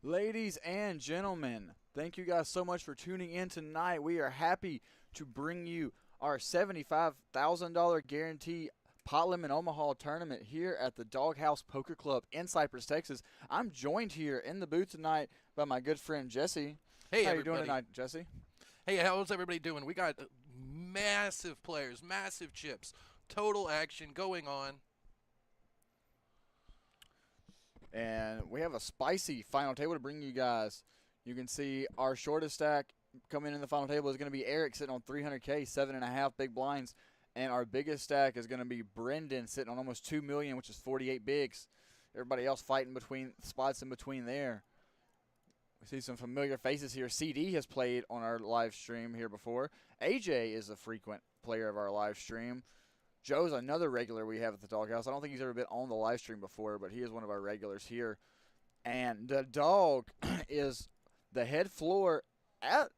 Ladies and gentlemen, thank you guys so much for tuning in tonight. We are happy to bring you our $75,000 guarantee pot limit Omaha tournament here at the Doghouse Poker Club in Cypress, Texas. I'm joined here in the booth tonight by my good friend Jesse. Hey, how everybody. you doing tonight, Jesse? Hey, how's everybody doing? We got massive players, massive chips, total action going on. And we have a spicy final table to bring you guys. You can see our shortest stack coming in the final table is going to be Eric sitting on 300K, 7.5 big blinds. And our biggest stack is going to be Brendan sitting on almost 2 million, which is 48 bigs. Everybody else fighting between spots in between there. We see some familiar faces here. CD has played on our live stream here before. AJ is a frequent player of our live stream. Joe's another regular we have at the Doghouse. I don't think he's ever been on the live stream before, but he is one of our regulars here. And the dog is the head floor at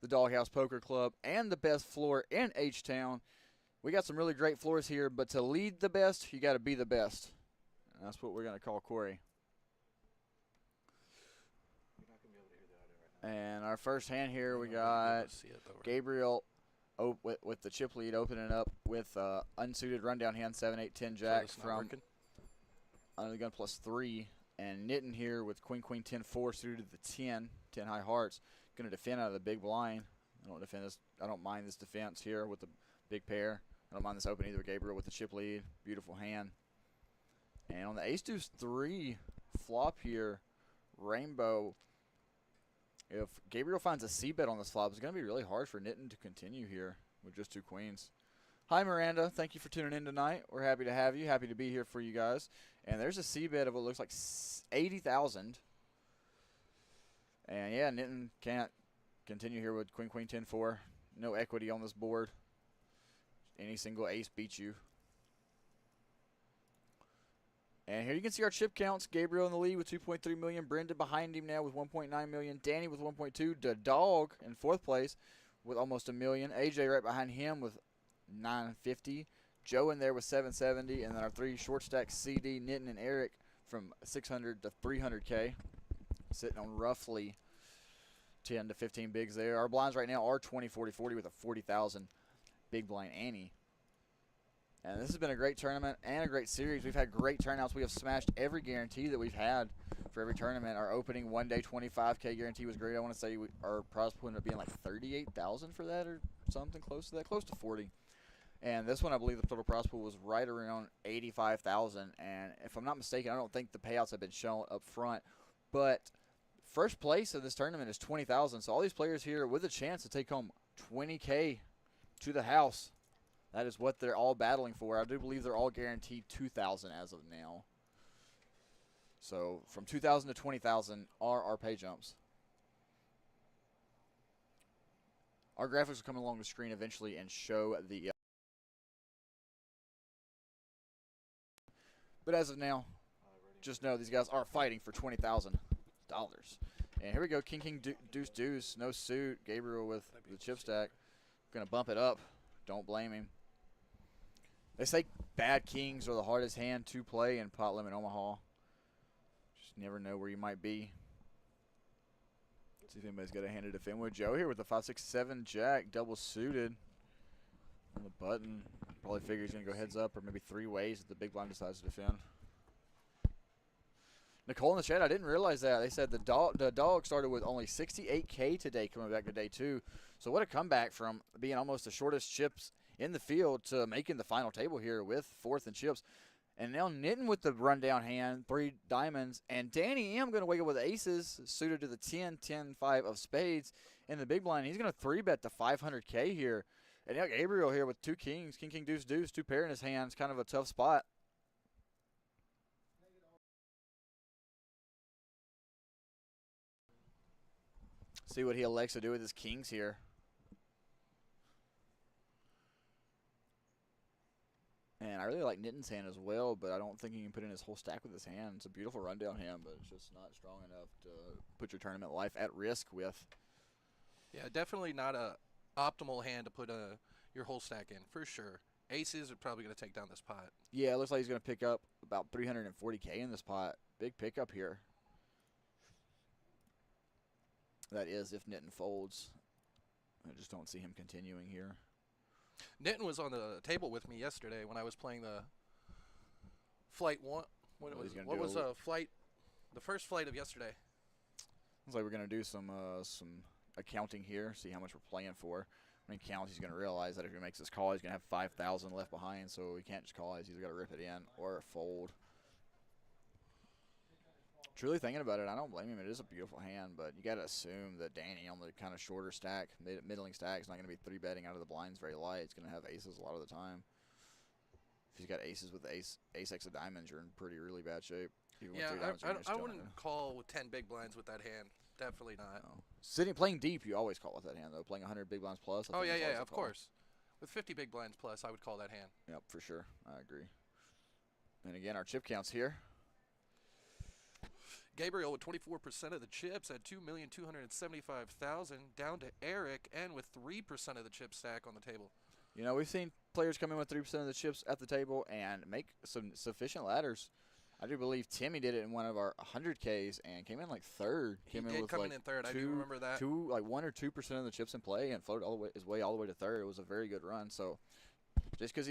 the Doghouse Poker Club and the best floor in H-Town. We got some really great floors here, but to lead the best, you got to be the best. And that's what we're going to call Corey. And our first hand here, we got Gabriel with the chip lead opening up with unsuited rundown hand 7, 8, 10 jack from under the gun +3, and Nitten here with queen, 10, 4 suited to the 10 high hearts. Going to defend out of the big blind. I don't mind this defense here with the big pair. I don't mind this open either. Gabriel with the chip lead, beautiful hand. And on the ace deuce 3 flop here, Rainbow. If Gabriel finds a C-bet on this flop, it's going to be really hard for Nitten to continue here with just 2 queens. Hi, Miranda. Thank you for tuning in tonight. We're happy to have you. Happy to be here for you guys. And there's a C-bet of what looks like 80,000. And, yeah, Nitten can't continue here with queen, 10, 4. No equity on this board. Any single ace beats you. And here you can see our chip counts. Gabriel in the lead with 2.3 million. Brendan behind him now with 1.9 million. Danny with 1.2. The dog in 4th place with almost $1 million. AJ right behind him with 950. Joe in there with 770. And then our 3 short stacks, CD, Nitten, and Eric from 600 to 300K. Sitting on roughly 10 to 15 bigs there. Our blinds right now are 20, 40, 40 with a 40,000 big blind ante. And this has been a great tournament and a great series. We've had great turnouts. We have smashed every guarantee that we've had for every tournament. Our opening one-day 25K guarantee was great. I want to say our prize pool ended up being like 38,000 for that or something close to that, close to 40. And this one, I believe the total prize pool was right around 85,000. And if I'm not mistaken, I don't think the payouts have been shown up front. But first place in this tournament is 20,000. So all these players here with a chance to take home 20K to the house. That is what they're all battling for. I do believe they're all guaranteed 2,000 as of now. So from 2,000 to 20,000 are our pay jumps. Our graphics will come along the screen eventually and show the. But as of now, just know these guys are fighting for $20,000. And here we go, king, deuce, deuce, no suit. Gabriel with the chip stack. Gonna bump it up. Don't blame him. They say bad kings are the hardest hand to play in pot limit Omaha. Just never know where you might be. Let's see if anybody's got a hand to defend with. Joe here with the 5, 6, 7 jack, double suited on the button. Probably figure he's gonna go heads up or maybe 3 ways if the big blind decides to defend. Nicole in the chat, I didn't realize that. They said the dog started with only 68K today coming back to day 2. So what a comeback from being almost the shortest chips in the field to making the final table here with 4th and chips. And now Nitten with the rundown hand, 3 diamonds. And Danny M going to wake up with aces suited to the 10, 10, 5 of spades in the big blind. He's going to 3-bet to 500K here. And now Gabriel here with 2 kings, king, deuce, deuce, 2 pair in his hands. Kind of a tough spot. See what he elects to do with his kings here. And I really like Nitten's hand as well, but I don't think he can put in his whole stack with his hand. It's a beautiful rundown hand, but it's just not strong enough to put your tournament life at risk with. Yeah, definitely not a optimal hand to put your whole stack in, for sure. Aces are probably going to take down this pot. Yeah, it looks like he's going to pick up about 340K in this pot. Big pickup here. That is if Nitin folds. I just don't see him continuing here. Nitin was on the table with me yesterday when I was playing the flight one. What was flight? The first flight of yesterday. Looks like we're gonna do some accounting here. See how much we're playing for. When he counts, he's gonna realize that if he makes this call, he's gonna have 5,000 left behind. So he can't just call it. He's either gotta rip it in or fold. Truly thinking about it, I don't blame him. It is a beautiful hand, but you got to assume that Danny on the kind of shorter stack, middling stack, is not going to be 3-betting out of the blinds very light. It's going to have aces a lot of the time. If he's got aces with ace X of diamonds, you're in really bad shape. Even Yeah, I wouldn't call with 10 big blinds with that hand. Definitely not. No. Playing deep, you always call with that hand, though. Playing 100 big blinds plus. Oh, yeah, of course. With 50 big blinds plus, I would call that hand. Yep, for sure. I agree. And again, our chip counts here. Gabriel with 24% of the chips at 2,275,000, down to Eric, and with 3% of the chip stack on the table. You know, we've seen players come in with 3% of the chips at the table and make some sufficient ladders. I do believe Timmy did it in one of our 100Ks and came in like third. He did come in third. I do remember that. 1 or 2% of the chips in play and floated his way all the way to third. It was a very good run. So just because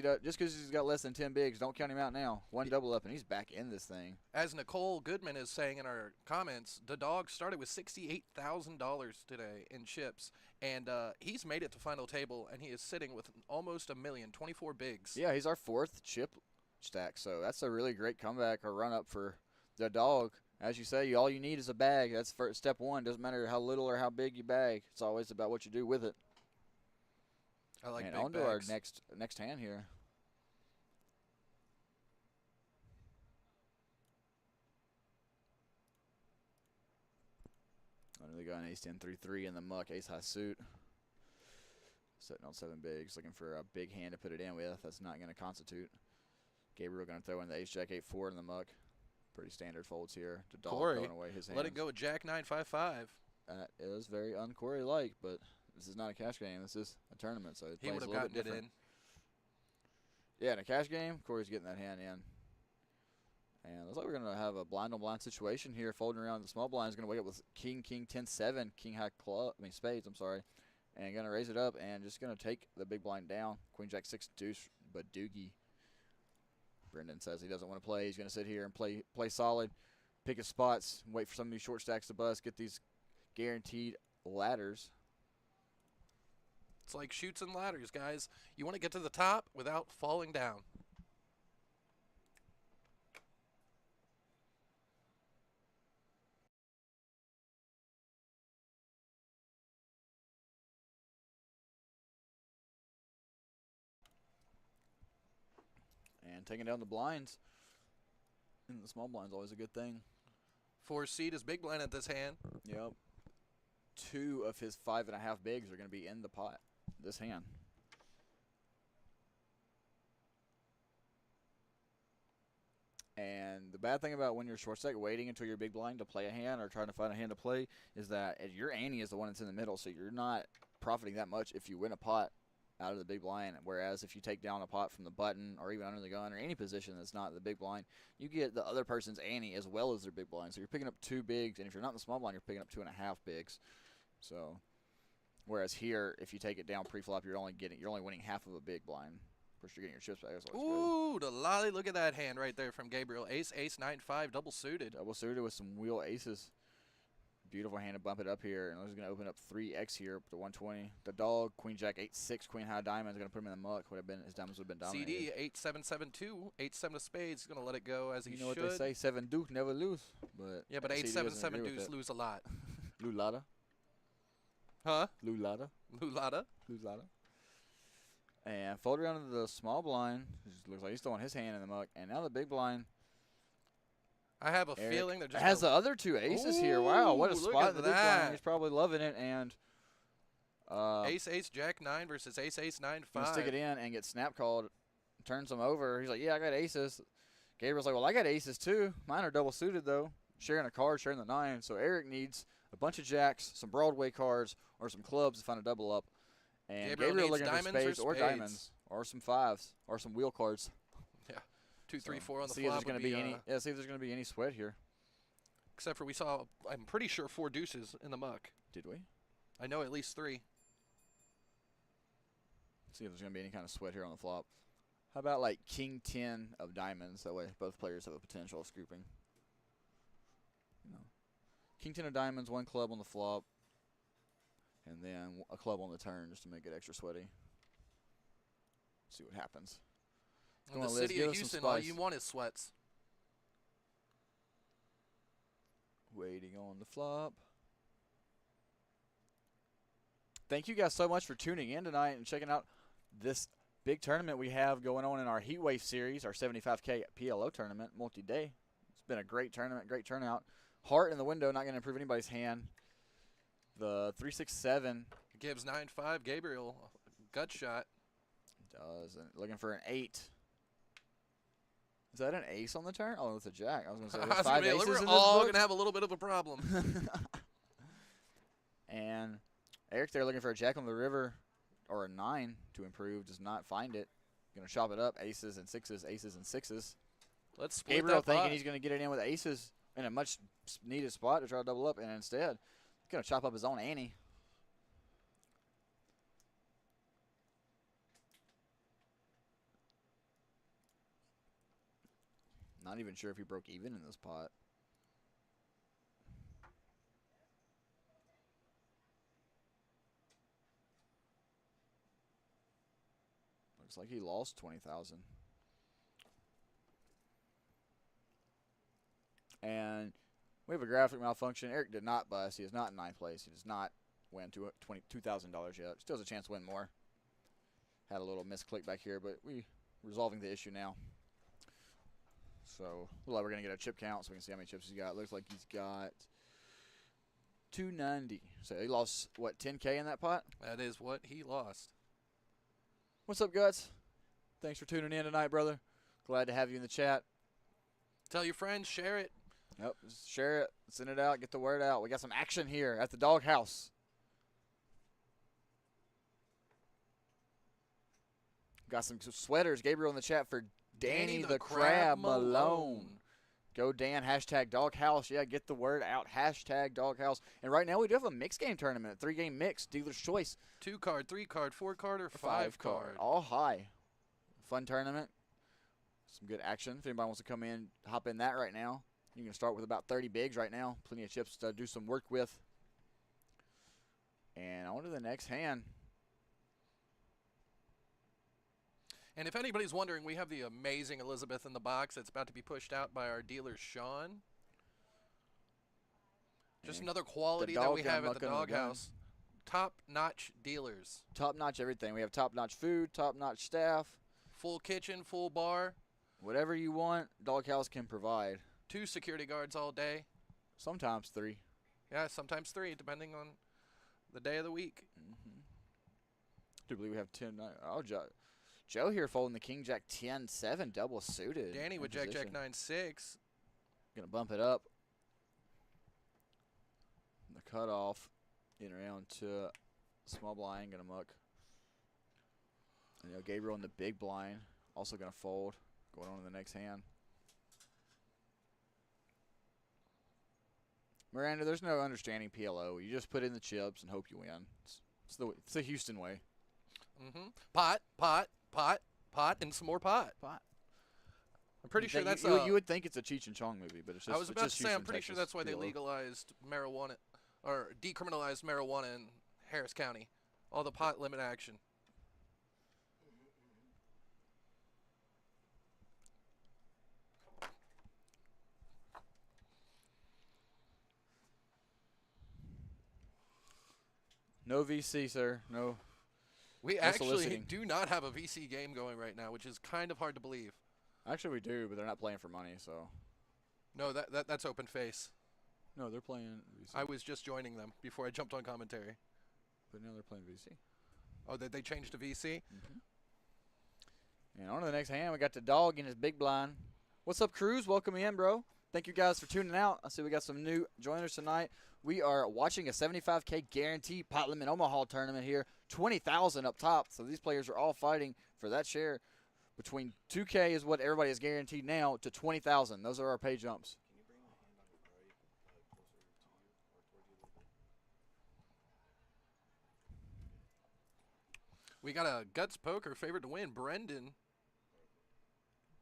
he's got less than 10 bigs, don't count him out now. One double up and he's back in this thing. As Nicole Goodman is saying in our comments, the dog started with $68,000 today in chips, and he's made it to final table, and he is sitting with almost $1 million, 24 bigs. Yeah, he's our 4th chip stack, so that's a really great comeback or run up for the dog. As you say, all you need is a bag. That's for step one. Doesn't matter how little or how big you bag. It's always about what you do with it. I like and big on to bags. our next hand here. Under the gun, ace 10 3-3 in the muck, ace high suit. Sitting on 7 bigs, looking for a big hand to put it in with. That's not going to constitute. Gabriel going to throw in the ace jack 8-4 in the muck. Pretty standard folds here. The dog throwing away his hands. Let it go with jack 9-5-5. That is very un-Corey-like, but this is not a cash game. This is a tournament, so he would have gotten it in. Yeah, in a cash game, Corey's getting that hand in. And looks like we're going to have a blind-on-blind situation here. Folding around the small blind is going to wake up with king, 10-7, king high spades, I'm sorry. And going to raise it up and just going to take the big blind down. Queen jack 6 deuce, but doogie. Brendan says he doesn't want to play. He's going to sit here and play solid, pick his spots, wait for some of these short stacks to bust, get these guaranteed ladders. It's like chutes and ladders, guys. You want to get to the top without falling down. And taking down the blinds in the small blinds always a good thing. 4 seed is big blind at this hand. Yep. 2 of his 5.5 bigs are going to be in the pot this hand. And the bad thing about when you're short stack waiting until you're big blind to play a hand or trying to find a hand to play is that your ante is the one that's in the middle, so you're not profiting that much if you win a pot out of the big blind, whereas if you take down a pot from the button or even under the gun or any position that's not the big blind, you get the other person's ante as well as their big blind. So you're picking up 2 bigs, and if you're not in the small blind, you're picking up 2.5 bigs. So, whereas here, if you take it down pre-flop, you're only winning half of a big blind. Of course, you're getting your chips back. That's always good. The lolly! Look at that hand right there from Gabriel. Ace 9-5, double suited. Double suited with some wheel aces. Beautiful hand to bump it up here, and he's going to open up 3x here up to 120. The dog, queen jack 8-6, queen high diamond is going to put him in the muck. His diamonds would have been dominated. CD 8-7-7-2, 8-7 of spades. He's going to let it go as he should. You know what they say, 7 deuce never lose. But yeah, but 8-7-7 deuce lose a lot. Lulada. Huh? Lulada. Lulada. Lulada. And fold around to the small blind. Looks like he's throwing his hand in the muck. And now the big blind. I have a feeling they're just has the other 2 aces here. Wow, what a spot in the big blind. He's probably loving it. And ace jack 9 versus ace 9-5. Gonna stick it in and get snap called. Turns him over. He's like, yeah, I got aces. Gabriel's like, well, I got aces too. Mine are double suited though. Sharing a card, sharing the 9. So Eric needs a bunch of jacks, some Broadway cards, or some clubs to find a double up. And Gabriel looking for spades or diamonds, or some 5s, or some wheel cards. Yeah, 2, 3, 4 on the see flop. If there's gonna be any, see if there's going to be any sweat here. Except for we saw, I'm pretty sure, 4 deuces in the muck. Did we? I know at least 3. See if there's going to be any kind of sweat here on the flop. How about like king 10 of diamonds? That way both players have a potential of scooping. No. King 10 of diamonds, 1 club on the flop, and then a club on the turn just to make it extra sweaty. See what happens. In the city of Houston, all you want is sweats. Waiting on the flop. Thank you guys so much for tuning in tonight and checking out this big tournament we have going on in our Heatwave series, our 75K PLO tournament, multi-day. It's been a great tournament, great turnout. Heart in the window, not going to improve anybody's hand. The 3-6-7. Gives 9-5. Gabriel, gut shot. Doesn't. Looking for an 8. Is that an ace on the turn? Oh, it's a jack. I was going to say I there's was 5 gonna aces be, in we're this all book. going to have a little bit of a problem. And Eric there looking for a jack on the river or a 9 to improve. Does not find it. Going to chop it up. Aces and 6s, aces and 6s. Let's split Gabriel that pot. thinking he's going to get it in with aces in a much needed spot to try to double up, and instead he's going to chop up his own ante. Not even sure if he broke even in this pot. Looks like he lost 20,000. And we have a graphic malfunction. Eric did not bust. He is not in 9th place. He does not win $2,000 yet. Still has a chance to win more. Had a little misclick back here, but we're resolving the issue now. So we're going to get a chip count so we can see how many chips he's got. Looks like he's got 290. So he lost, what, 10K in that pot? That is what he lost. What's up, Guts? Thanks for tuning in tonight, brother. Glad to have you in the chat. Tell your friends, share it. Yep, just share it, send it out, get the word out. We got some action here at the doghouse. Got some sweaters. Gabriel in the chat for Danny the Crab Malone. Go Dan, hashtag doghouse. Yeah, get the word out, hashtag doghouse. And right now we do have a mixed game tournament, 3-game mix, dealer's choice. 2-card, 3-card, 4-card, or 5-card. All high. Fun tournament. Some good action. If anybody wants to come in, hop in that right now. You can start with about 30 bigs right now. Plenty of chips to do some work with. And on to the next hand. And if anybody's wondering, we have the amazing Elizabeth in the box that's about to be pushed out by our dealer, Sean. Just another quality that we have at the doghouse. Top-notch dealers. Top-notch everything. We have top-notch food, top-notch staff. Full kitchen, full bar. Whatever you want, doghouse can provide. 2 security guards all day. Sometimes 3. Yeah, sometimes 3, depending on the day of the week. Mm-hmm. Do believe we have 10. Oh, Joe here folding the King Jack 10-7 double suited. Danny with Jack 9-6. Gonna bump it up. The cutoff in around to small blind. Gonna muck. And, Gabriel in the big blind also gonna fold. Going on to the next hand. Miranda, there's no understanding PLO. You just put in the chips and hope you win. It's the Houston way. Mm-hmm. Pot, and some more pot. I'm pretty sure that's you would think it's a Cheech and Chong movie, but it's just. I was about to say, Houston, I'm pretty sure that's why they legalized marijuana or decriminalized marijuana in Harris County. All the pot limit action. No VC, sir. No. We actually do not have a VC game going right now, which is kind of hard to believe. Actually, we do, but they're not playing for money, so. No, that's open face. No, they're playing VC. I was just joining them before I jumped on commentary. But now they're playing VC. Oh, they changed to VC? Mm-hmm. And on to the next hand, we got the dog in his big blind. What's up, Cruz? Welcome in, bro. Thank you guys for tuning out. I see we got some new joiners tonight. We are watching a 75K guaranteed pot limit Omaha tournament here. 20,000 up top. So these players are all fighting for that share. Between 2K is what everybody is guaranteed now to 20,000. Those are our pay jumps. We got a guts poker favored to win. Brendan.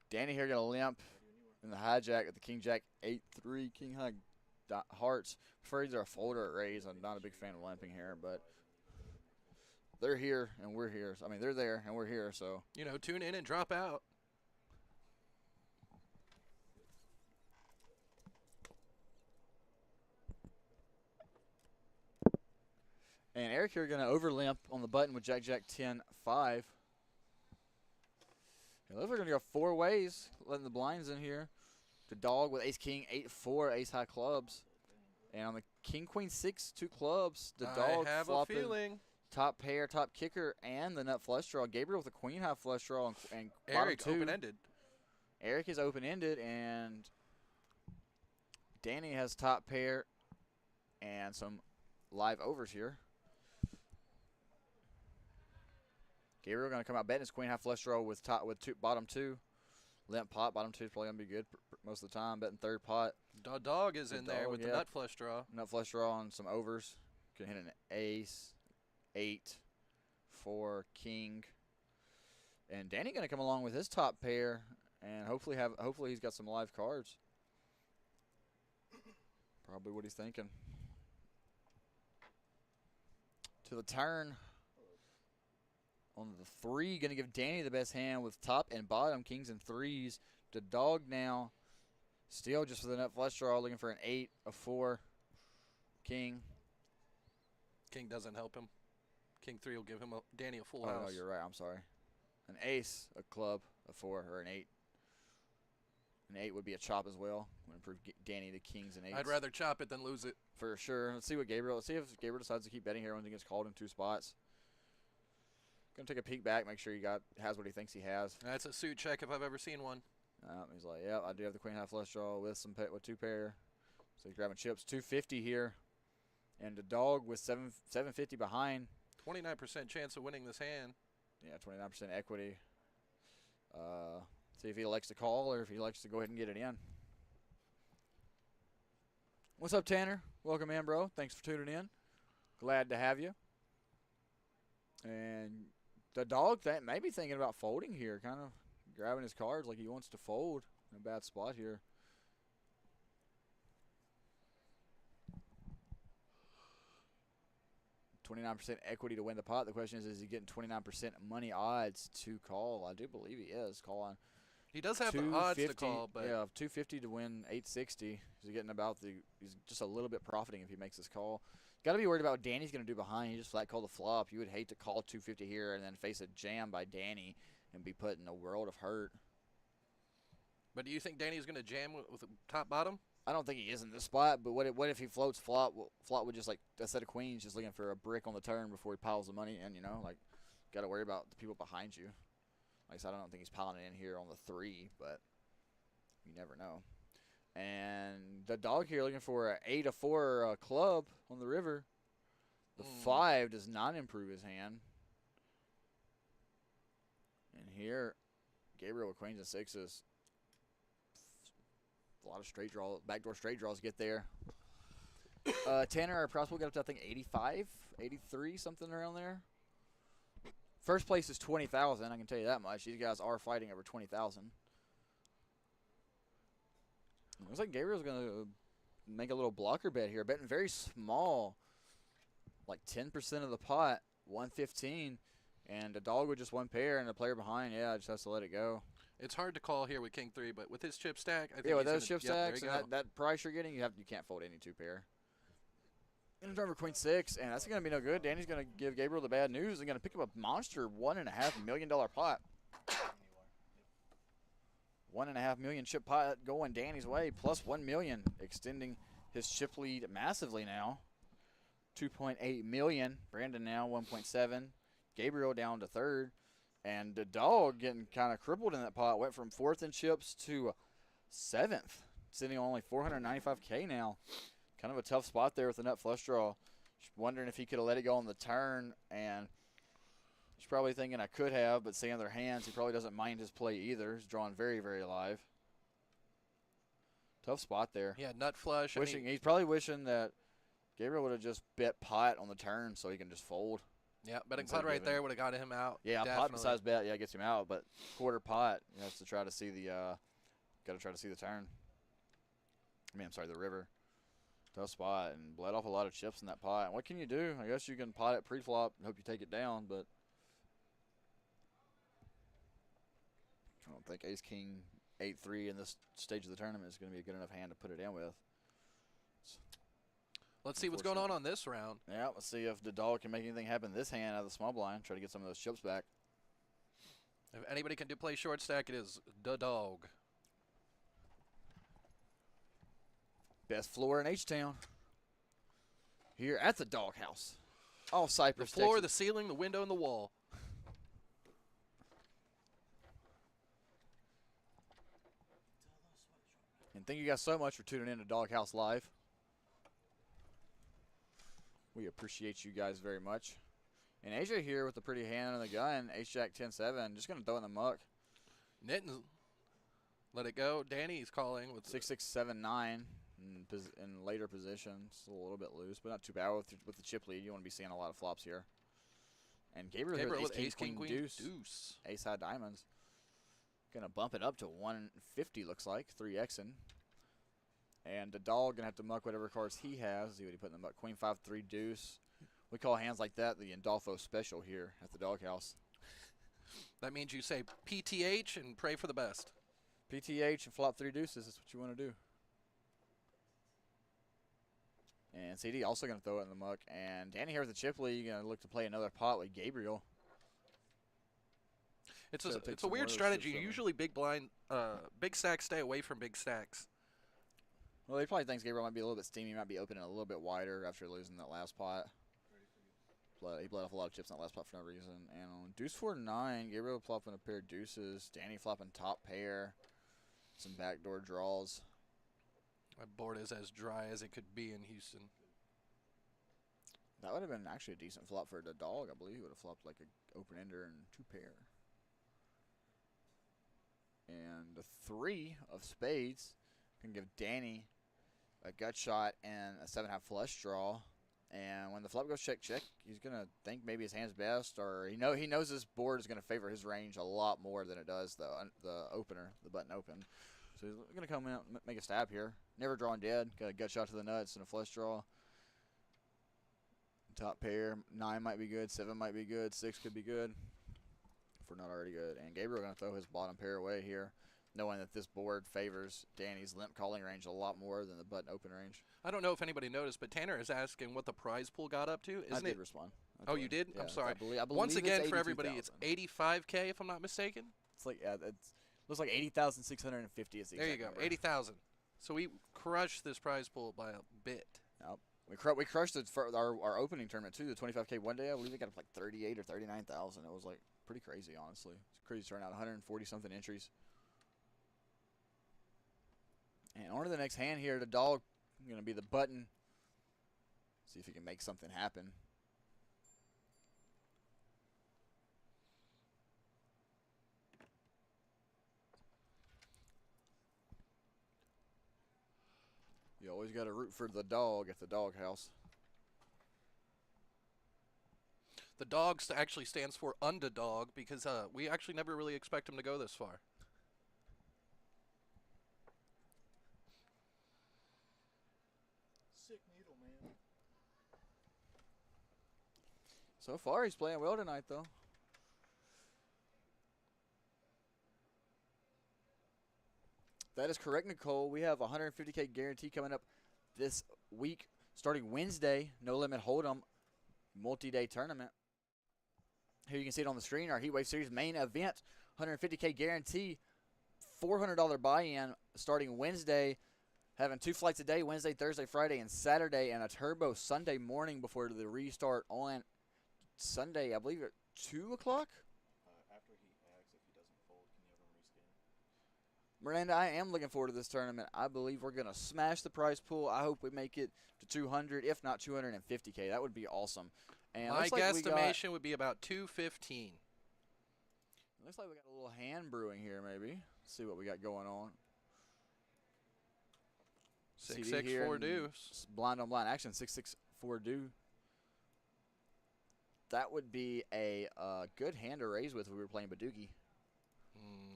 Danny here going to limp in the hijack at the King Jack 8-3 King High Hearts. Prefer either a folder or raise. I'm not a big fan of limping here, but they're here and we're here. I mean, they're there and we're here, so. You know, tune in and drop out. And Eric here going to over limp on the button with Jack 10-5. It looks like we're going to go 4 ways, letting the blinds in here. The dog with ace king 8-4, ace high clubs. And on the king queen 6, 2 clubs, the dog I have a feeling. Top pair, top kicker, and the nut flush draw. Gabriel with a queen high flush draw and Eric bottom 2. open-ended. Eric is open-ended, and Danny has top pair and some live overs here. Gabriel going to come out betting his queen high flush draw with bottom 2. Limp pot, bottom 2 is probably going to be good most of the time. Betting third pot. The dog is in there with the nut flush draw. Nut flush draw and some overs. Can hit an ace, 8, 4, king. And Danny going to come along with his top pair and hopefully he's got some live cards. Probably what he's thinking. To the turn. On the 3, going to give Danny the best hand with top and bottom, kings and 3s. The dog now, still just with a nut flush draw, looking for an 8, a 4, king. King doesn't help him. King 3 will give him Danny a full house. Oh, you're right. I'm sorry. An ace, a club, a 4, or an 8. An 8 would be a chop as well. Would improve Danny to kings and 8s. I'd rather chop it than lose it. For sure. Let's see if Gabriel decides to keep betting here when he gets called in 2 spots. Gonna take a peek back, make sure he has what he thinks he has. That's a suit check if I've ever seen one. He's like, yeah, I do have the queen high flush draw with 2 pair. So he's grabbing chips, 250 here, and the dog with 750 behind. 29% chance of winning this hand. Yeah, 29% equity. See if he elects to call or if he likes to go ahead and get it in. What's up, Tanner? Welcome in, bro. Thanks for tuning in. Glad to have you. And the dog may be thinking about folding here, kind of grabbing his cards like he wants to fold. In a bad spot here. $29% equity to win the pot. The question is he getting 29% money odds to call? I do believe he is. Call on. He does have the odds to call, but yeah, 250 to win 860. He's getting he's just a little bit profiting if he makes this call. Got to be worried about what Danny's going to do behind. He just flat called the flop. You would hate to call 250 here and then face a jam by Danny and be put in a world of hurt. But do you think Danny's going to jam with the top bottom? I don't think he is in this spot, but what if he floats flop? Flop with just like a set of queens, just looking for a brick on the turn before he piles the money in, got to worry about the people behind you. Like I said, I don't think he's piling it in here on the 3, but you never know. And the dog here looking for an 8, a 4 club on the river. The 5 does not improve his hand. And here, Gabriel with queens and 6s. A lot of straight draw, backdoor straight draws get there. Tanner, our props will get up to, I think, 85, 83, something around there. First place is 20,000. I can tell you that much. These guys are fighting over 20,000. Looks like Gabriel's going to make a little blocker bet here. Betting very small, like 10% of the pot, 115. And the dog with just 1 pair and the player behind, just has to let it go. It's hard to call here with King 3, but with his chip stack, I think with those chip stacks and that price you're getting, you can't fold any 2 pair. In turn for queen 6, and that's going to be no good. Danny's going to give Gabriel the bad news. He's going to pick up a monster $1.5 million pot. $1.5 million chip pot going Danny's way, plus $1 million, extending his chip lead massively now. $2.8 million. Brandon now 1.7. Gabriel down to 3rd. And the dog getting kind of crippled in that pot. Went from 4th in chips to 7th. Sitting on only $495K now. Kind of a tough spot there with the nut flush draw. Just wondering if he could have let it go on the turn. And he's probably thinking I could have, but seeing their hands, he probably doesn't mind his play either. He's drawing very, very live. Tough spot there. Yeah, nut flush. He's probably wishing that Gabriel would have just bet pot on the turn so he can just fold. Yeah, betting Instead pot of right giving- there would have got him out. Yeah, definitely. pot besides bet, yeah, gets him out. But quarter pot, he has to try to see the, got to try to see the turn. I mean, I'm sorry, the river. Tough spot, and bled off a lot of chips in that pot. And what can you do? I guess you can pot it pre-flop and hope you take it down, but I don't think ace king 8-3 in this stage of the tournament is going to be a good enough hand to put it in with. Let's see what's going on this round. Yeah, let's see if the dog can make anything happen this hand out of the small blind. Try to get some of those chips back. If anybody can play short stack, it is the dog. Best floor in H-Town. Here at the doghouse. All Cypress, The floor, Texas. the ceiling, the window, and the wall. And thank you guys so much for tuning in to Doghouse Live. We appreciate you guys very much. And AJ here with a pretty hand on the gun. Ace-Jack 10-7. Just going to throw in the muck. Nitton, let it go. Danny's calling with 6-6-7-9 in later positions. A little bit loose, but not too bad with the chip lead. You want to be seeing a lot of flops here. And Gabriel here with ace, king, queen, deuce. Ace high diamonds. Going to bump it up to 150, looks like. 3xing. And the dog going to have to muck whatever cards he has. See what he put in the muck. Queen 5-3 deuce. We call hands like that the Indolfo special here at the doghouse. That means you say PTH and pray for the best. PTH and flop 3 deuces. That's what you want to do. And CD also going to throw it in the muck. And Danny here with the chip lead. Going to look to play another pot with Gabriel. It's So a weird strategy. Usually big blind, big stacks stay away from big stacks. Well, he probably thinks Gabriel might be a little bit steamy. Might be opening a little bit wider after losing that last pot. He bled off a lot of chips in that last pot for no reason. And on deuce 4-9, Gabriel flopping a pair of deuces. Danny flopping top pair. Some backdoor draws. My board is as dry as it could be in Houston. That would have been actually a decent flop for the dog. I believe he would have flopped like an open ender and 2 pair. And the 3 of spades can give Danny a gut shot and a 7.5 flush draw. And when the flop goes check, check, he's going to think maybe his hand's best, or he knows this board is going to favor his range a lot more than it does the opener, the button open. So he's going to come out and make a stab here. Never drawing dead. Got a gut shot to the nuts and a flush draw. Top pair. 9 might be good. 7 might be good. 6 could be good. If we're not already good. And Gabriel going to throw his bottom pair away here, knowing that this board favors Danny's limp calling range a lot more than the button open range. I don't know if anybody noticed, but Tanner is asking what the prize pool got up to. Isn't I did respond. Oh, you did? Yeah, I'm sorry. I believe Once it's again, for everybody, it's 82,000. 85K, if I'm not mistaken. It's like, yeah, it looks like 80,650 is the There you exact go, number. 80,000. So we crushed this prize pool by a bit. Yep. We crushed it for our opening tournament, too, the 25K one day. I believe we got up like 38 or 39,000. It was like pretty crazy, honestly. It's crazy turnout, 140-something entries. And on to the next hand here. The dog going to be the button. See if he can make something happen. You always got to root for the dog at the doghouse. The dog actually stands for underdog because we actually never really expect him to go this far. Sick needle, man. So far, he's playing well tonight, though. That is correct, Nicole. We have a 150K guarantee coming up this week, starting Wednesday. No Limit Hold'em multi-day tournament. Here you can see it on the screen. Our Heatwave Series main event, 150K guarantee, $400 buy-in starting Wednesday. Having 2 flights a day, Wednesday, Thursday, Friday, and Saturday, and a turbo Sunday morning before the restart on Sunday, I believe at 2 o'clock. After he asks if he doesn't fold, can you have him reskin? Miranda, I am looking forward to this tournament. I believe we're going to smash the prize pool. I hope we make it to 200, if not 250K. That would be awesome. And My looks like guesstimation would be about 215. Looks like we got a little hand brewing here, maybe. Let's see what we got going on. 6-6-4 deuce. Blind on blind action, 6-6-4 deuce. That would be a good hand to raise with if we were playing Badoogie.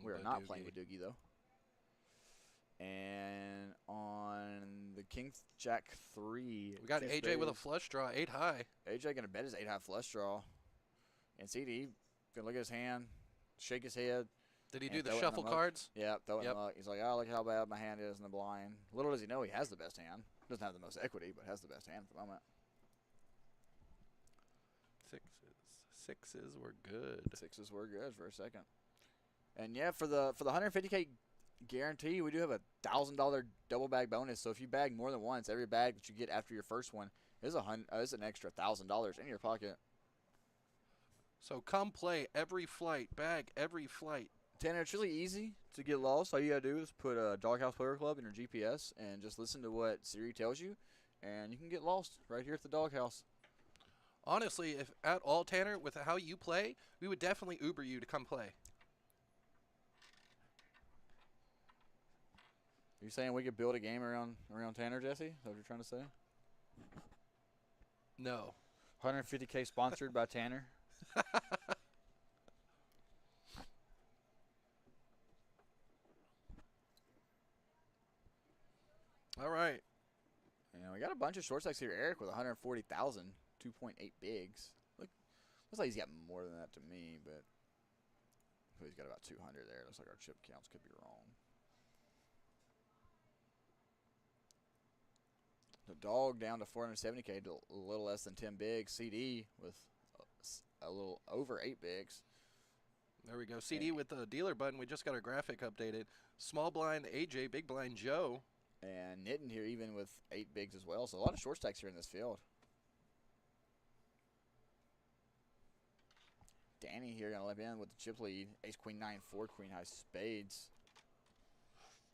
We are not playing Badoogie, though. And on the King Jack 3. We got AJ with a flush draw, 8 high. AJ going to bet his 8 high flush draw. And CD going to look at his hand, shake his head. Did he do the shuffle cards? Yeah, throw it in the muck. He's like, oh, look how bad my hand is in the blind. Little does he know he has the best hand. Doesn't have the most equity, but has the best hand at the moment. Sixes were good. Sixes were good for a second. And yeah, for the 150K guarantee, we do have a $1,000 double bag bonus. So if you bag more than once, every bag that you get after your first one is an extra $1,000 in your pocket. So come play every flight, bag every flight. Tanner, it's really easy to get lost. All you gotta do is put a Doghouse Player Club in your GPS and just listen to what Siri tells you, and you can get lost right here at the Doghouse. Honestly, if at all, Tanner, with how you play, we would definitely Uber you to come play. Are you saying we could build a game around Tanner, Jesse? Is that what you're trying to say? No. 150K sponsored by Tanner. All right. And we got a bunch of short stacks here. Eric with 140,000, 2.8 bigs. Looks like he's got more than that to me, but he's got about 200 there. Looks like our chip counts could be wrong. The dog down to 470K, to a little less than 10 bigs. CD with a little over 8 bigs. There we go. CD with the dealer button. We just got our graphic updated. Small blind AJ, big blind Joe. And Nitten here even with 8 bigs as well. So a lot of short stacks here in this field. Danny here going to limp in with the chip lead. Ace, queen, 9, 4, queen, high spades.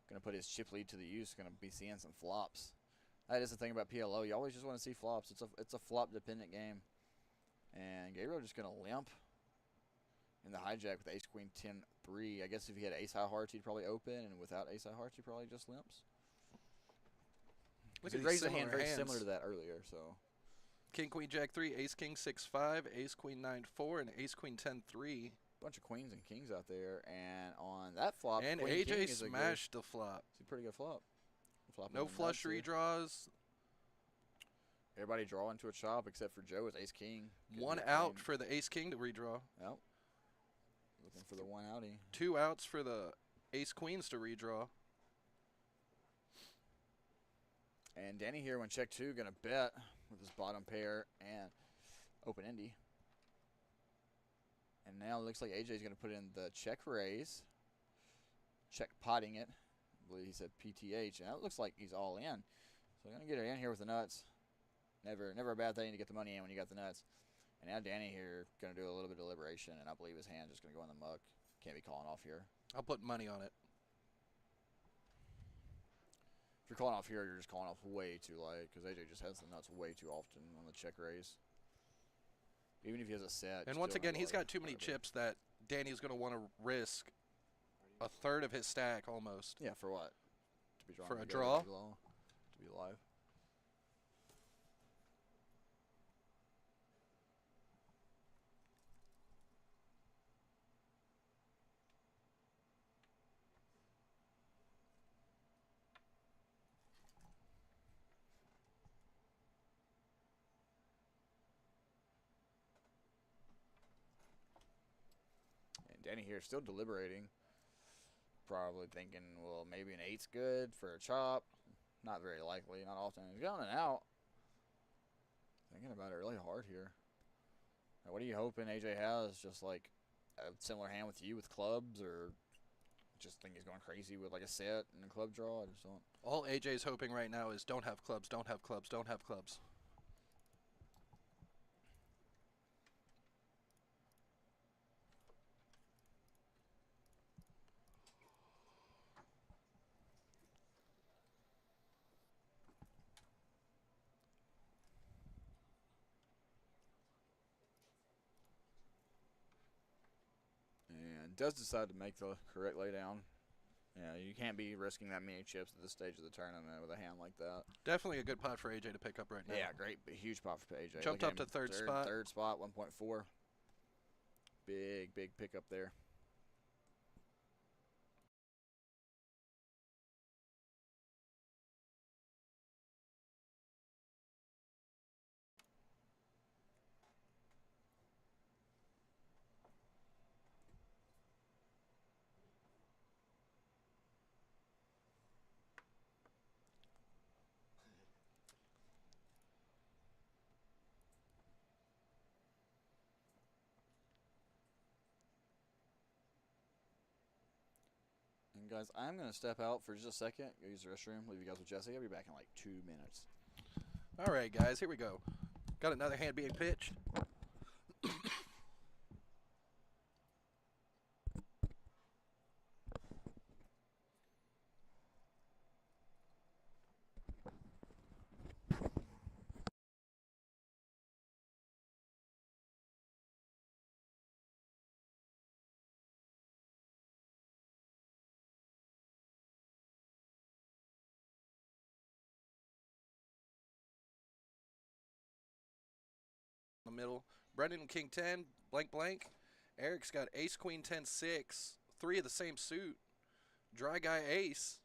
Going to put his chip lead to the use. Going to be seeing some flops. That is the thing about PLO. You always just want to see flops. It's a flop dependent game. And Gabriel just going to limp in the hijack with ace, queen, 10, 3. I guess if he had ace high hearts, he'd probably open. And without ace high hearts, he probably just limps. Look He at raised these a hand similar very hands. similar to that earlier. So King, queen, jack 3, ace, king, 6, 5, ace, queen, 9, 4, and ace, queen, 10, 3. bunch of queens and kings out there. And on that flop, And queen, king AJ is a smashed the flop. it's a pretty good flop. No flush redraws. Everybody draw into a chop except for Joe with ace king. Could One be a out queen. for the ace king to redraw. Yep. Looking for the one outie. 2 outs for the ace queens to redraw. And Danny here, when check 2, going to bet with his bottom pair and open Indy. And now it looks like AJ's going to put in the check raise. Check potting it. I believe he said PTH. And that looks like he's all in. So we're going to get it in here with the nuts. Never a bad thing to get the money in when you got the nuts. And now Danny here going to do a little bit of deliberation. And I believe his hand's just going to go in the muck. Can't be calling off here. I'll put money on it. If you're calling off here, you're just calling off way too late because AJ just has the nuts way too often on the check raise. Even if he has a set. And once again, he's got too many chips that Danny's going to want to risk a third of his stack almost. Yeah, for what? To be drawn For a together, draw? To be live. Danny here still deliberating. Probably thinking, well, maybe an 8's good for a chop. Not very likely, not often. He's going in and out. Thinking about it really hard here. Now, what are you hoping AJ has? Just like a similar hand with you with clubs, or just think he's going crazy with like a set and a club draw? I just don't. All AJ's hoping right now is don't have clubs, don't have clubs, don't have clubs. And does decide to make the correct laydown. Yeah, you can't be risking that many chips at this stage of the tournament with a hand like that. Definitely a good pot for AJ to pick up right now. Yeah, great, huge pot for AJ. Jumped Look up at to him. third spot. Third spot, 1.4. Big pickup there. And guys, I'm going to step out for just a second, go use the restroom, leave you guys with Jesse. I'll be back in like 2 minutes. All right, guys, here we go. Got another hand being pitched. The middle. Brendan King 10, blank blank. Eric's got Ace Queen 10 6, 3 of the same suit. Dry guy Ace.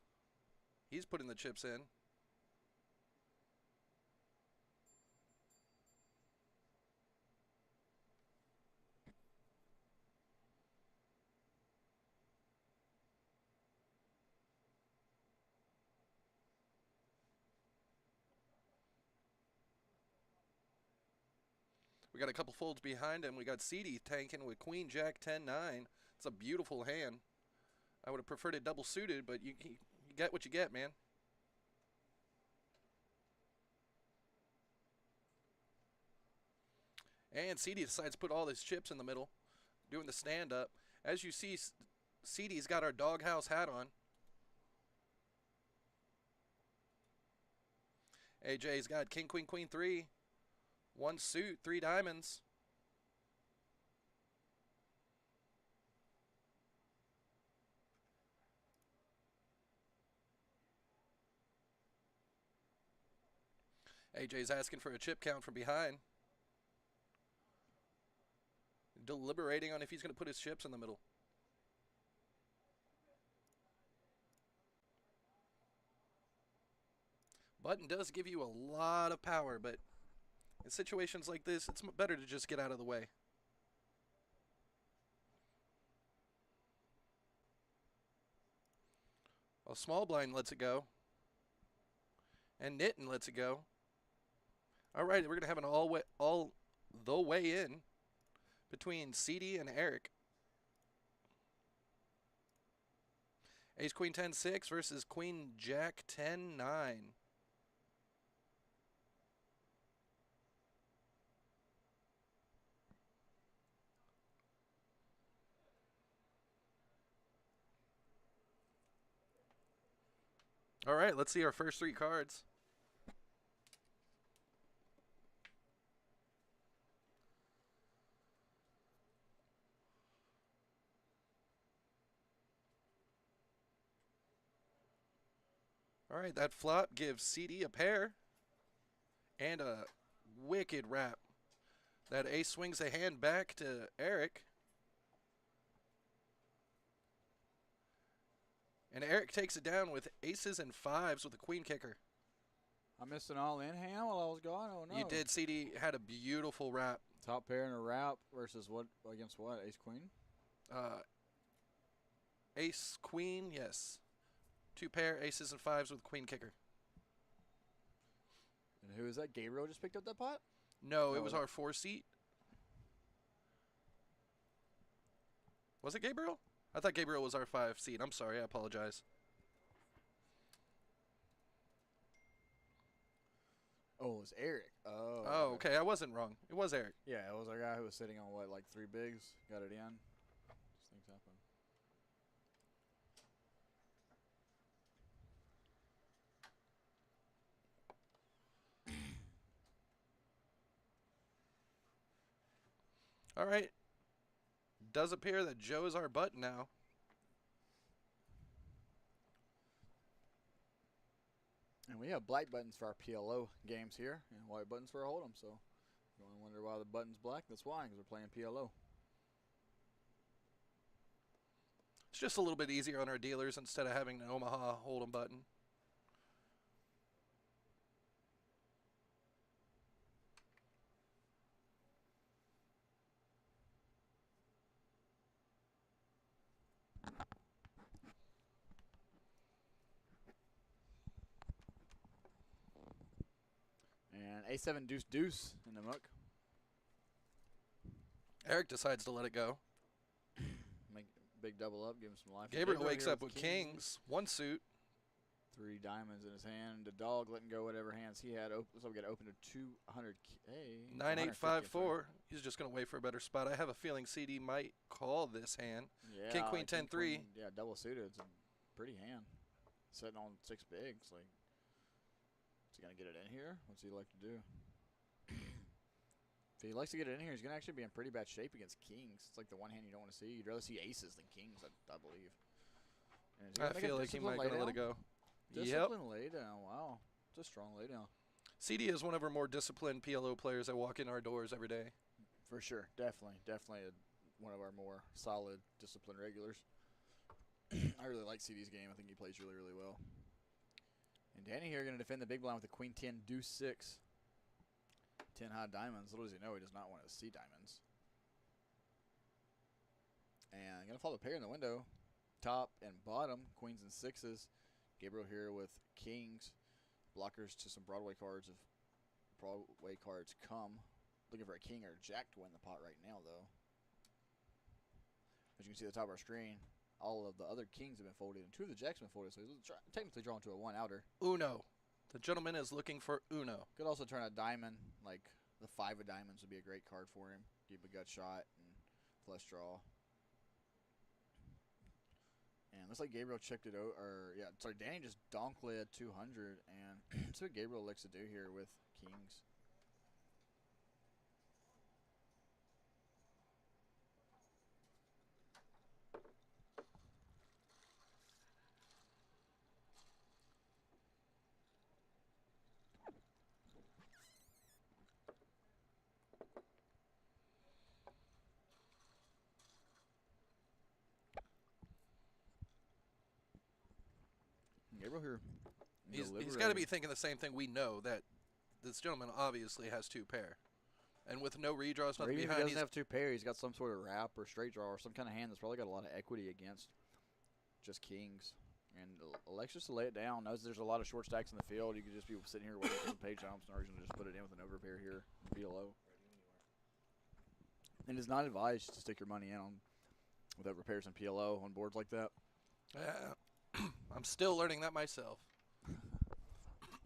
He's putting the chips in. We got a couple folds behind him. We got CD tanking with Queen Jack 10 9. It's a beautiful hand. I would have preferred it double suited, but you get what you get, man. And CD decides to put all his chips in the middle, doing the stand up. As you see, CD's got our doghouse hat on. AJ's got King, Queen, Queen 3. 1 suit, 3 diamonds. AJ's asking for a chip count from behind. Deliberating on if he's going to put his chips in the middle. Button does give you a lot of power, but in situations like this, it's better to just get out of the way. A small blind lets it go. And Nitten lets it go. All right, we're going to have an all the way in between CD and Eric. Ace Queen 10 6 versus Queen Jack 10 9. All right, let's see our first 3 cards. All right, that flop gives CD a pair and a wicked wrap. That ace swings the hand back to Eric. And Eric takes it down with aces and 5s with a queen kicker. I missed an all-in hand while I was gone. Oh no! You did. CD had a beautiful wrap. Top pair and a wrap versus what against what? Ace Queen. Ace Queen, yes. 2 pair aces and 5s with queen kicker. And who is that? Gabriel just picked up that pot. No, it was our 4 seat. Was it Gabriel? I thought Gabriel was our 5 seat. I'm sorry. I apologize. Oh, it was Eric. Oh. Oh, okay. I wasn't wrong. It was Eric. Yeah, it was our guy who was sitting on what, like 3 bigs, got it in. These things happen. All right. Does appear that Joe is our button now. And we have black buttons for our PLO games here, and white buttons for our Hold'em. So, if you want to wonder why the button's black, that's why, because we're playing PLO. It's just a little bit easier on our dealers instead of having an Omaha Hold'em button. And A7 deuce deuce in the muck. Eric decides to let it go. Make big double up, give him some life. Gabriel wakes up with kings, one suit. 3 diamonds in his hand. The dog letting go whatever hands he had. So we got open to 200K. 9854. He's just going to wait for a better spot. I have a feeling CD might call this hand. Yeah, King, queen, 10, 3. Yeah, double suited. It's a pretty hand. Sitting on 6 bigs. Like, is he going to get it in here? What's he like to do? If he likes to get it in here, he's going to actually be in pretty bad shape against kings. It's like the one hand you don't want to see. You'd rather see aces than kings, I believe. I feel like he might going to let it go. Discipline laydown. Wow. It's a strong laydown. CD is one of our more disciplined PLO players that walk in our doors every day. For sure. Definitely. Definitely one of our more solid, disciplined regulars. I really like CD's game. I think he plays really, really well. And Danny here going to defend the big blind with a queen 10, deuce 6. 10 high diamonds. Little does he know he does not want to see diamonds. And going to follow the pair in the window. Top and bottom. Queens and 6s. Gabriel here with kings. Blockers to some Broadway cards if Broadway cards come. Looking for a king or a jack to win the pot right now, though. As you can see at the top of our screen, all of the other kings have been folded, and 2 of the jacks have been folded, so he's technically drawn to a 1 outer. Uno. The gentleman is looking for Uno. Could also turn a diamond, like the 5 of diamonds would be a great card for him. Keep a gut shot and flush draw. And looks like Gabriel checked it out, sorry, Danny just donk led 200, and that's what Gabriel likes to do here with kings. Gabriel here. He's got to be thinking the same thing we know, that this gentleman obviously has 2 pair. And with no redraws, nothing even if behind, he doesn't have 2 pair, he's got some sort of wrap or straight draw or some kind of hand that's probably got a lot of equity against just kings. And Alexis to lay it down knows there's a lot of short stacks in the field. You could just be sitting here waiting for some page jumps, or he's going to just put it in with an overpair here, PLO. And it's not advised to stick your money in on without repairs and PLO on boards like that. I'm still learning that myself.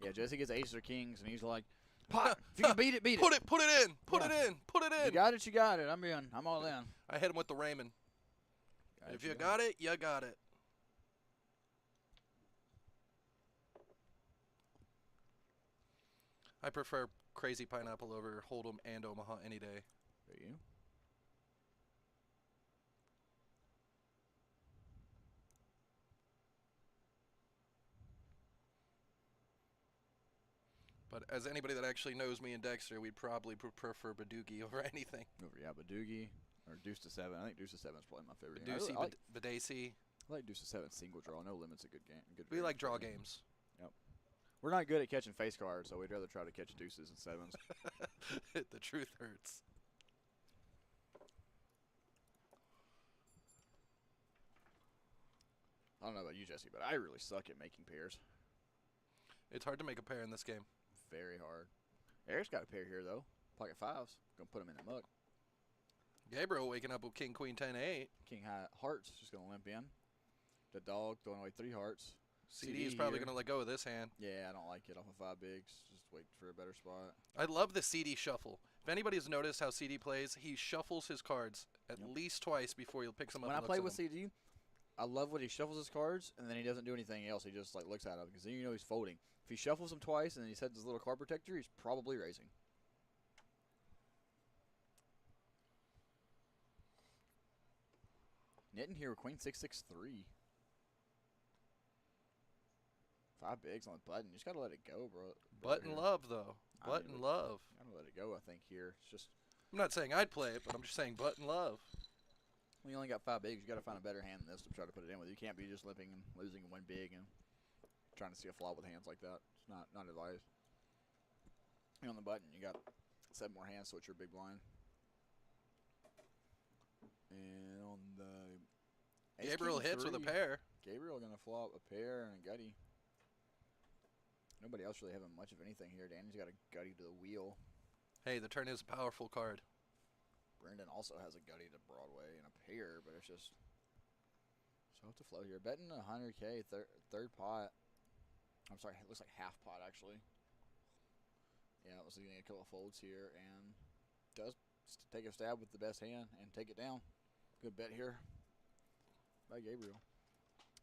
Yeah, Jesse gets aces or kings, and he's like, pot, if you can beat it, beat it. Put it in. Put it in. Put it in. You got it, you got it. I'm in. I'm all in. I hit him with the Raymond. If you got it, you got it. I prefer Crazy Pineapple over Hold'em and Omaha any day. Do you? But as anybody that actually knows me and Dexter, we'd probably prefer Badoogie over anything. Yeah, Badoogie or deuce to 7. I think deuce to 7 is probably my favorite. Badoogie, Badacey. I like deuce to 7 single draw. No limits a good game. We like draw games. Yep. We're not good at catching face cards, so we'd rather try to catch deuces and 7s. The truth hurts. I don't know about you, Jesse, but I really suck at making pairs. It's hard to make a pair in this game. Very hard. Eric's got a pair here, though. Pocket 5s. Gonna put him in the muck. Gabriel waking up with king, queen, 10, 8. King high hearts just gonna limp in. The dog throwing away 3 hearts. CD is probably going to let go of this hand. Yeah, I don't like it off of 5 bigs. Just wait for a better spot. I love the CD shuffle. If anybody's noticed how CD plays, he shuffles his cards at least twice before he picks them up. When and I play looks with at them. CD, I love when he shuffles his cards and then he doesn't do anything else. He just like looks at them because then you know he's folding. If he shuffles them twice and then he sets his little card protector, he's probably raising. Knitting here with queen 6-6-3. 5 bigs on the button. You just gotta let it go, bro. Button here. love, though. I mean, Button love. Gotta let it go, I think, here. It's just, I'm not saying I'd play it, but I'm just saying button love. when you only got 5 bigs, you gotta find a better hand than this to try to put it in with. You can't be just limping and losing one big and trying to see a flop with hands like that. It's not advised. And on the button, you got 7 more hands, so it's your big blind. And on the Gabriel hits with a pair. Gabriel gonna flop a pair and a gutty. Nobody else really having much of anything here. Danny's got a gutty to the wheel. Hey, the turn is a powerful card. Brendan also has a gutty to Broadway and a pair, but it's just so to flow here. Betting 100K third pot. I'm sorry, it looks like half pot actually. Yeah, it was getting a couple of folds here and does take a stab with the best hand and take it down. Good bet here by Gabriel.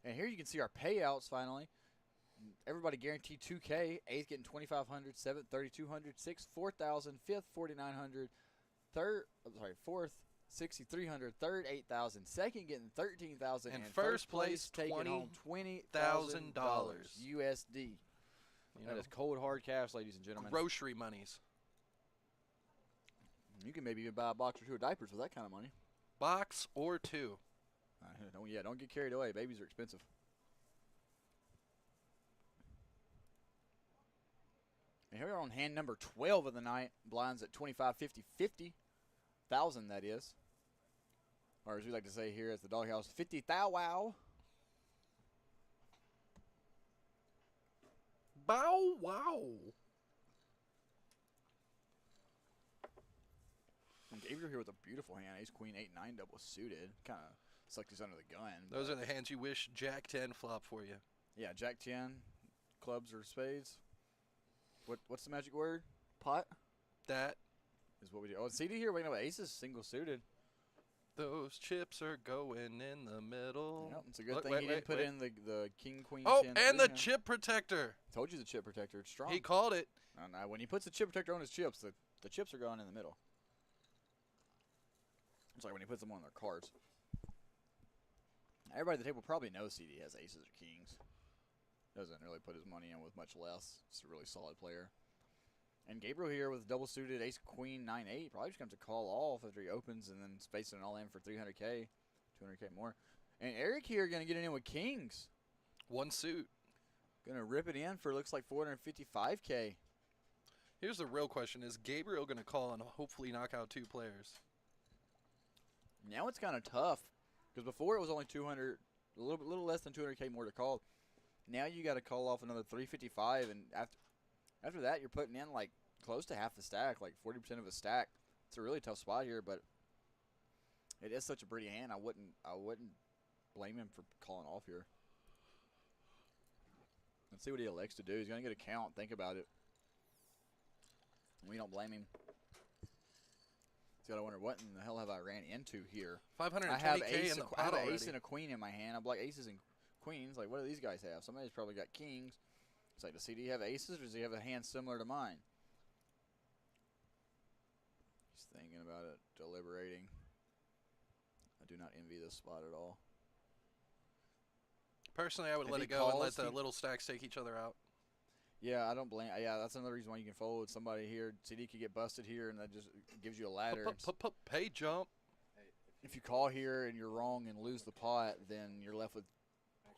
And here you can see our payouts finally. Everybody guaranteed 2K. 8th getting 2,500. 7th 3,200. 6th 4,000. 5th 4,900. 4th 6,300. 3rd 8,000. 2nd getting 13,000. And first place taking home $20,000 USD. That is cold hard cash, ladies and gentlemen. Grocery monies. You can maybe even buy a box or 2 of diapers with that kind of money. Box or 2. Don't get carried away. Babies are expensive. And here we are on hand number 12 of the night. Blinds at 25, 50, 50,000, that is. Or as we like to say here at the doghouse, 50 thou wow. Bow wow. And Gabriel here with a beautiful hand. Ace, queen, 8, 9 double suited. Kind of sucked us under the gun. Those are the hands you wish Jack 10 flop for you. Yeah, Jack 10, clubs or spades. What's the magic word? Pot? That Is what we do. Oh, CD here, waiting up aces, single suited. those chips are going in the middle. Yep, it's a good thing he didn't put in the king, queen, Oh, 10. and the hand. chip protector. Told you the chip protector. It's strong. He called it. No, when he puts the chip protector on his chips, the chips are going in the middle. It's like when he puts them on their cards. Everybody at the table probably knows CD has aces or kings. Doesn't really put his money in with much less. It's a really solid player. And Gabriel here with double suited ace, queen, 9, 8. Probably just comes to call off after he opens and then spacing it all in for 300K, 200K more. And Eric here going to get it in with kings. One suit. Going to rip it in for looks like 455K. Here's the real question. Is Gabriel going to call and hopefully knock out 2 players? Now it's kind of tough because before it was only 200, a little less than 200K more to call. Now you got to call off another 355, and after that you're putting in like close to half the stack, like 40% of a stack. It's a really tough spot here, but it is such a pretty hand. I wouldn't blame him for calling off here. Let's see what he elects to do. He's gonna get a count. Think about it. We don't blame him. He's got to wonder what in the hell have I ran into here. 520K in the pot I have an already. ace and a queen in my hand. I'm like aces and queens. Like, what do these guys have? Somebody's probably got kings. It's like, does CD have aces, or does he have a hand similar to mine? He's thinking about it, deliberating. I do not envy this spot at all. Personally, I would If let he it go and calls, let the he- little stacks take each other out. Yeah, I don't blame. Yeah, that's another reason why you can fold. Somebody here, CD could get busted here, and that just gives you a ladder. Pay jump. Hey, If you call here and you're wrong and lose the pot, then you're left with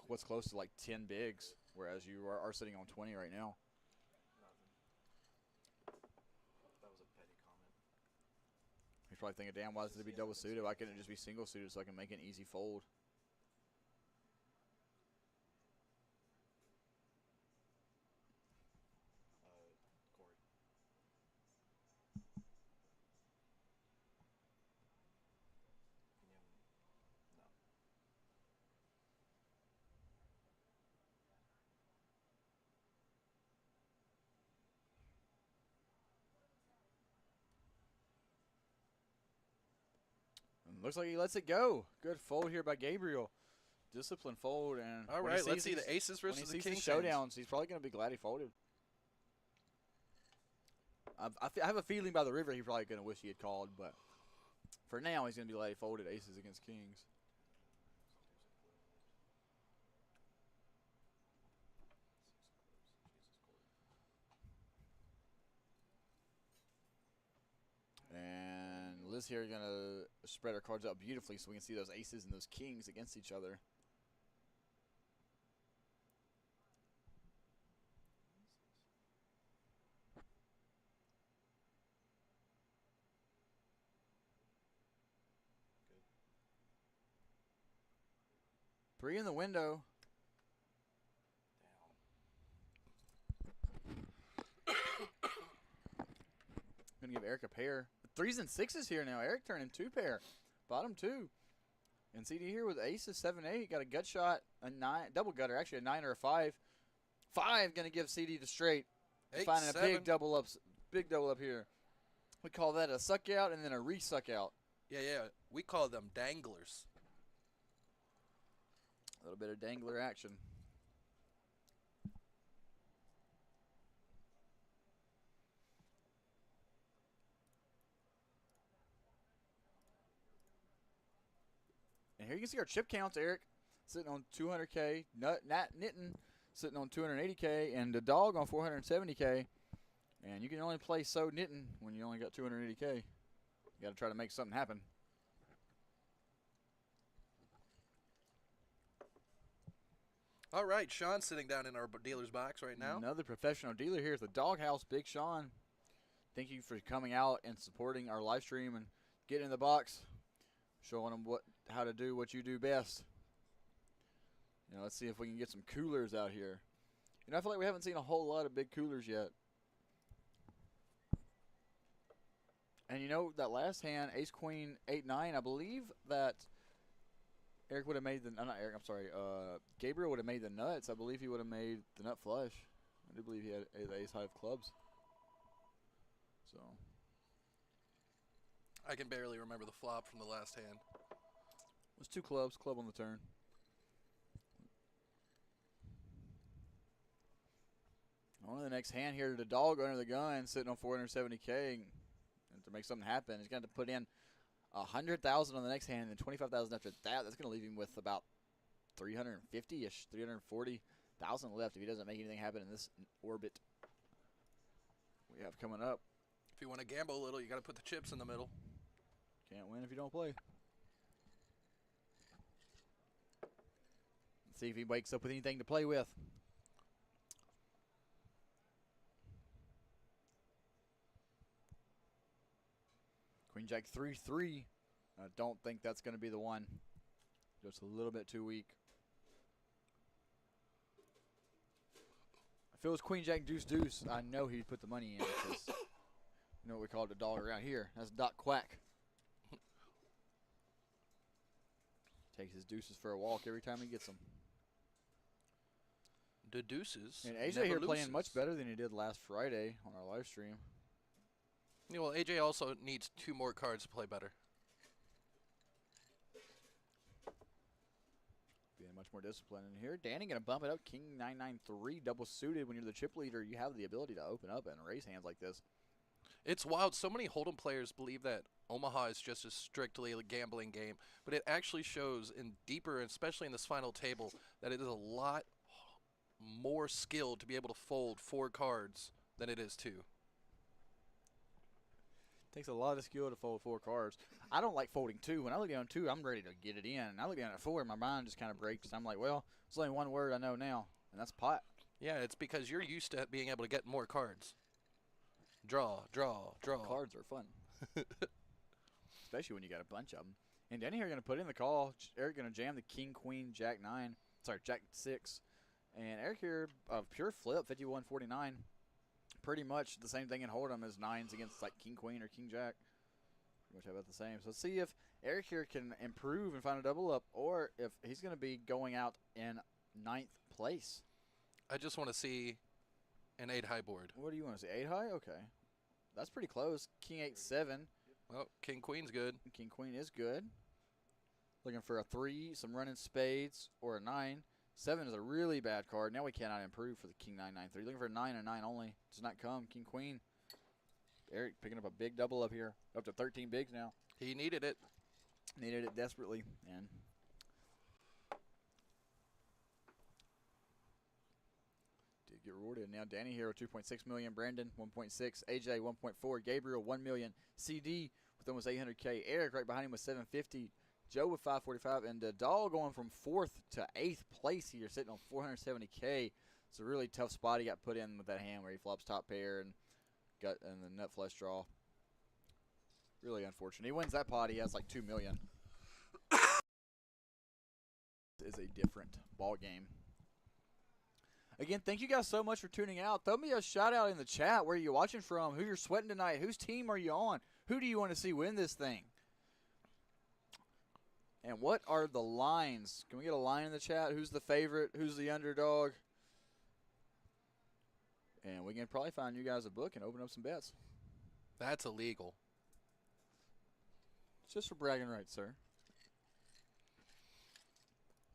what's close to like 10 bigs, whereas you are sitting on 20 right now. nothing. That was a petty comment. He's probably thinking, damn, why does it be double suited? Why couldn't it just be single suited so I can make an easy fold? Corey. No. And looks like he lets it go. Good fold here by Gabriel. Disciplined fold. And All when he right, let's sees see the these- aces when he versus the sees kings. the showdowns, he's probably going to be glad he folded. I have a feeling by the river he's probably going to wish he had called, but for now he's going to be glad he folded aces against kings. Liz here going to spread our cards out beautifully so we can see those aces and those kings against each other. Good. 3 in the window. Going to give Eric a pair. 3s and 6s here now. Eric turning 2 pair. Bottom 2. And CD here with aces 7-8. Got a gut shot, a 9, double gutter, actually a 9 or a 5. 5 going to give CD the straight. 8, Finding 7. a big double up here. We call that a suck out and then a re-suck out. Yeah, yeah. We call them danglers. A little bit of dangler action. And here you can see our chip counts, Eric, sitting on 200K, Nat Nitten sitting on 280K, and the dog on 470K. And you can only play so Nitten when you only got 280K. You got to try to make something happen. All right, Sean's sitting down in our dealer's box right now. Another professional dealer here at the Doghouse, Big Sean. Thank you for coming out and supporting our live stream and getting in the box, showing them how to do what you do best. You know, let's see if we can get some coolers out here. You know, I feel like we haven't seen a whole lot of big coolers yet. And you know, that last hand, Ace Queen 8-9, I believe that Eric would have made the not Eric, I'm sorry, Gabriel would have made the nuts. I believe he would have made the nut flush. I do believe he had the ace high of clubs. So I can barely remember the flop from the last hand. it was 2 clubs, club on the turn. On to the next hand here, the dog under the gun, sitting on 470K, and to make something happen, he's got to put in 100,000 on the next hand, and then 25,000 after that. That's going to leave him with about 350-ish, 340,000 left if he doesn't make anything happen in this orbit we have coming up. If you want to gamble a little, you got to put the chips in the middle. Can't win if you don't play. Let's see if he wakes up with anything to play with. Queen Jack 3-3. I don't think that's going to be the one. Just a little bit too weak. If it was Queen Jack Deuce Deuce, I know he'd put the money in because you know what we call the dog around here. That's Doc Quack. Takes his deuces for a walk every time he gets them. The deuces. And AJ never here loses. playing much better than he did last Friday on our live stream. Yeah, well, AJ also needs 2 more cards to play better. Being much more disciplined in here. Danny going to bump it up. King 993 double suited. When you're the chip leader, you have the ability to open up and raise hands like this. It's wild. So many Hold'em players believe that Omaha is just a strictly a gambling game, but it actually shows in deeper, especially in this final table, that it is a lot more skill to be able to fold 4 cards than it is 2. Takes a lot of skill to fold 4 cards. I don't like folding 2. When I look down 2, I'm ready to get it in. And I look down at 4, my mind just kind of breaks. I'm like, well, there's only one word I know now, and that's pot. Yeah, it's because you're used to being able to get more cards. Draw, draw, draw. Cards are fun. Especially when you got a bunch of them. And Danny here going to put in the call. Eric going to jam the King, Queen, Jack 9. Sorry, Jack 6. And Eric here, pure flip, 51-49. Pretty much the same thing in Hold'em as 9s against like King, Queen, or King, Jack. Pretty much about the same. So let's see if Eric here can improve and find a double up, or if he's going to be going out in 9th place. I just want to see an 8 high board. What do you want to see? 8 high? Okay. That's pretty close. King 8-7. Well, King Queen's good. King Queen is good. Looking for a 3, some running spades, or a 9. 7 is a really bad card. Now we cannot improve for the King 9-9-3. Looking for a 9 and 9 only. Does not come. King Queen. Eric picking up a big double up here. Up to 13 bigs now. He needed it. Needed it desperately. And did get rewarded. Now Danny here with 2.6 million. Brandon 1.6. AJ 1.4. Gabriel 1 million. CD them was 800K. Eric right behind him with 750. Joe with 545. And the Dog going from 4th to 8th place here, sitting on 470K. It's a really tough spot he got put in with that hand where he flops top pair and got and the nut flush draw. Really unfortunate. He wins that pot, he has like 2 million. Is a different ball game. Again, thank you guys so much for tuning out. Throw me a shout out in the chat. Where are you watching from? Who you're sweating tonight? Whose team are you on? Who do you want to see win this thing? And what are the lines? Can we get a line in the chat? Who's the favorite? Who's the underdog? And we can probably find you guys a book and open up some bets. That's illegal. It's just for bragging rights, sir.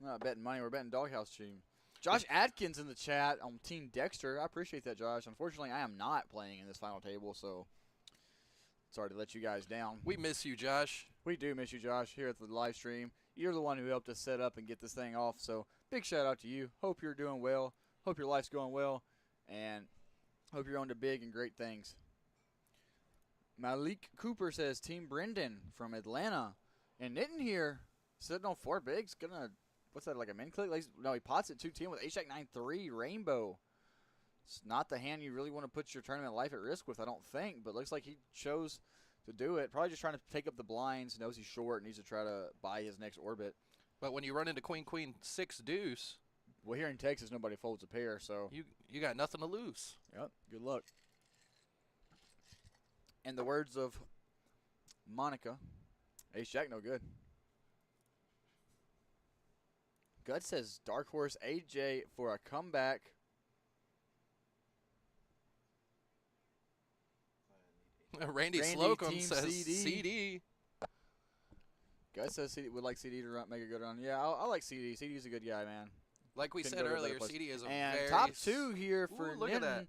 We're not betting money. We're betting Doghouse team. Josh Adkins in the chat on Team Dexter. I appreciate that, Josh. Unfortunately, I am not playing in this final table, so sorry to let you guys down. We miss you, Josh. We do miss you, Josh, here at the live stream. You're the one who helped us set up and get this thing off, so big shout out to you. Hope you're doing well. Hope your life's going well, and hope you're on to big and great things. Malik Cooper says, Team Brendan from Atlanta. And Nitten here, sitting on 4 bigs, gonna... What's that, like a min click? No, he pots at 210 with ace-jack 9-3, rainbow. It's not the hand you really want to put your tournament life at risk with, I don't think, but looks like he chose to do it. Probably just trying to take up the blinds, knows he's short, needs to try to buy his next orbit. But when you run into queen, queen, 6 deuce. Well, here in Texas, nobody folds a pair, so. You got nothing to lose. Yep, good luck. In the words of Monica, ace-jack no good. Gut says Dark Horse AJ for a comeback. Randy Slocum says CD. CD. Gut says CD would like CD to make a good run. Yeah, I like CD. CD's a good guy, man. Like we Couldn't said go to a better earlier, place. CD is a and very top 2 here for Ooh, look at that.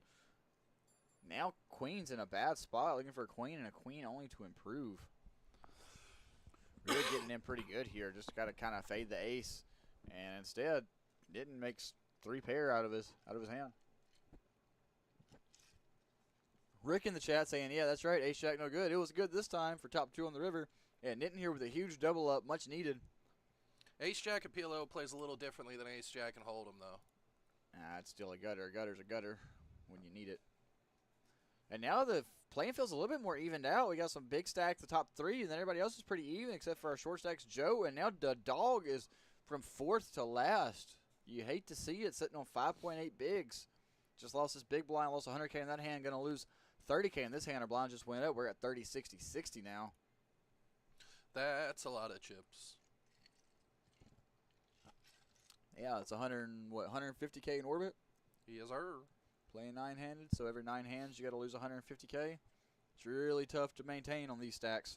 Now Queen's in a bad spot, looking for a queen and a queen only to improve. Really getting in pretty good here. Just got to kind of fade the ace. And instead, didn't make 3 pair out of his hand. Rick in the chat saying, yeah, that's right, ace-jack no good. It was good this time for top 2 on the river. And Nitten here with a huge double up, much needed. Ace-jack and PLO plays a little differently than ace-jack and Hold'em, though. It's still a gutter. A gutter's a gutter when you need it. And now the playing field's a little bit more evened out. We got some big stacks, the top 3, and then everybody else is pretty even except for our short stacks, Joe. And now the Dog is from 4th to last. You hate to see it, sitting on 5.8 bigs. Just lost this big blind, lost 100K in that hand, going to lose 30K in this hand. Our blind just went up. We're at 30, 60, 60 now. That's a lot of chips. Yeah, it's 150K in orbit. Yes, sir. Playing 9-handed, so every 9 hands you got to lose 150K. It's really tough to maintain on these stacks.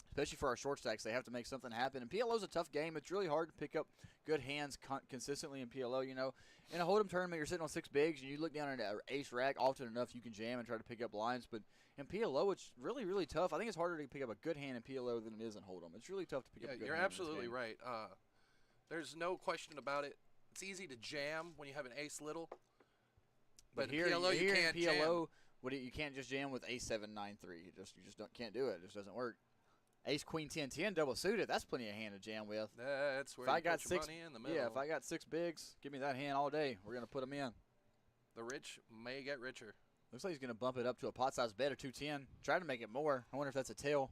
Especially for our short stacks, they have to make something happen. And PLO's a tough game. It's really hard to pick up good hands consistently in PLO. You know, in a Hold'em tournament, you're sitting on 6 bigs, and you look down at an ace rack. Often enough, you can jam and try to pick up lines. But in PLO, it's really, really tough. I think it's harder to pick up a good hand in PLO than it is in Hold'em. It's really tough to pick up a good you're hand absolutely in this game. right. There's no question about it. It's easy to jam when you have an ace little. But here, in PLO, you here can't in PLO, jam. You can't just jam with ace 7 9 3. You just can't do it. It just doesn't work. Ace Queen 10 10 double suited. That's plenty of hand to jam with. That's where If I you got put your 6, money in the middle. yeah. If I got 6 bigs, give me that hand all day. We're gonna put them in. The rich may get richer. Looks like he's gonna bump it up to a pot size bet of 210. Try to make it more. I wonder if that's a tail.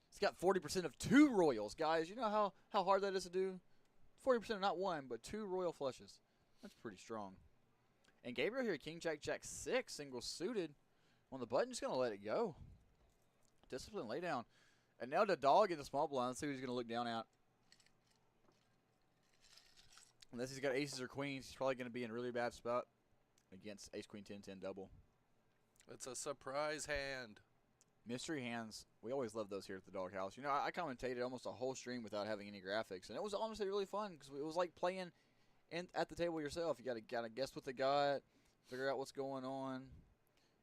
He's got 40% of 2 royals, guys. You know how hard that is to do. 40% of not 1, but 2 royal flushes. That's pretty strong. And Gabriel here, King Jack Jack 6, single suited on the button. Just gonna let it go. Discipline lay down. And now the Dog in the small blind. Let's see what he's going to look down at. Unless he's got aces or queens, he's probably going to be in a really bad spot against ace queen 10 10 double. It's a surprise hand. Mystery hands, we always love those here at the Doghouse. You know, I commentated almost a whole stream without having any graphics, and it was honestly really fun because it was like playing at the table yourself. You got to guess what they got, figure out what's going on.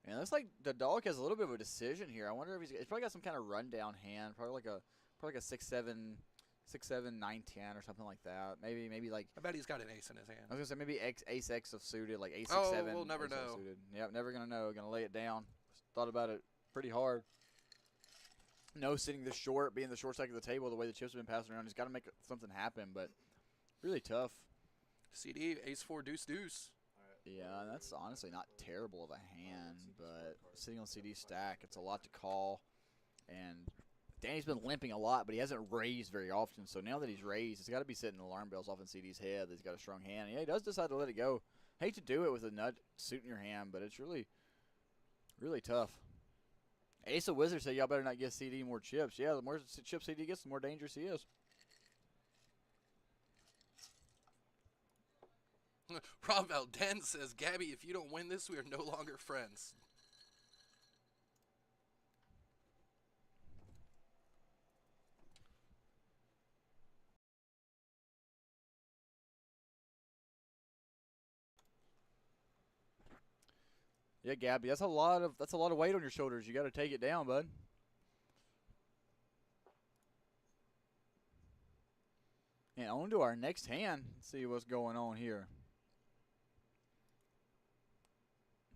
And it looks like the Dog has a little bit of a decision here. I wonder if he's probably got some kind of rundown hand, probably like a 6-7, 9-10 or something like that. Maybe like. I bet he's got an ace in his hand. I was gonna say maybe ace X of suited, like ace 6-7. Oh, we'll never know. Suited. Yep, never gonna know. Gonna lay it down. Thought about it pretty hard. No sitting this short, being the short stack of the table, the way the chips have been passing around. He's got to make something happen, but really tough. CD, ace 4, deuce, deuce. Yeah, that's honestly not terrible of a hand, but sitting on CD stack, it's a lot to call. And Danny's been limping a lot, but he hasn't raised very often. So now that he's raised, it's got to be setting alarm bells off in CD's head that he's got a strong hand. And yeah, he does decide to let it go. Hate to do it with a nut suit in your hand, but it's really, really tough. Ace of Wizards said y'all better not give CD more chips. Yeah, the more chips CD gets, the more dangerous he is. Rob Valden says, Gabby, if you don't win this, we are no longer friends. Yeah, Gabby, that's a lot of weight on your shoulders. You got to take it down, bud. And on to our next hand. Let's see what's going on here.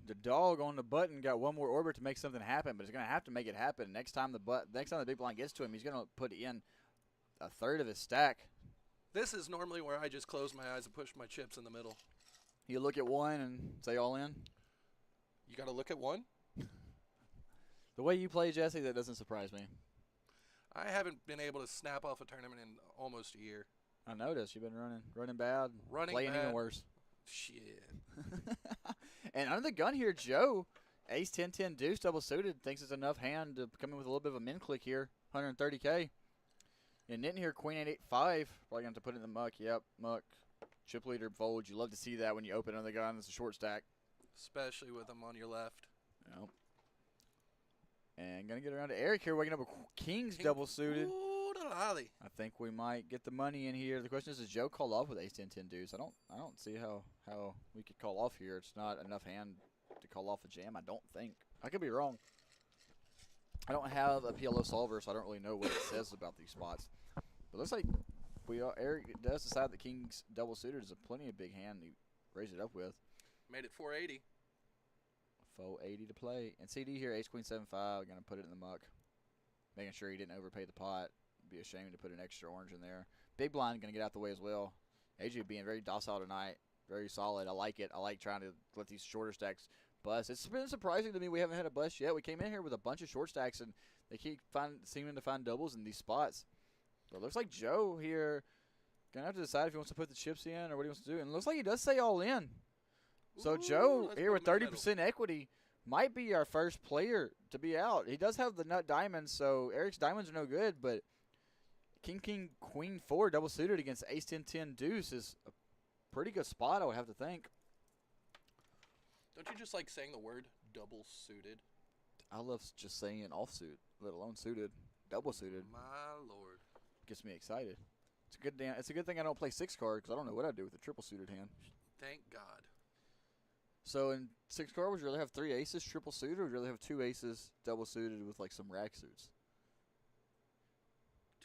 The dog on the button got one more orbit to make something happen, but he's gonna have to make it happen. Next time the big blind gets to him, he's gonna put in a third of his stack. This is normally where I just close my eyes and push my chips in the middle. You look at one and say all in. You got to look at one? The way you play, Jesse, that doesn't surprise me. I haven't been able to snap off a tournament in almost a year. I noticed you've been running bad, playing bad. even worse. Shit. And under the gun here, Joe, ace 10-10 deuce double suited, thinks it's enough hand to come in with a little bit of a min click here, 130K. And Nitten here, queen 8-8-5, probably going to have to put it in the muck. Yep, muck. Chip leader folds. You love to see that when you open under the gun. It's a short stack. Especially with them on your left. Yep. And going to get around to Eric here, waking up with kings double suited. Ooh, I think we might get the money in here. The question is, does Joe call off with ace 10-10 deuce? I don't see how we could call off here. It's not enough hand to call off a jam, I don't think. I could be wrong. I don't have a PLO solver, so I don't really know what it says about these spots. But looks like Eric does decide that king's double suited is a plenty of big hand to raise it up with. Made it 480. 480 to play. And CD here, ace queen 7-5, going to put it in the muck. Making sure he didn't overpay the pot. Be ashamed to put an extra orange in there. Big blind going to get out the way as well. AJ being very docile tonight. Very solid. I like it. I like trying to let these shorter stacks bust. It's been surprising to me we haven't had a bust yet. We came in here with a bunch of short stacks, and they keep seeming to find doubles in these spots. But it looks like Joe here going to have to decide if he wants to put the chips in or what he wants to do. And it looks like he does say all in. So Ooh, Joe here with put him in the 30% equity might be our first player to be out. He does have the nut diamonds, so Eric's diamonds are no good, but King, Queen 4 double suited against ace 10-10 deuce is a pretty good spot, I would have to think. Don't you just like saying the word double suited? I love just saying offsuit, let alone suited. Double suited My lord. gets me excited. It's a good thing I don't play 6 card because I don't know what I'd do with a triple suited hand. Thank God. So in 6 card, would you rather have 3 aces triple suited, or would you rather have 2 aces double suited with like some rack suits?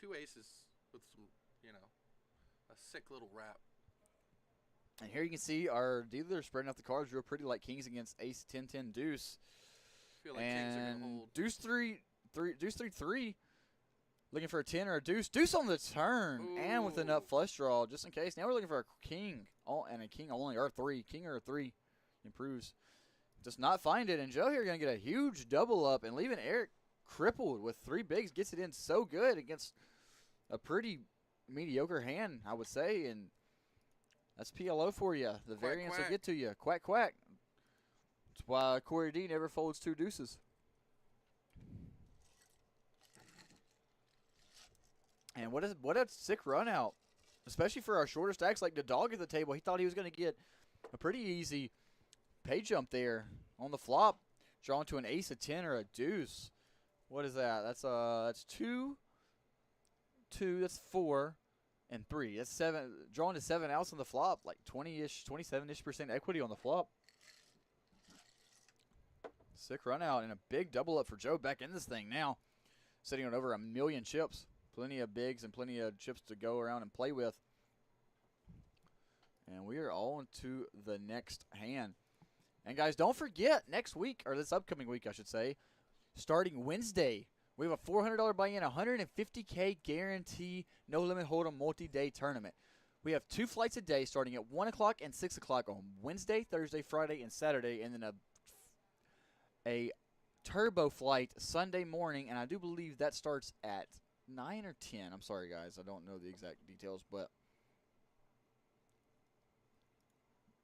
2 aces with some, a sick little wrap. And here you can see our dealer spreading out the cards real pretty, like kings against ace 10-10 deuce. Feel like kings are gonna hold. Deuce 3-3. Looking for a 10 or a deuce. Deuce on the turn. Ooh. And with a nut flush draw, just in case. Now we're looking for a king. And a king only, or 3. King or a 3. Improves. Does not find it. And Joe here going to get a huge double up and leaving Eric crippled with 3 bigs. Gets it in so good against a pretty mediocre hand, I would say. And that's PLO for you. The Quack, variance quack. will get to you. Quack, quack. That's why Corey D never folds 2 deuces. And what a sick run out, especially for our shorter stacks like the dog at the table. He thought he was going to get a pretty easy pay jump there on the flop, drawn to an ace, a 10, or a deuce. What is that? That's 2, that's 4, and 3. That's 7. Drawn to 7 outs on the flop, like 20-ish, 27-ish% equity on the flop. Sick run out and a big double up for Joe back in this thing now, sitting on over 1 million chips. Plenty of bigs and plenty of chips to go around and play with. And we are on to the next hand. And guys, don't forget, next week, or this upcoming week, I should say, starting Wednesday, We have a $400 buy-in, 150K guarantee, no limit hold'em multi-day tournament. We have 2 flights a day starting at 1 o'clock and 6 o'clock on Wednesday, Thursday, Friday, and Saturday, and then a turbo flight Sunday morning, and I do believe that starts at 9 or 10. I'm sorry, guys. I don't know the exact details, but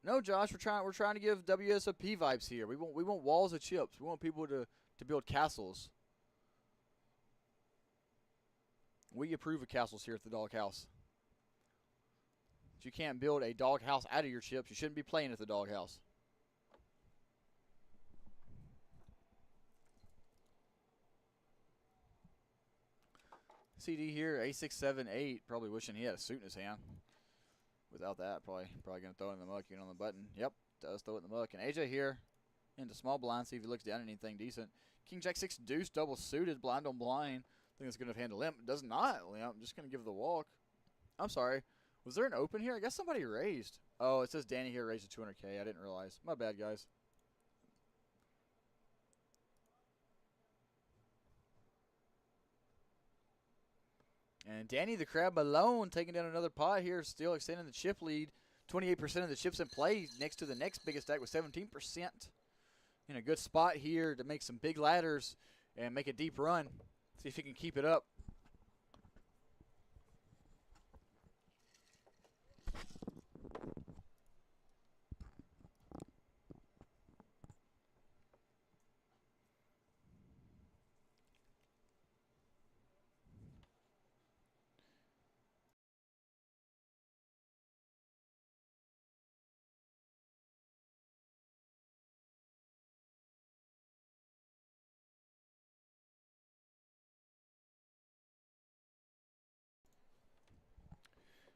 no, Josh, we're trying to give WSOP vibes here. We want walls of chips. We want people to build castles. We approve of castles here at the Doghouse. If you can't build a doghouse out of your chips, you shouldn't be playing at the Doghouse. CD here, A678, probably wishing he had a suit in his hand. Without that, probably going to throw it in the muck, on the button. Yep, does throw it in the muck. And AJ here into small blind, see if he looks down at anything decent. King Jack 6 deuce, double suited, blind on blind. I think it's going to hand a limp. Does not limp. I'm just going to give the walk. I'm sorry. Was there an open here? I guess somebody raised. Oh, it says Danny here raised to 200K. I didn't realize. My bad, guys. And Danny the Crab alone taking down another pot here, still extending the chip lead. 28% of the chips in play next to the next biggest stack with 17%. In a good spot here to make some big ladders and make a deep run. See if he can keep it up.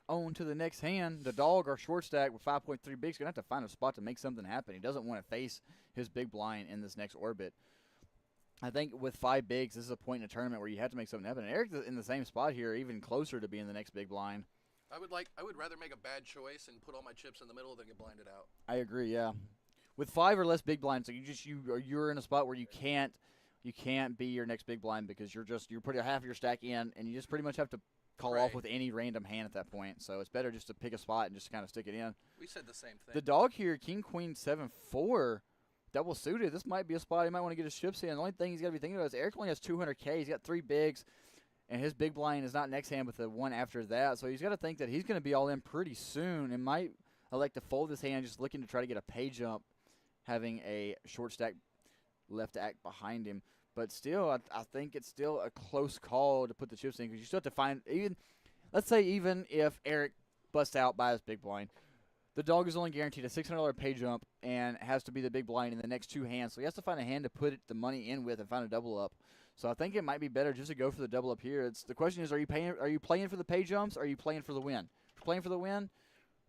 On to the next hand. The dog, our short stack with 5.3 bigs, going to have to find a spot to make something happen. He doesn't want to face his big blind in this next orbit. I think with 5 bigs, this is a point in a tournament where you have to make something happen. And Eric in the same spot here, even closer to being the next big blind. I would rather make a bad choice and put all my chips in the middle than get blinded out. I agree, yeah. With 5 or less big blinds, so you're in a spot where you can't be your next big blind because you're putting half of your stack in, and you just pretty much have to call off with any random hand at that point. So it's better just to pick a spot and just kind of stick it in. We said the same thing. The dog here, King Queen 7-4, double suited. This might be a spot he might want to get his chips in. The only thing he's got to be thinking about is Eric only has 200K. He's got 3 bigs, and his big blind is not next hand, but the one after that. So he's got to think that he's going to be all in pretty soon and might elect to fold his hand, just looking to try to get a pay jump, having a short stack left act behind him. But still, I think it's still a close call to put the chips in because you still have to find let's say even if Eric busts out by his big blind, the dog is only guaranteed a $600 pay jump and has to be the big blind in the next 2 hands. So he has to find a hand to put the money in with and find a double up. So I think it might be better just to go for the double up here. The question is, are you playing for the pay jumps? Or are you playing for the win? If you're playing for the win,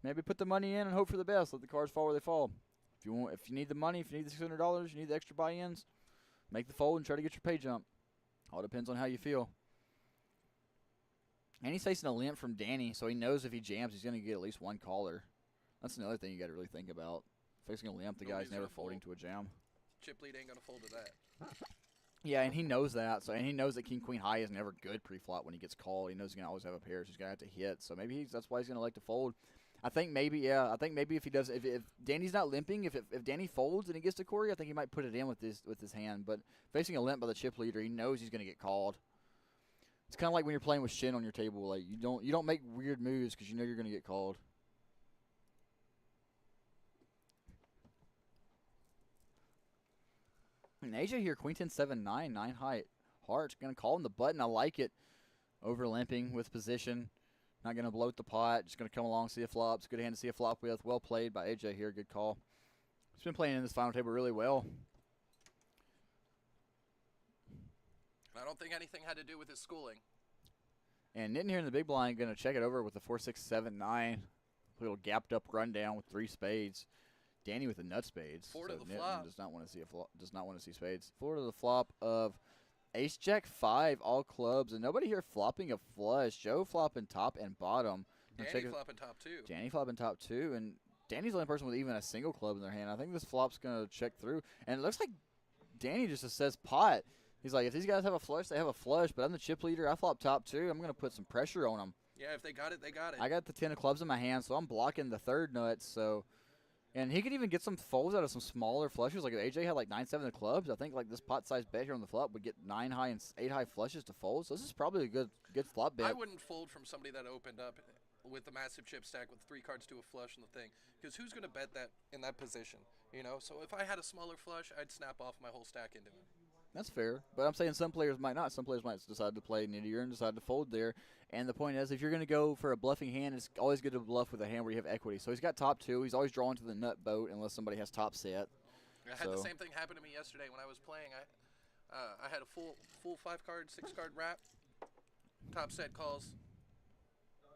maybe put the money in and hope for the best. Let the cards fall where they fall. If you need the money, if you need the $600, you need the extra buy-ins, make the fold and try to get your pay jump. All depends on how you feel. And he's facing a limp from Danny, so he knows if he jams, he's going to get at least 1 caller. That's another thing you got to really think about. Facing a limp, the guy's never folding to a jam. Chip lead ain't going to fold to that. Yeah, and he knows that. And he knows that King Queen High is never good pre-flop when he gets called. He knows he's going to always have a pair, so he's going to have to hit. So maybe that's why he's going to like to fold. I think maybe if he does, if Danny's not limping, if Danny folds and he gets to Corey, I think he might put it in with his hand. But facing a limp by the chip leader, he knows he's going to get called. It's kind of like when you're playing with Shin on your table. Like you don't make weird moves because you know you're going to get called. And Asia here, Queen 10-7-9, 9 height. Hearts going to call him the button. I like it. Over limping with position. Not going to bloat the pot. Just going to come along, see a flop. It's a good hand to see a flop with. Well played by AJ here. Good call. He's been playing in this final table really well. I don't think anything had to do with his schooling. And Nitin here in the big blind going to check it over with the 4-6-7-9. Little gapped up rundown with 3 spades. Danny with the nut spades. 4 so to the Nitin flop. does not want to see spades. 4 to the flop of Ace Jack 5, all clubs, and nobody here flopping a flush. Joe flopping top and bottom. Danny flopping top 2. Danny flopping top 2, and Danny's the only person with even a single club in their hand. I think this flop's going to check through, and it looks like Danny just says pot. He's like, if these guys have a flush, they have a flush. But I'm the chip leader. I flop top 2. I'm gonna put some pressure on them. Yeah, if they got it, they got it. I got the 10 of clubs in my hand, so I'm blocking the third nuts. So, and he could even get some folds out of some smaller flushes. Like if AJ had like 9-7 of clubs, I think like this pot size bet here on the flop would get 9 high and 8 high flushes to fold. So this is probably a good flop bet. I wouldn't fold from somebody that opened up with a massive chip stack with 3 cards to a flush in the thing, because who's going to bet that in that position, you know? So if I had a smaller flush, I'd snap off my whole stack into it. That's fair, but I'm saying some players might not. Some players might decide to play nittier and decide to fold there. And the point is, if you're going to go for a bluffing hand, it's always good to bluff with a hand where you have equity. So he's got top 2. He's always drawing to the nut boat unless somebody has top set. I had the same thing happen to me yesterday when I was playing. I had a full 5-card, 6-card wrap. Top set calls.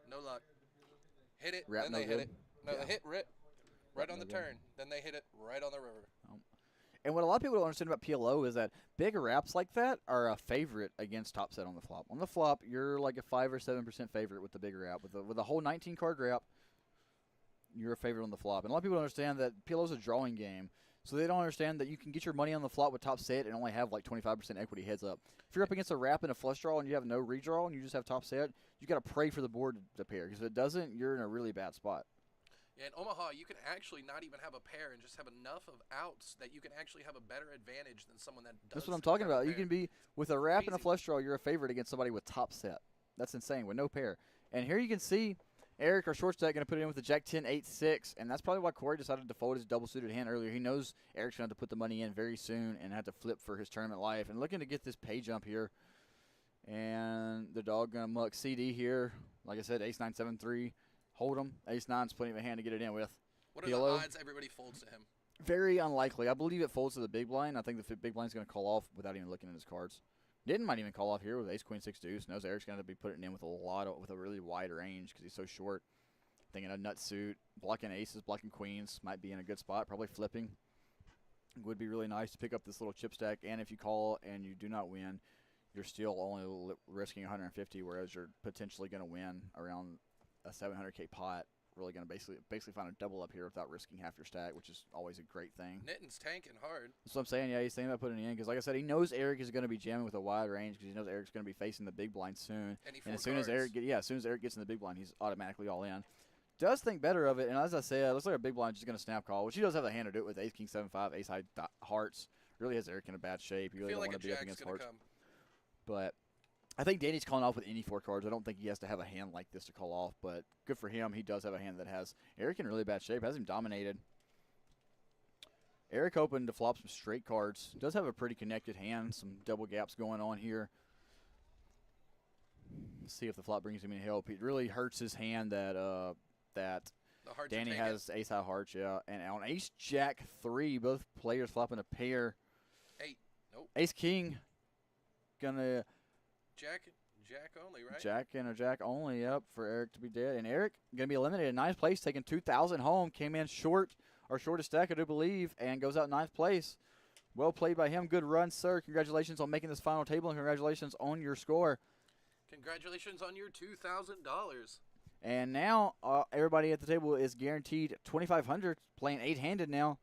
No luck. Hit it, Wrap then no they good? hit it. No, Yeah. they hit right Wrap on no the good. turn. Then they hit it right on the river. And what a lot of people don't understand about PLO is that big wraps like that are a favorite against top set on the flop. On the flop, you're like a 5 or 7% favorite with the big wrap. With a whole 19-card wrap, you're a favorite on the flop. And a lot of people don't understand that PLO's a drawing game. So they don't understand that you can get your money on the flop with top set and only have like 25% equity heads up. If you're up against a wrap and a flush draw and you have no redraw and you just have top set, you got to pray for the board to pair. Because if it doesn't, you're in a really bad spot. Yeah, in Omaha, you can actually not even have a pair and just have enough of outs that you can actually have a better advantage than someone that does. That's what I'm talking about. You pair. can be, with a wrap and a Easy. flush draw, you're a favorite against somebody with top set. That's insane, with no pair. And here you can see Eric, our short stack, going to put it in with the Jack 10, 8, 6. And that's probably why Corey decided to fold his double-suited hand earlier. He knows Eric's going to have to put the money in very soon and have to flip for his tournament life. And looking to get this pay jump here. And the dog going to muck CD here. Like I said, ace 9, 7, 3. Hold him. Ace 9's plenty of a hand to get it in with. What are PLO? the odds everybody folds to him? Very unlikely. I believe it folds to the big blind. I think the big blind's going to call off without even looking at his cards. Didn't might even call off here with ace, queen, 6 deuce. Knows Eric's going to be putting in with a really wide range because he's so short. Thinking a nut suit, blocking aces, blocking queens might be in a good spot. Probably flipping would be really nice to pick up this little chip stack. And if you call and you do not win, you're still only risking 150, whereas you're potentially going to win around a 700K pot. Really going to basically find a double up here without risking half your stack, which is always a great thing. Nitton's tanking hard. That's what I'm saying. Yeah, he's thinking about putting it in because, like I said, he knows Eric is going to be jamming with a wide range because he knows Eric's going to be facing the big blind soon. And as soon as Eric gets in the big blind, he's automatically all in. Does think better of it, and as I said, it looks like a big blind just going to snap call, which he does have the hand to do it with ace, king, 7, 5, ace high hearts. Really has Eric in a bad shape. He really I feel don't like want a to be up jack's against gonna hearts. come. But I think Danny's calling off with any 4 cards. I don't think he has to have a hand like this to call off, but good for him. He does have a hand that has Eric in really bad shape, has him dominated. Eric hoping to flop some straight cards. Does have a pretty connected hand, some double gaps going on here. Let's see if the flop brings him any help. It really hurts his hand that The hearts Danny are taken. has ace high hearts, yeah. And on ace jack 3, both players flopping a pair. 8. Nope. Ace king gonna Jack only, right? jack and a jack only, yep, for Eric to be dead. And Eric gonna be eliminated in 9th place, taking 2,000 home. Came in short, or shortest stack, I do believe, and goes out 9th place. Well played by him. Good run, sir. Congratulations on making this final table, and congratulations on your score. Congratulations on your $2,000. And now everybody at the table is guaranteed 2,500, playing 8-handed now.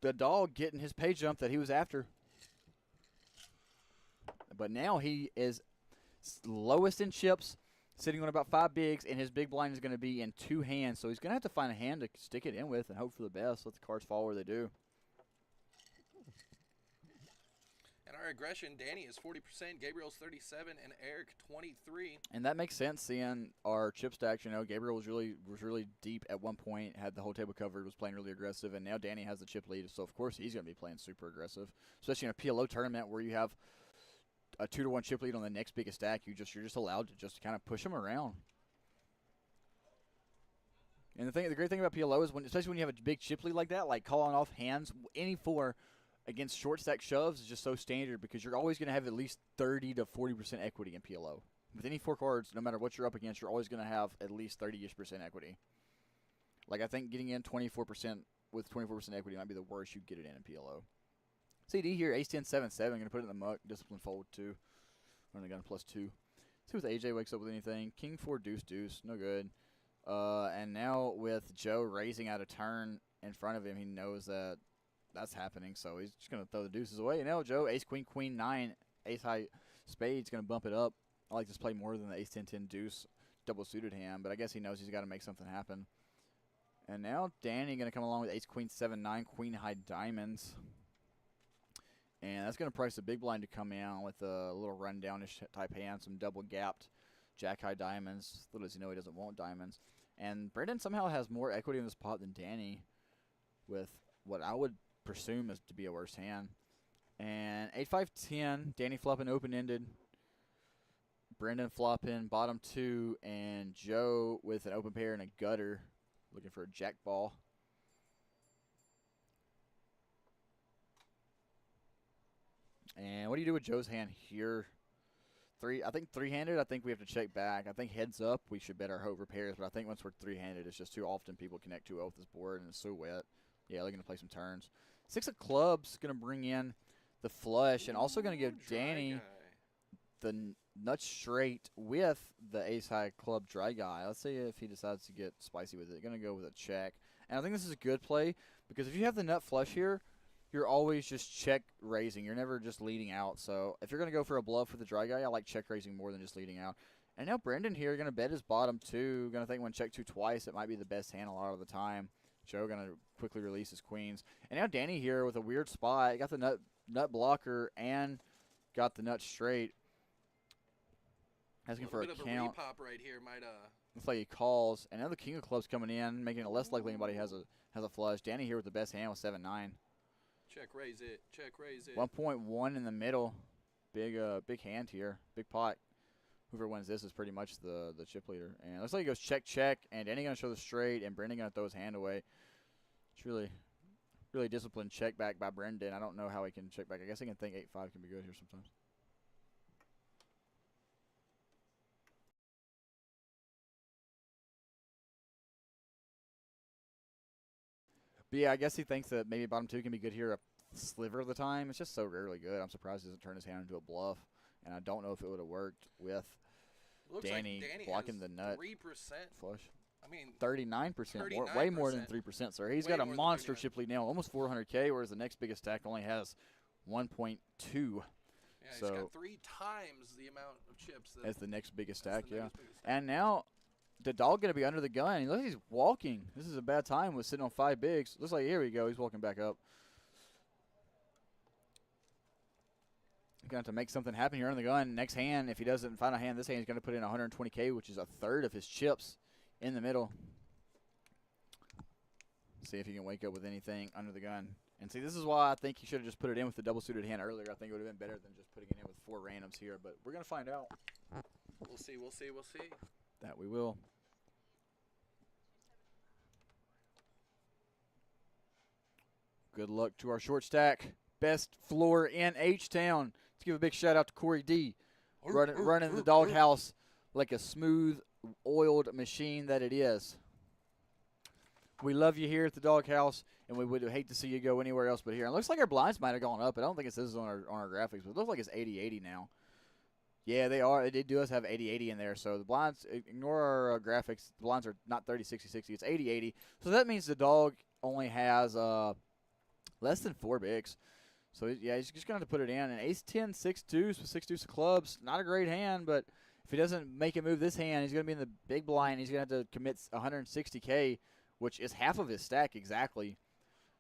The dog getting his pay jump that he was after. But now he is lowest in chips, sitting on about 5 bigs, and his big blind is going to be in 2 hands. So he's going to have to find a hand to stick it in with and hope for the best. Let the cards fall where they do. And our aggression, Danny is 40%, Gabriel's 37, and Eric 23. And that makes sense, seeing our chip stacks. You know, Gabriel was really deep at one point, had the whole table covered, was playing really aggressive, and now Danny has the chip lead. So of course he's going to be playing super aggressive, especially in a PLO tournament where you have a 2-to-1 chip lead on the next biggest stack. You're just allowed to just kind of push them around. And the great thing about PLO is especially when you have a big chip lead like that, like calling off hands, any 4 against short stack shoves is just so standard because you're always going to have at least 30 to 40% equity in PLO. With any 4 cards, no matter what you're up against, you're always going to have at least 30-ish% equity. Like I think getting in 24% with 24% equity might be the worst you get it in PLO. CD here, ace 10, 7, 7. Going to put it in the muck. Discipline fold 2. Running the gun +2. See if AJ wakes up with anything. King 4, deuce, deuce. No good. And now with Joe raising out a turn in front of him, he knows that that's happening. So he's just gonna throw the deuces away. You know, Joe, ace, queen, queen, 9, ace high spade's gonna bump it up. I like this play more than the ace, 10, 10 deuce double suited hand, but I guess he knows he's got to make something happen. And now Danny gonna come along with ace, queen, 7, 9, queen high diamonds. And that's going to price the big blind to come in with a little rundownish type hand, some double gapped jack high diamonds. Little does he know he doesn't want diamonds. And Brendan somehow has more equity in this pot than Danny with what I would presume is to be a worse hand. And 8, 5, 10, Danny flopping open-ended. Brendan flopping bottom 2, and Joe with an open pair and a gutter looking for a jack ball. And what do you do with Joe's hand here? I think three-handed, I think we have to check back. I think heads up, we should bet our over pairs, but I think once we're three-handed, it's just too often people connect too well with this board, and it's so wet. Yeah, they're going to play some turns. 6 of clubs going to bring in the flush, and also going to give Danny the nut straight with the ace-high club dry guy. Let's see if he decides to get spicy with it. Going to go with a check. And I think this is a good play, because if you have the nut flush here, you're always just check raising. You're never just leading out. So if you're going to go for a bluff with the dry guy, I like check raising more than just leading out. And now Brendan here going to bet his bottom 2. Going to think when check 2 twice, it might be the best hand a lot of the time. Joe going to quickly release his queens. And now Danny here with a weird spot. Got the nut blocker and got the nut straight. Asking for a bit of count. A repop right here might Looks like he calls. And now the king of clubs coming in, making it less likely anybody has a flush. Danny here with the best hand with 7-9. check raise it. Check raise it. 1.1 in the middle. Big hand here. Big pot. Whoever wins this is pretty much the chip leader. And it looks like he goes check, check. And Danny going to show the straight. And Brendan going to throw his hand away. It's really disciplined check back by Brendan. I don't know how he can check back. I guess he can think 8-5 can be good here sometimes. But yeah, I guess he thinks that maybe bottom 2 can be good here a sliver of the time. It's just so rarely good. I'm surprised he doesn't turn his hand into a bluff. And I don't know if it would have worked with Danny blocking the nut 3% flush. I mean, 39%, way more than 3%, sir. He's got a monster chip lead now, almost 400K, whereas the next biggest stack only has 1.2. Yeah, so he's got 3 times the amount of chips. As the next biggest stack, yeah. And now the dog going to be under the gun. Look, he's walking. This is a bad time with sitting on 5 bigs. Looks like, here we go. He's walking back up. Going to make something happen here on the gun. Next hand, if he doesn't find a hand, this hand he's going to put in 120K, which is a third of his chips in the middle. See if he can wake up with anything under the gun. And see, this is why I think he should have just put it in with the double suited hand earlier. I think it would have been better than just putting it in with 4 randoms here. But we're going to find out. We'll see. We'll see. We'll see. That we will. Good luck to our short stack. Best floor in H-Town. Let's give a big shout out to Corey D. Running the doghouse like a smooth, oiled machine that it is. We love you here at the doghouse, and we would hate to see you go anywhere else but here. It looks like our blinds might have gone up. I don't think it says on our graphics, but it looks like it's 80-80 now. Yeah, they are. It does have 80-80 in there. So the blinds, ignore our graphics. The blinds are not 30-60-60. It's 80-80. So that means the dog only has less than 4 bigs. So, yeah, he's just going to have to put it in. And ace-10, 6-2 with 6 deuce of clubs. Not a great hand, but if he doesn't make it move this hand, he's going to be in the big blind. He's going to have to commit 160K, which is half of his stack exactly.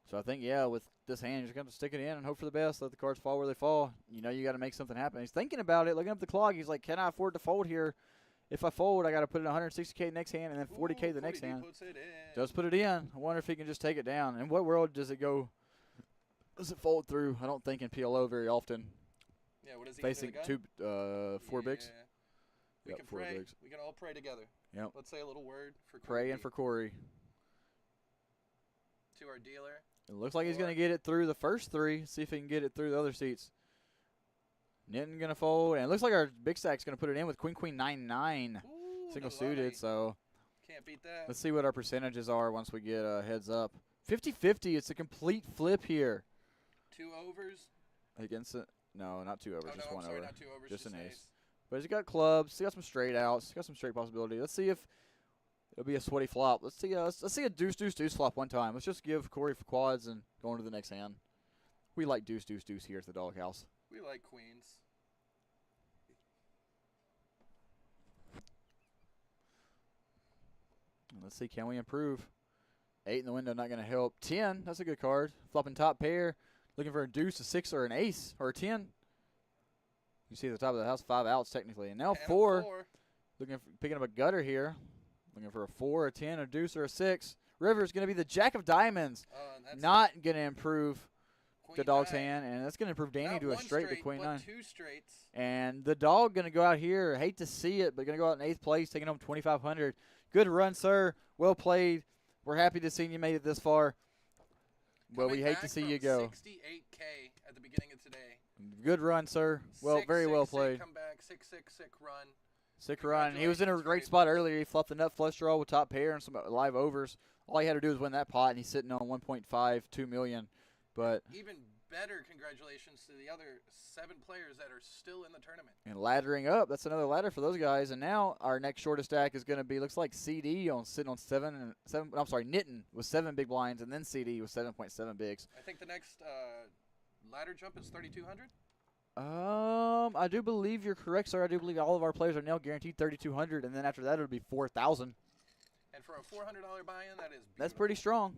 So I think, yeah, with this hand, you're just going to stick it in and hope for the best. Let the cards fall where they fall. You know you got to make something happen. He's thinking about it, looking up the clock. He's like, can I afford to fold here? If I fold, I got to put in 160K next hand and then 40K the next hand. Does put it in. I wonder if he can just take it down. In what world does it go? Does it fold through? I don't think in PLO very often. Yeah, what is he facing 4 bigs. We can pray. Bigs. We can all pray together. Yep. Let's say a little word for Corey. Praying for Corey. To our dealer. It looks like he's going to get it through the first 3. See if he can get it through the other seats. Ninton going to fold. And it looks like our big stack's going to put it in with queen, queen, 9-9. Single suited, so. Can't beat that. Let's see what our percentages are once we get a heads up. 50-50. It's a complete flip here. 2 overs? Against it? No, not 2 overs. Just 1 over. Not 2 overs. Just an ace. But he's got clubs. He's got some straight outs. He's got some straight possibility. Let's see if It'll be a sweaty flop. Let's see. Let's see a deuce, deuce, deuce flop one time. Let's just give Corey for quads and go on to the next hand. We like deuce, deuce, deuce here at the doghouse. We like queens. Let's see, can we improve? 8 in the window, not going to help. 10, that's a good card. Flopping top pair, looking for a deuce, a 6, or an ace, or a 10. You see at the top of the house, 5 outs technically. And now And a 4, 4. picking up a gutter here. Looking for a 4, a 10, a deuce, or a 6. River's going to be the jack of diamonds. That's Not going to improve queen the dog's nine. hand, and that's going to improve Danny Not to a one straight with queen but 9. 2 straights. And the dog going to go out here. Hate to see it, but going to go out in 8th place, taking home 2,500. Good run, sir. Well played. We're happy to see you made it this far. But we Coming hate to back see from you go. 68K at the beginning of today. Good run, sir. Well, very well played. Come back, 6-6 sick run. Sick run. He was in a great spot earlier. He fluffed the nut flush draw with top pair and some live overs. All he had to do was win that pot, and he's sitting on 1.52 million. But Even better congratulations to the other 7 players that are still in the tournament. and laddering up, that's another ladder for those guys. And now our next shortest stack is going to be, looks like CD sitting on 7. I'm sorry, Nitten with 7 big blinds, and then CD with 7.7 bigs. I think the next ladder jump is 3,200. I do believe you're correct, sir. I do believe all of our players are now guaranteed 3,200, and then after that it'll be 4,000. And for a $400 buy-in, that is beautiful. That's pretty strong.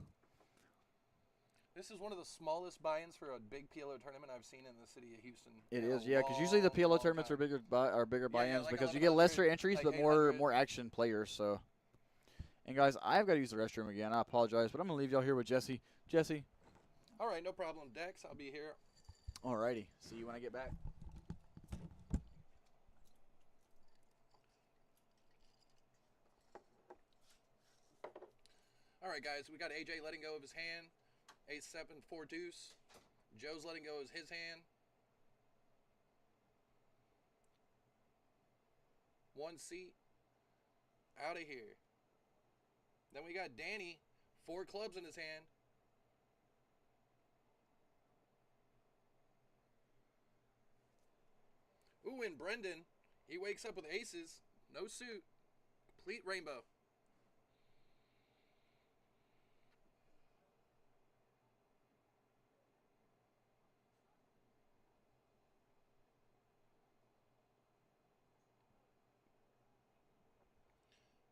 This is one of the smallest buy-ins for a big PLO tournament I've seen in the city of Houston. It in is, a yeah, because usually the long, PLO long tournaments time. are bigger buy-ins like because you get 1,100, lesser entries like but 800. more action players. So, and guys, I've got to use the restroom again. I apologize, but I'm gonna leave y'all here with Jesse. Jesse, All right, no problem, Dex. I'll be here. alrighty. See you when I get back. All right, guys, we got AJ letting go of his hand. Ace 7, 4 deuce. Joe's letting go of his hand. 1 seat. Out of here. Then we got Danny, 4 clubs in his hand. Ooh, and Brendan, he wakes up with aces. No suit. Complete rainbow.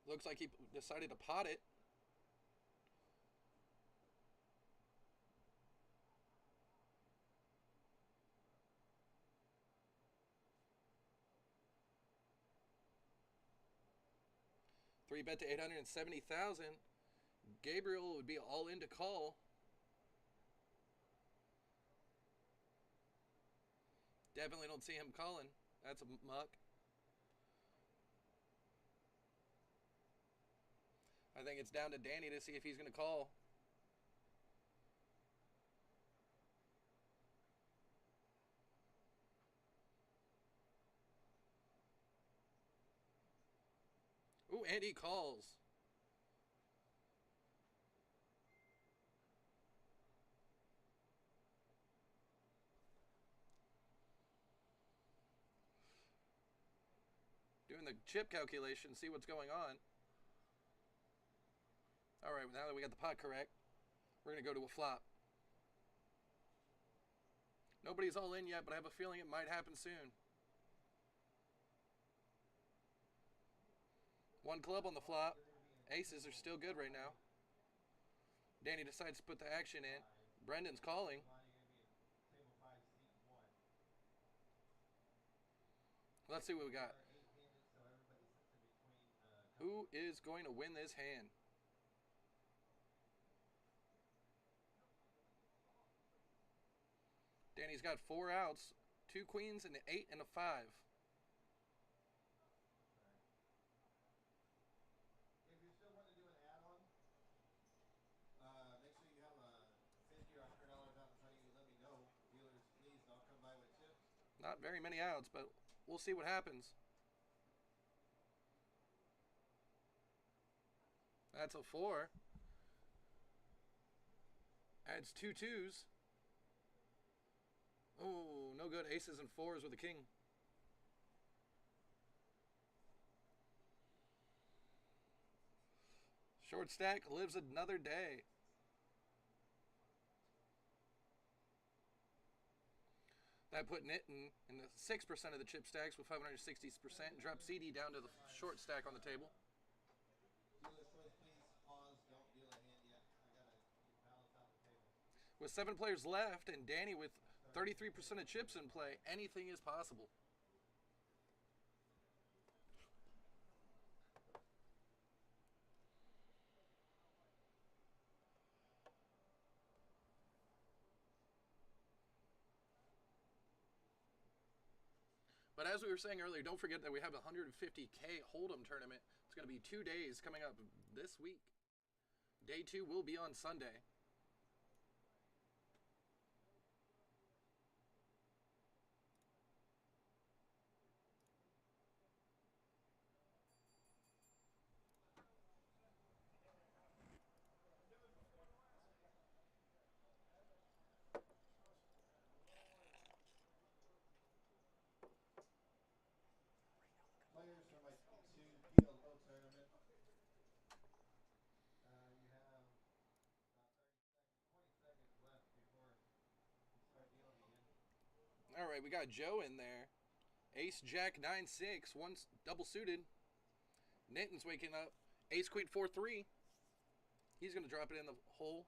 Looks like he decided to pot it. Three bet to 870,000. Gabriel would be all in to call. Definitely don't see him calling. That's a muck. I think it's down to Danny to see if he's going to call. Ooh, and he calls. Doing the chip calculation, see what's going on. All right, now that we got the pot correct, we're going to go to a flop. Nobody's all in yet, but I have a feeling it might happen soon. 1 club on the flop. Aces are still good right now. Danny decides to put the action in. Brendan's calling. Let's see what we got. Who is going to win this hand? Danny's got 4 outs, 2 queens, an 8, and a 5. If you're still wanting to do an add-on, make sure you have a $50 or $100 out in front of you. Let me know. Dealers, please, I'll come by with chips. Not very many outs, but we'll see what happens. That's a 4. Adds 2 2s. Oh, no good. Aces and 4s with a king. Short stack lives another day. That put Nitten in the 6% of the chip stacks with 560% and dropped CD down to the short stack on the table. Dealer's choice, please. Pause. Don't deal a hand yet. I gotta get balance out the table. With 7 players left and Danny with 33% of chips in play, anything is possible. But as we were saying earlier, don't forget that we have a 150K Hold'em tournament. It's going to be 2 days coming up this week. Day 2 will be on Sunday. Players for my Gtd Plo tournament. You have about 30 seconds, 20 seconds left before you start dealing again. All right, we got Joe in there. Ace, Jack, 9-6, one's double suited. Nitten's waking up. Ace, Queen, 4-3. He's going to drop it in the hole.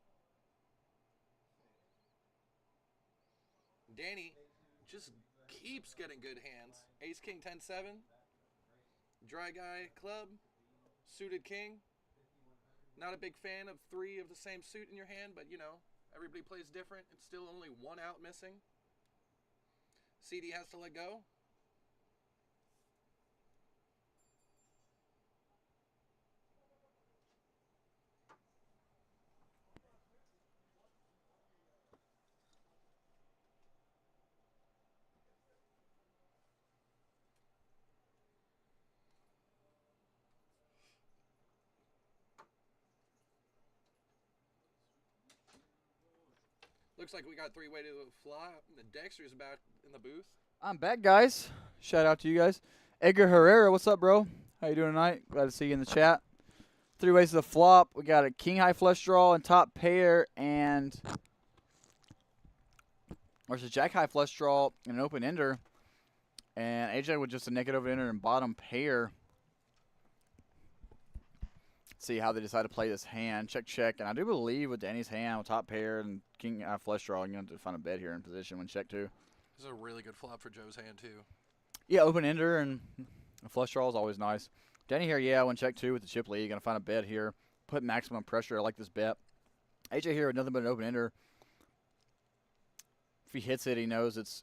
Danny just keeps getting good hands. Ace, King, 10-7. Dry guy, club. Suited king. Not a big fan of 3 of the same suit in your hand, but you know, everybody plays different. It's still only 1 out missing. CD has to let go. Looks like we got 3-way to the flop. The Dexter's back in the booth. I'm back, guys. Shout out to you guys. Edgar Herrera, what's up, bro? How you doing tonight? Glad to see you in the chat. 3 ways to the flop. We got a king high flush draw and top pair, and versus jack high flush draw and an open ender. And AJ with just a naked open ender and bottom pair. See how they decide to play this hand. Check, check. And I do believe with Danny's hand with top pair and king high flush draw, you're going to have to find a bet here in position when check two. This is a really good flop for Joe's hand, too. Yeah, open ender and a flush draw is always nice. Danny here, yeah, when check two with the chip lead, going to find a bet here. Put maximum pressure. I like this bet. AJ here with nothing but an open ender. If he hits it, he knows it's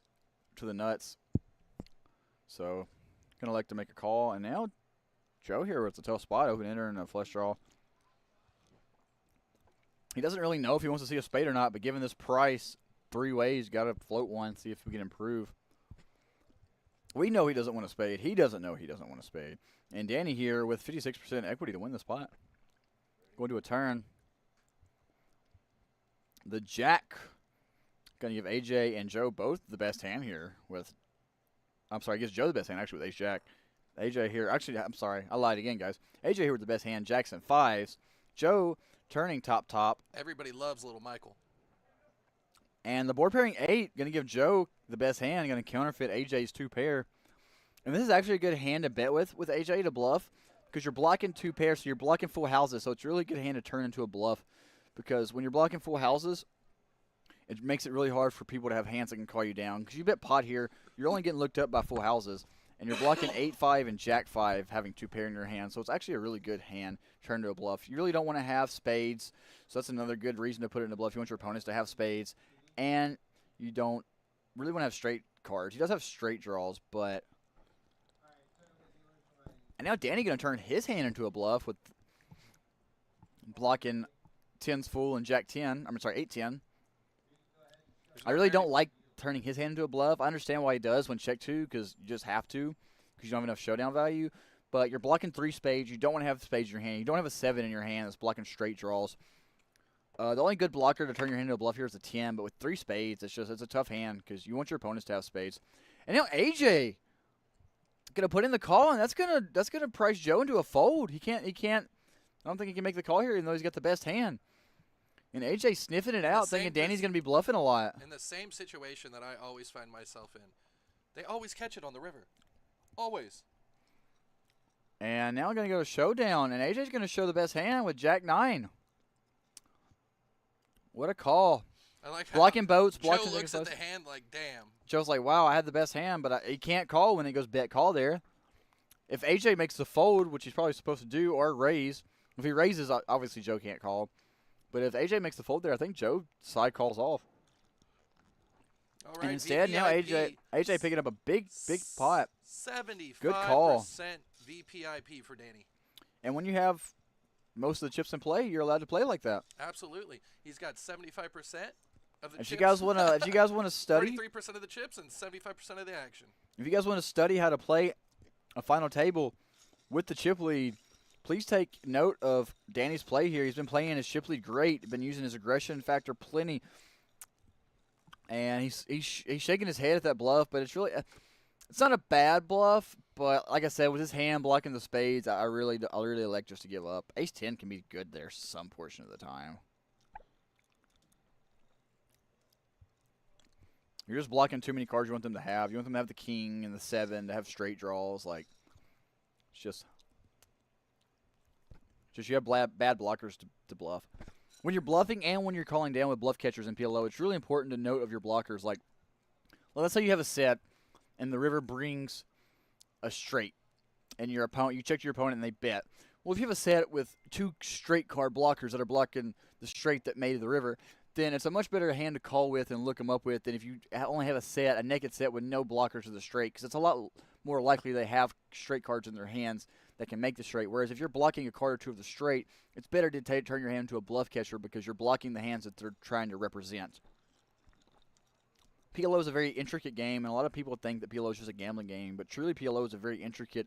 to the nuts. So, going to like to make a call. And now Joe here with a tough spot, open ender and a flush draw. He doesn't really know if he wants to see a spade or not, but given this price, 3 ways, got to float one, see if we can improve. We know he doesn't want a spade. He doesn't know he doesn't want a spade. And Danny here with 56% equity to win the spot. Going to a turn. The jack. Going to give AJ and Joe both the best hand here with, I'm sorry, gives Joe the best hand actually with ace jack. AJ here, actually, I'm sorry, I lied again, guys. AJ here with the best hand, jacks and 5s. Joe turning top. Everybody loves little Michael. And the board pairing 8, going to give Joe the best hand, going to counterfeit AJ's 2 pair. And this is actually a good hand to bet with AJ to bluff because you're blocking 2 pairs, so you're blocking full houses. So it's a really good hand to turn into a bluff because when you're blocking full houses, it makes it really hard for people to have hands that can call you down. Because you bet pot here, you're only getting looked up by full houses. And you're blocking 8-5 and jack-5 having 2 pair in your hand. So it's actually a really good hand turned to a bluff. You really don't want to have spades. So that's another good reason to put it in a bluff. You want your opponents to have spades. And you don't really want to have straight cards. He does have straight draws, but... And now Danny going to turn his hand into a bluff with blocking 10s full and jack 10. I'm sorry, 8-10. I really don't like turning his hand into a bluff. I understand why he does when check 2 because you just have to because you don't have enough showdown value. But you're blocking 3 spades. You don't want to have spades in your hand. You don't have a 7 in your hand that's blocking straight draws. The only good blocker to turn your hand into a bluff here is a 10, but with 3 spades, it's a tough hand because you want your opponents to have spades. And now AJ gonna put in the call, and that's gonna price Joe into a fold. He can't. I don't think he can make the call here, even though he's got the best hand. And AJ sniffing it out, thinking Danny's going to be bluffing a lot. In the same situation that I always find myself in. They always catch it on the river. Always. And now we're going to go to showdown, and AJ's going to show the best hand with Jack 9. What a call. I like how Blocking boats, Joe blocking looks at boats. the hand like, damn. Joe's like, wow, I had the best hand, but he can't call when he goes bet call there. If AJ makes the fold, which he's probably supposed to do, or raise, if he raises, obviously Joe can't call. But if AJ makes the fold there, I think Joe side calls off. All right, And instead, now AJ picking up a big pot. 75% Good call. VPIP for Danny. And when you have most of the chips in play, you're allowed to play like that. Absolutely. He's got 75% of the If chips. you guys want to study, 33% of the chips and 75% of the action. if you guys want to study how to play a final table with the chip lead, please take note of Danny's play here. He's been playing his chip lead great, been using his aggression factor plenty, and he's shaking his head at that bluff. But it's not a bad bluff. But like I said, with his hand blocking the spades, I really like just to give up. Ace 10 can be good there some portion of the time. You're just blocking too many cards you want them to have. You want them to have the king and the 7 to have straight draws. Like, it's just you have bad blockers to bluff. When you're bluffing and when you're calling down with bluff catchers in PLO, it's really important to note of your blockers. Like, well, let's say you have a set and the river brings a straight, and you check your opponent and they bet. Well, if you have a set with 2 straight card blockers that are blocking the straight that made the river, then it's a much better hand to call with and look them up with than if you only have a naked set with no blockers of the straight, because it's a lot more likely they have straight cards in their hands that can make the straight. Whereas if you're blocking a card or 2 of the straight, it's better to turn your hand into a bluff catcher because you're blocking the hands that they're trying to represent. PLO is a very intricate game, and a lot of people think that PLO is just a gambling game, but truly PLO is a very intricate,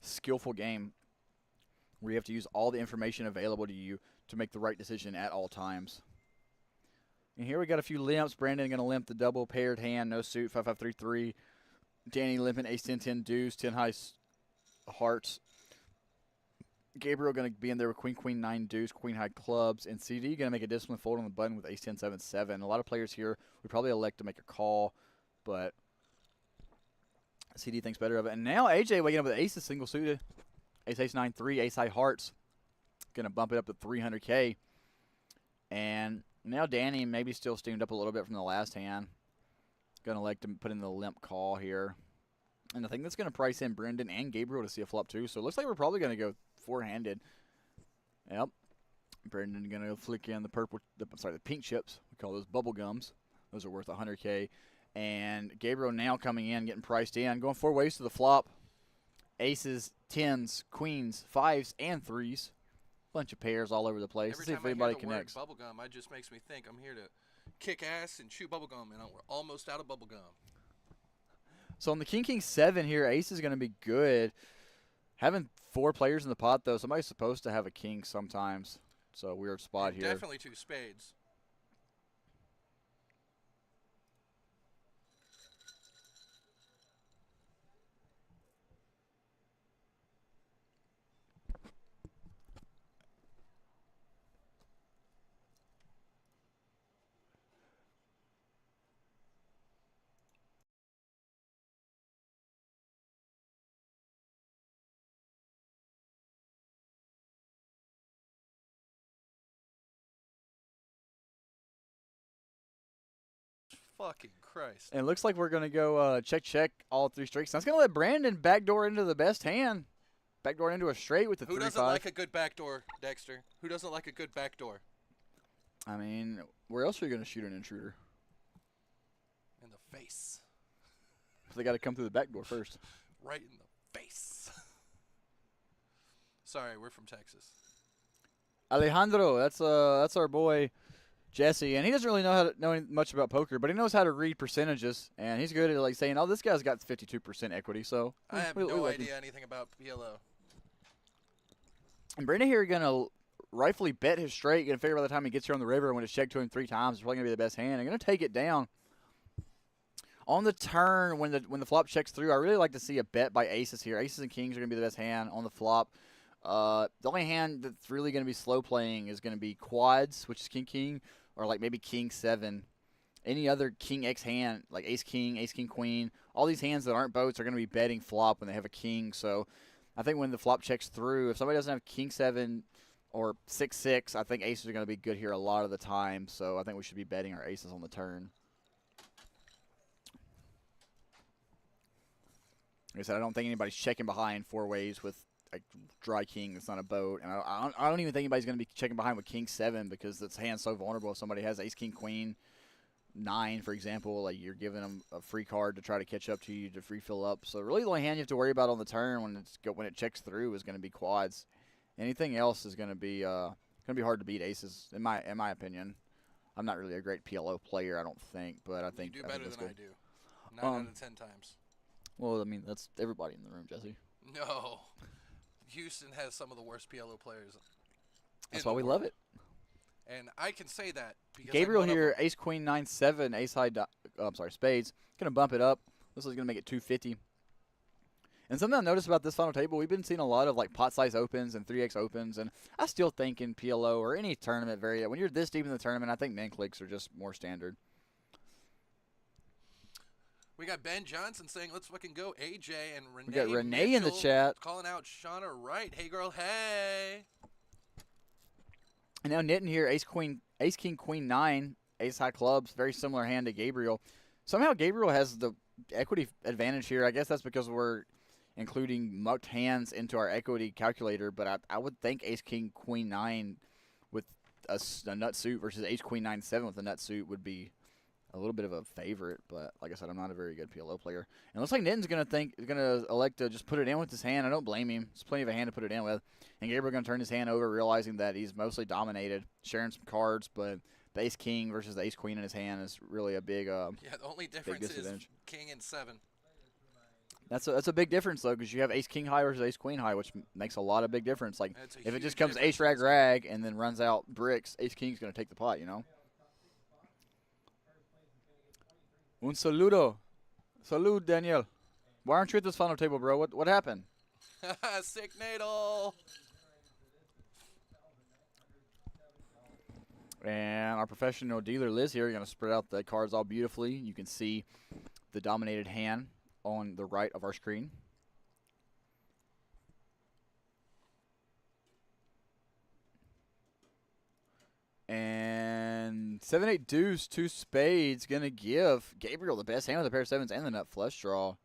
skillful game where you have to use all the information available to you to make the right decision at all times. And here we got a few limps. Brandon going to limp the double paired hand, no suit, 5-5-3-3. Danny limping ace 10-10 deuce, 10 high hearts. Gabriel going to be in there with queen 9 deuce, queen high clubs, and CD going to make a discipline fold on the button with ace 10-7-7. A lot of players here would probably elect to make a call, but CD thinks better of it. And now AJ waking up with aces single suited, ace 9-3, ace high hearts, going to bump it up to 300K. And now Danny maybe still steamed up a little bit from the last hand. Going to elect to put in the limp call here. And I think that's going to price in Brendan and Gabriel to see a flop too. So it looks like we're probably going to go four-handed. Yep. Brendan going to flick in the pink chips. We call those bubble gums. Those are worth 100K. And Gabriel now coming in, getting priced in. Going 4 ways to the flop. Aces, 10s, queens, 5s, and 3s. Bunch of pairs all over the place. Every See time if anybody I hear the connects. word bubblegum, it just makes me think I'm here to kick ass and chew bubblegum, and we're almost out of bubblegum. So on the King 7 here, ace is going to be good. Having 4 players in the pot, though, somebody's supposed to have a king sometimes. So a weird spot And here. definitely 2 spades. Fucking Christ. And it looks like we're going to go check all 3 straights. That's going to let Brandon backdoor into the best hand. Backdoor into a straight with the 3-5. Who doesn't like a good backdoor, Dexter? Who doesn't like a good backdoor? I mean, where else are you going to shoot an intruder? In the face. They got to come through the back door first. Right in the face. Sorry, we're from Texas. Alejandro, that's our boy Jesse, and he doesn't really know much about poker, but he knows how to read percentages, and he's good at like saying, "Oh, this guy's got 52% equity." So I have no idea anything about PLO. And Brandon here gonna rightfully bet his straight. Gonna figure by the time he gets here on the river, when it's checked to him 3 times, it's probably gonna be the best hand. I'm gonna take it down. On the turn, when the flop checks through, I really like to see a bet by aces here. Aces and kings are gonna be the best hand on the flop. The only hand that's really going to be slow playing is going to be quads, which is king king, or like maybe king 7. Any other king X hand, like ace king queen, all these hands that aren't boats are going to be betting flop when they have a king. So I think when the flop checks through, if somebody doesn't have king 7 or 6-6, I think aces are going to be good here a lot of the time. So I think we should be betting our aces on the turn. Like I said, I don't think anybody's checking behind 4 ways with a dry king that's not a boat. And I don't even think anybody's going to be checking behind with king 7 because this hand's so vulnerable. If somebody has ace king queen 9, for example, like you're giving them a free card to try to catch up to you to free fill up. So really the only hand you have to worry about on the turn when it checks through is going to be quads. Anything else is going to be hard to beat aces in my opinion. I'm not really a great PLO player, I don't think, but I think you do better than good. I do. 9 out of 10 times. Well, I mean that's everybody in the room, Jesse. No, Houston has some of the worst PLO players. That's why we love it. And I can say that because Gabriel here, ace queen 9-7, ace high. Spades. Gonna bump it up. This is gonna make it 250. And something I noticed about this final table, we've been seeing a lot of like pot size opens and 3x opens, and I still think in PLO or any tournament when you're this deep in the tournament, I think min clicks are just more standard. We got Ben Johnson saying, let's fucking go, AJ, and Renee. We got Renee Mitchell in the chat. calling out Shauna Wright. Hey, girl, hey. And now Nitten here, ace king queen 9, ace high clubs, very similar hand to Gabriel. Somehow Gabriel has the equity advantage here. I guess that's because we're including mucked hands into our equity calculator, but I would think ace king queen 9 with a nut suit versus ace queen 9-7 with a nut suit would be a little bit of a favorite, but like I said, I'm not a very good PLO player. And it looks like Nitten's gonna elect to just put it in with his hand. I don't blame him. It's plenty of a hand to put it in with. And Gabriel gonna turn his hand over, realizing that he's mostly dominated, sharing some cards, but the ace king versus the ace queen in his hand is really a big yeah, the only difference is king and 7. That's a big difference though, because you have ace king high versus ace queen high, which makes a lot of big difference. Like if it just comes ace rag rag and then runs out bricks, ace king's gonna take the pot, you know. Un saludo. Salud, Daniel. Why aren't you at this final table, bro? What happened? Sick Nadal. And our professional dealer, Liz, here, going to spread out the cards all beautifully. You can see the dominated hand on the right of our screen. And 7-8 deuce, 2 spades, going to give Gabriel the best hand with a pair of 7s and the nut flush draw.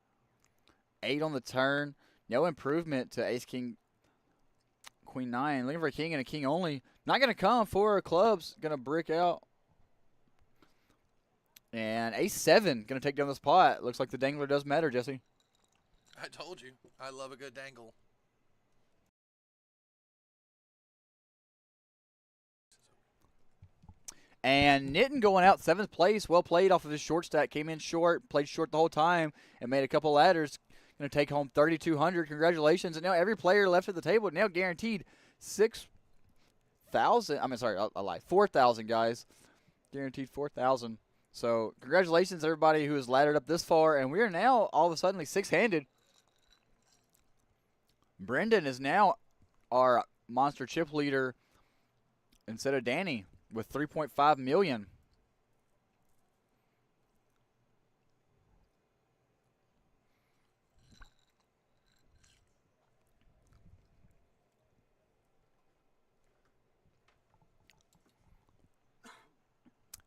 8 on the turn. No improvement to ace king queen 9. Looking for a king and a king only. Not going to come. 4 clubs. Going to brick out. And ace 7 going to take down this pot. Looks like the dangler does matter, Jesse. I told you. I love a good dangle. And Nitten going out 7th place. Well played off of his short stack. Came in short. Played short the whole time. And made a couple ladders. Going to take home 3,200. Congratulations. And now every player left at the table now guaranteed 6,000. I mean, sorry, I lied. 4,000, guys. Guaranteed 4,000. So congratulations, everybody who has laddered up this far. And we are now all of a sudden 6-handed. Brendan is now our monster chip leader instead of Danny with 3.5 million.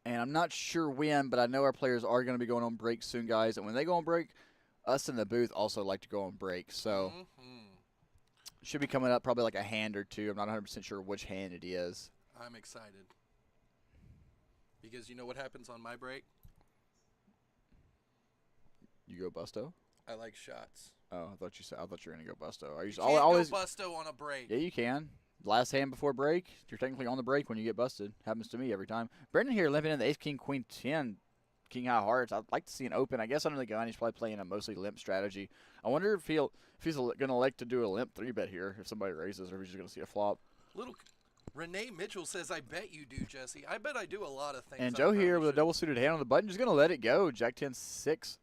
And I'm not sure when, but I know our players are going to be going on break soon, guys. And when they go on break, us in the booth also like to go on break. So should be coming up probably like a hand or two. I'm not 100% sure which hand it is. I'm excited. Because you know what happens on my break? You go busto? I like shots. Oh, I thought you were going to go busto. You can't always go busto on a break. Yeah, you can. Last hand before break, you're technically on the break when you get busted. Happens to me every time. Brendan here limping in the ace, king, queen, 10, king high hearts. I'd like to see an open. I guess under the gun, he's probably playing a mostly limp strategy. I wonder if he's going to elect to do a limp 3-bet here if somebody raises, or if he's just going to see a flop. Renee Mitchell says, I bet you do, Jesse. I bet I do a lot of things. And Joe here with a double suited hand on the button, just going to let it go. Jack 10-6,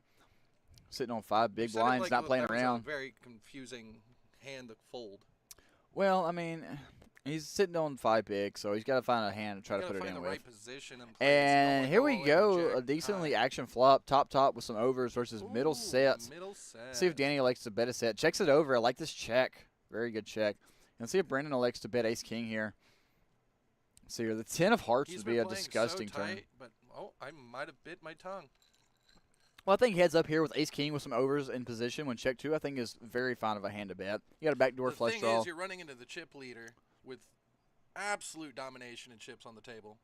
sitting on 5 big blinds, not playing around. A very confusing hand to fold. Well, I mean, he's sitting on 5 big, so he's got to find a hand to try to Gotta put it find in the with. right position and place. Don't And wanna here go we all in and go, jack a decently high. action flop, top with some overs versus middle Ooh, sets. Middle set. See if Danny likes to bet a set. Checks it over. I like this check. Very good check. And see if Brendan elects to bet ace king here. See here, the 10 of hearts He's would been be a playing disgusting so turn. tight, but I might have bit my tongue. Well, I think heads up here with ace king with some overs in position when check 2, I think is very fine of a hand to bet. You got a backdoor The flush thing draw. is, you're running into the chip leader with absolute domination and chips on the table.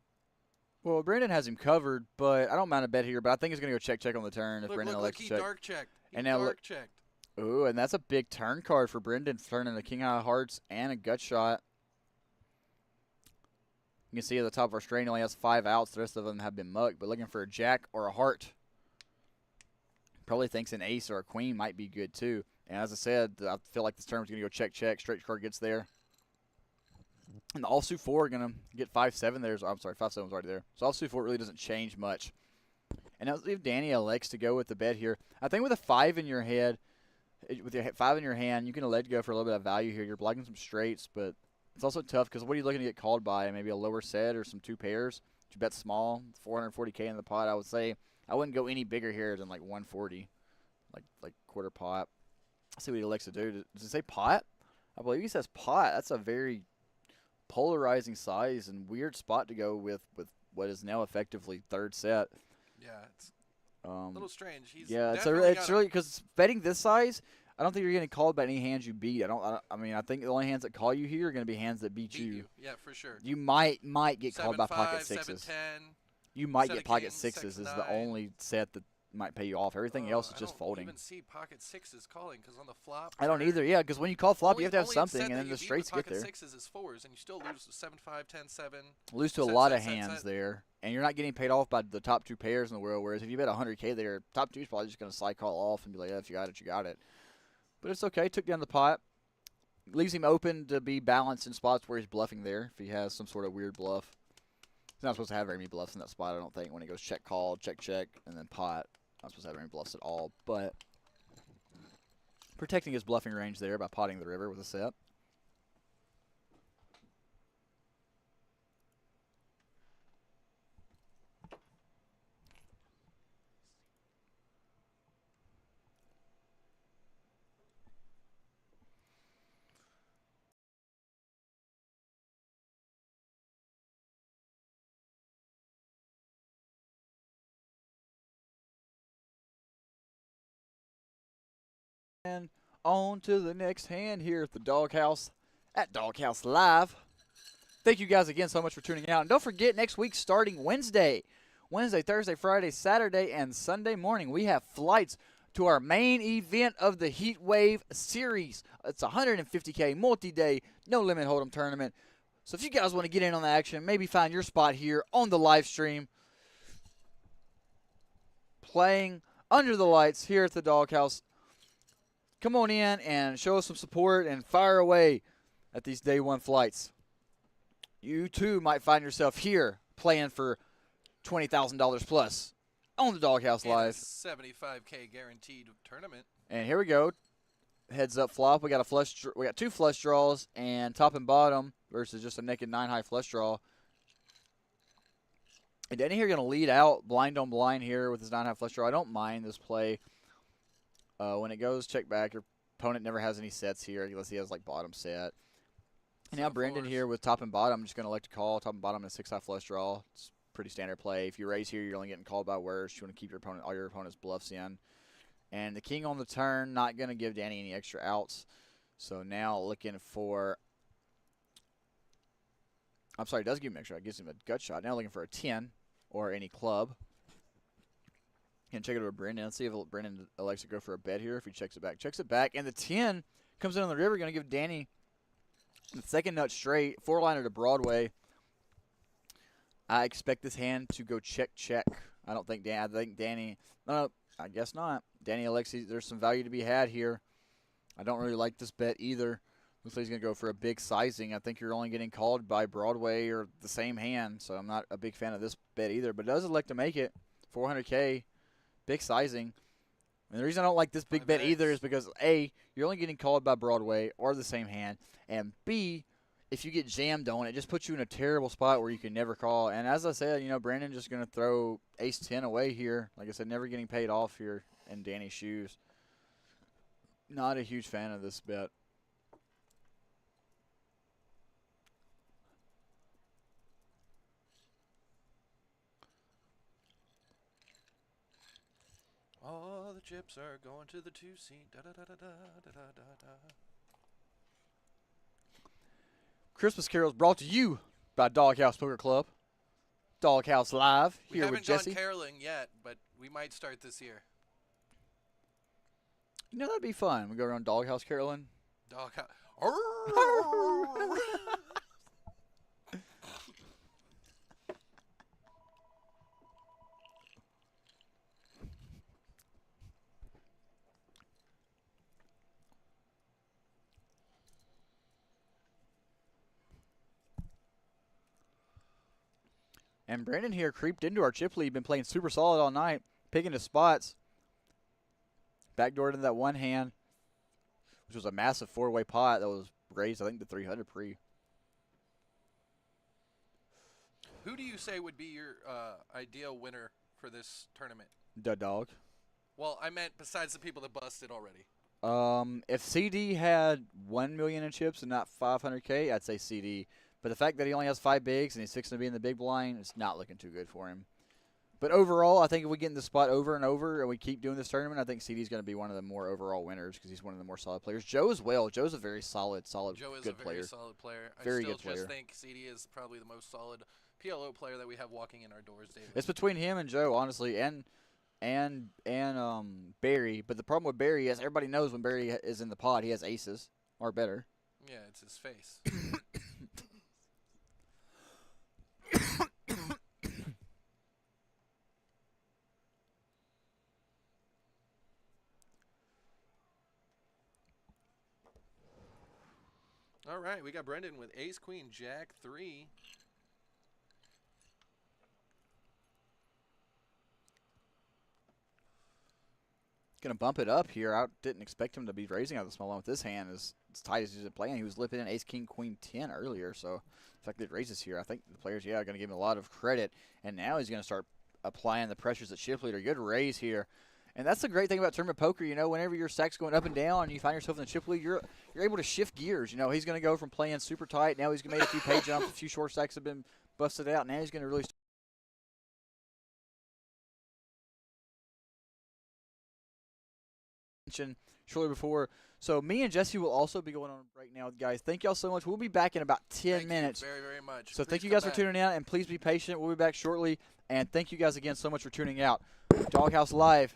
Well, Brendan has him covered, but I don't mind a bet here. But I think he's going to go check on the turn if Look, Brendan look, elects he to check. dark checked. He And now look- dark checked. Ooh, and that's a big turn card for Brendan, turning a king high of hearts and a gut shot. You can see at the top of our screen, he only has 5 outs. The rest of them have been mucked, but looking for a jack or a heart. Probably thinks an ace or a queen might be good too. And as I said, I feel like this turn is going to go check. Straight card gets there. And the offsuit 4 are going to get 5-7 there. I'm sorry, 5-7 was already there. So offsuit 4 really doesn't change much. And now if Danny elects to go with the bet here, I think with a 5 in your head, with your 5 in your hand, you can let go for a little bit of value here. You're blocking some straights, but it's also tough because what are you looking to get called by? Maybe a lower set or some 2 pairs. You bet small, 440K in the pot. I would say I wouldn't go any bigger here than like 140, like quarter pot. Let's see what he elects to do. Does it say pot? I believe he says pot. That's a very polarizing size and weird spot to go with what is now effectively third set. Yeah, it's a little strange. He's Yeah, it's definitely really because betting this size, I don't think you're getting called by any hands you beat. I mean, I think the only hands that call you here are going to be hands that beat you. Yeah, for sure. You might get called by 7-5, pocket sixes. 7-10. You might set get of pocket kings, sixes is 6-9. the only set that might pay you off. Everything else is I just don't folding. even see pocket sixes calling because on the flop. I don't turn, either. Yeah, because when you call flop, you have to have only something, set and that then you the beat straights with get there. pocket sixes is 4s, and you still lose 7-5, 10-7. Lose to a Set, lot set, of set, hands set. there, and you're not getting paid off by the top 2 pairs in the world. Whereas if you bet 100K there, top 2 is probably just going to side call off and be like, yeah, if you got it, you got it. But it's okay. Took down the pot. Leaves him open to be balanced in spots where he's bluffing there if he has some sort of weird bluff. He's not supposed to have very many bluffs in that spot, I don't think, when he goes check, call, check, and then pot. Not supposed to have any bluffs at all, but protecting his bluffing range there by potting the river with a set. And on to the next hand here at the Doghouse, at Doghouse Live. Thank you guys again so much for tuning out. And don't forget, next week starting Wednesday, Thursday, Friday, Saturday, and Sunday morning, we have flights to our main event of the Heat Wave Series. It's a 150K multi-day, no limit hold'em tournament. So if you guys want to get in on the action, maybe find your spot here on the live stream, playing under the lights here at the Doghouse. Come on in and show us some support and fire away at these day one flights. You too might find yourself here playing for $20,000 plus on the Doghouse And a Live. 75K guaranteed tournament. And here we go. Heads up flop. We got we got 2 flush draws and top and bottom versus just a naked 9 high flush draw. And Danny here going to lead out blind on blind here with his 9 high flush draw. I don't mind this play. When it goes check back, your opponent never has any sets here unless he has like bottom set. And now Brendan here with top and bottom. I'm just going to elect to call top and bottom and a 6 high flush draw. It's pretty standard play. If you raise here, you're only getting called by worst. You want to keep all your opponent's bluffs in. And the king on the turn, not going to give Danny any extra outs. So now looking for, I'm sorry, it does give him extra. It gives him a gut shot. Now looking for a 10 or any club. And check it over Brendan. Let's see if Brendan elects to go for a bet here. If he checks it back. And the 10 comes in on the river. Going to give Danny the second nut straight. 4-liner to Broadway. I expect this hand to go check. I think Danny, no, I guess not. Danny elects, there's some value to be had here. I don't really like this bet either. Looks like he's going to go for a big sizing. I think you're only getting called by Broadway or the same hand. So I'm not a big fan of this bet either. But it does elect to make it. 400K. Big sizing. And the reason I don't like this big bet 5X. either is because A, you're only getting called by Broadway or the same hand, and B, if you get jammed on, it just puts you in a terrible spot where you can never call. And as I said, Brandon just going to throw ace 10 away here. Like I said, never getting paid off here in Danny's shoes. Not a huge fan of this bet. All the chips are going to the 2-seat. Da da da da da da da da da. Christmas carols brought to you by Doghouse Poker Club. Doghouse Live We here haven't with Jesse. gone caroling yet, but we might start this year. That'd be fun. We go around Doghouse caroling. Doghouse. And Brandon here creeped into our chip lead. Been playing super solid all night, picking his spots. Backdoor to that one hand, which was a massive four-way pot that was raised, I think, to 300 pre. Who do you say would be your ideal winner for this tournament? The dog. Well, I meant besides the people that busted already. If CD had 1 million in chips and not 500K, I'd say CD. But the fact that he only has 5 bigs and he's fixing to be in the big blind, it's not looking too good for him. But overall, I think if we get in the spot over and over and we keep doing this tournament, I think CD's going to be one of the more overall winners because he's one of the more solid players. Joe as well. Joe's a very solid, Joe is good a very player. solid player. Very I still good player. just think CD is probably the most solid PLO player that we have walking in our doors daily. It's between him and Joe, honestly, and Barry. But the problem with Barry is everybody knows when Barry is in the pod, he has aces or better. Yeah, it's his face. All right, we got Brendan with ace, queen, jack, 3. Going to bump it up here. I didn't expect him to be raising out of the small line with this hand as tight as he's playing. He was lipping in ace, king, queen, 10 earlier. So the fact that it raises here, I think the players, are going to give him a lot of credit. And now he's going to start applying the pressures at chip leader. Good raise here. And that's the great thing about tournament poker. Whenever your stack's going up and down and you find yourself in the chip lead, you're able to shift gears. He's going to go from playing super tight. Now he's made a few pay jumps. A few short stacks have been busted out. Now he's going to really shortly before. So me and Jesse will also be going on a break now, guys. Thank y'all so much. We'll be back in about 10 minutes. Thank you very, very much. So Please thank you come guys back. for tuning in, and please be patient. We'll be back shortly. And thank you guys again so much for tuning out. Doghouse Live.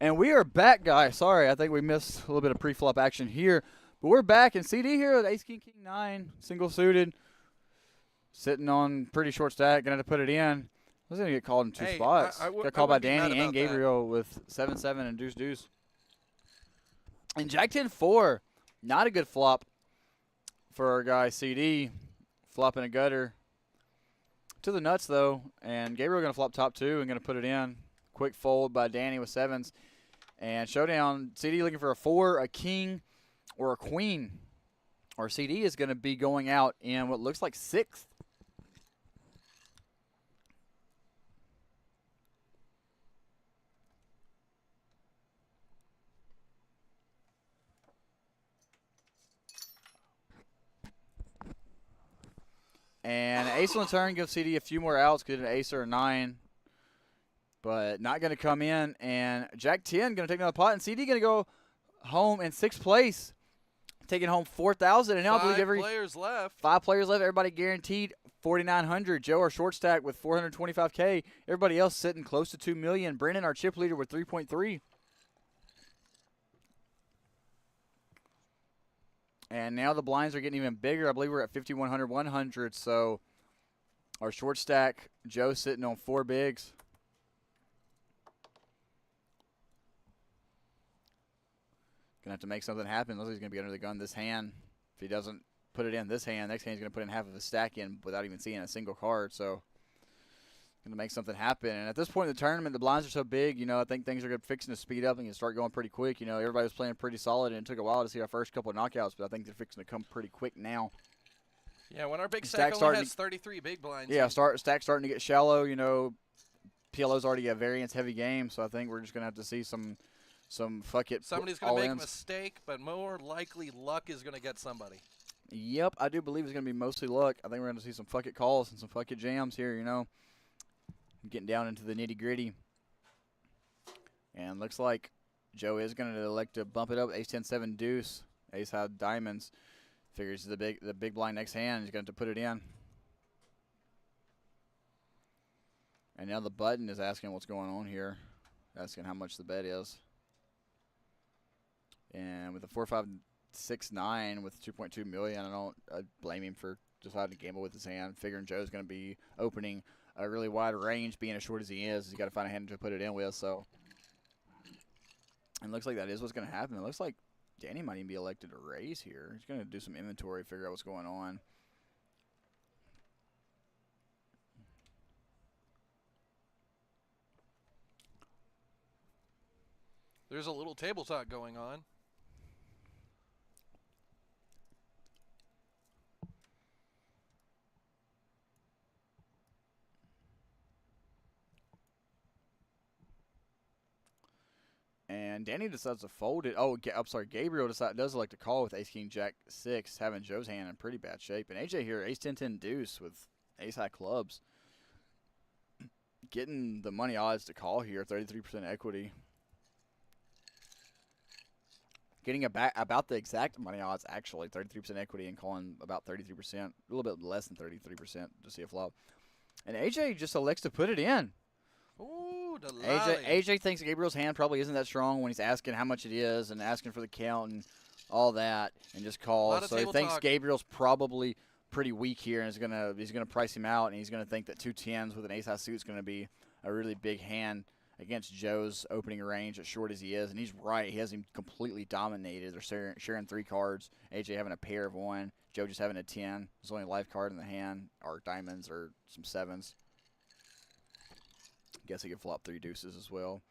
And we are back, guys. Sorry, I think we missed a little bit of pre-flop action here. But we're back, and CD here with Ace King King 9, single suited, sitting on pretty short stack. Gonna have to put it in. I was gonna get called in two spots. Got called by Danny and Gabriel with 7-7 and deuce deuce. And Jack 10-4, not a good flop for our guy CD, flopping a gutter to the nuts though. And Gabriel gonna flop top two and gonna put it in. Quick fold by Danny with sevens. And showdown, CD looking for a 4, a king, or a queen. Or CD is going to be going out in what looks like 6th. And ace on the turn gives CD a few more outs. Could an ace or a 9. But not going to come in. And Jack 10 going to take another pot. And CD going to go home in 6th place. Taking home 4,000. And now I believe 5 players left. 5 players left. Everybody guaranteed 4,900. Joe, our short stack, with 425K. Everybody else sitting close to 2 million. Brendan, our chip leader, with 3.3. And now the blinds are getting even bigger. I believe we're at 5,100, 100. So our short stack, Joe, sitting on 4 bigs. Gonna have to make something happen. Looks like he's gonna be under the gun this hand. If he doesn't put it in this hand, next hand he's gonna put in half of his stack in without even seeing a single card. So gonna make something happen. And at this point in the tournament, the blinds are so big. You know, I think things are fixing to speed up and can start going pretty quick. You know, everybody was playing pretty solid, and it took a while to see our first couple of knockouts, but I think they're fixing to come pretty quick now. Yeah, when our big stack only has 33 big blinds. Yeah, stack starting to get shallow. You know, PLO's already a variance-heavy game, so I think we're just gonna have to see some fuck it. Somebody's going to make a mistake, but more likely luck is going to get somebody. Yep, I do believe it's going to be mostly luck. I think we're going to see some fuck it calls and some fuck it jams here, you know. Getting down into the nitty-gritty. And looks like Joe is going to elect to bump it up. Ace 10-7 deuce. Ace high diamonds. Figures the big blind next hand. He's going to put it in. And now the button is asking what's going on here. Asking how much the bet is. And with a 4-5-6-9 with 2.2 million, I blame him for deciding to gamble with his hand, figuring Joe's going to be opening a really wide range, being as short as he is. He's got to find a hand to put it in with. So, and it looks like that is what's going to happen. It looks like Danny might even be elected to raise here. He's going to do some inventory, figure out what's going on. There's a little table talk going on. And Danny decides to fold it. Oh, I'm sorry. Gabriel does elect to call with Ace King Jack 6, having Joe's hand in pretty bad shape. And AJ here, Ace 10-10 deuce with Ace high clubs. Getting the money odds to call here, 33% equity. Getting about the exact money odds, actually, 33% equity and calling about 33%. A little bit less than 33% to see a flop. And AJ just elects to put it in. Ooh, AJ thinks Gabriel's hand probably isn't that strong when he's asking how much it is and asking for the count and all that, and just calls. So he thinks Gabriel's probably pretty weak here, and he's gonna price him out, and he's gonna think that 2-10s with an ace high suit is gonna be a really big hand against Joe's opening range, as short as he is. And he's right; he has him completely dominated. They're sharing 3 cards. AJ having a pair of 1, Joe just having a 10. There's only a live card in the hand, or diamonds, or some 7s. Guess he can flop 3 deuces as well.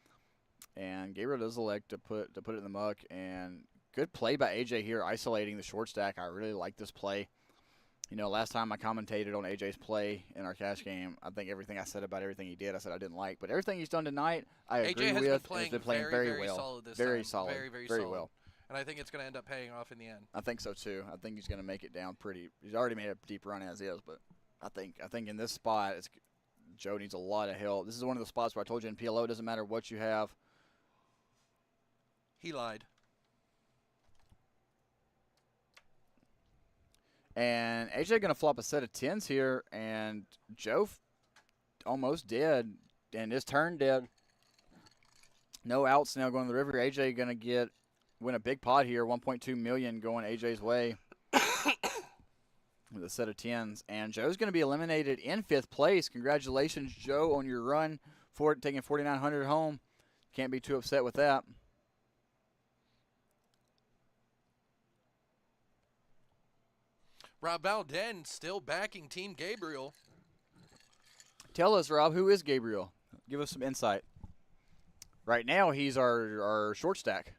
And Gabriel does elect to put it in the muck. And good play by AJ here, isolating the short stack. I really like this play. You know, last time I commentated on AJ's play in our cash game, I think everything I said about everything he did, I said I didn't like. But everything he's done tonight, I agree with. He's been playing very well. Solid this very time. solid. Very solid. well. And I think it's going to end up paying off in the end. I think so too. I think he's going to make it down pretty. He's already made a deep run as is, but I think in this spot, Joe needs a lot of help. This is one of the spots where I told you in PLO, it doesn't matter what you have. He lied. And AJ going to flop a set of 10s here, and Joe almost dead, and his turn dead. No outs now going to the river. AJ going to win a big pot here. 1.2 million going AJ's way with a set of 10s. And Joe's going to be eliminated in 5th place. Congratulations, Joe, on your run for it, taking 4,900 home. Can't be too upset with that. Rob Balden still backing Team Gabriel. Tell us, Rob, who is Gabriel? Give us some insight. Right now, he's our short stack.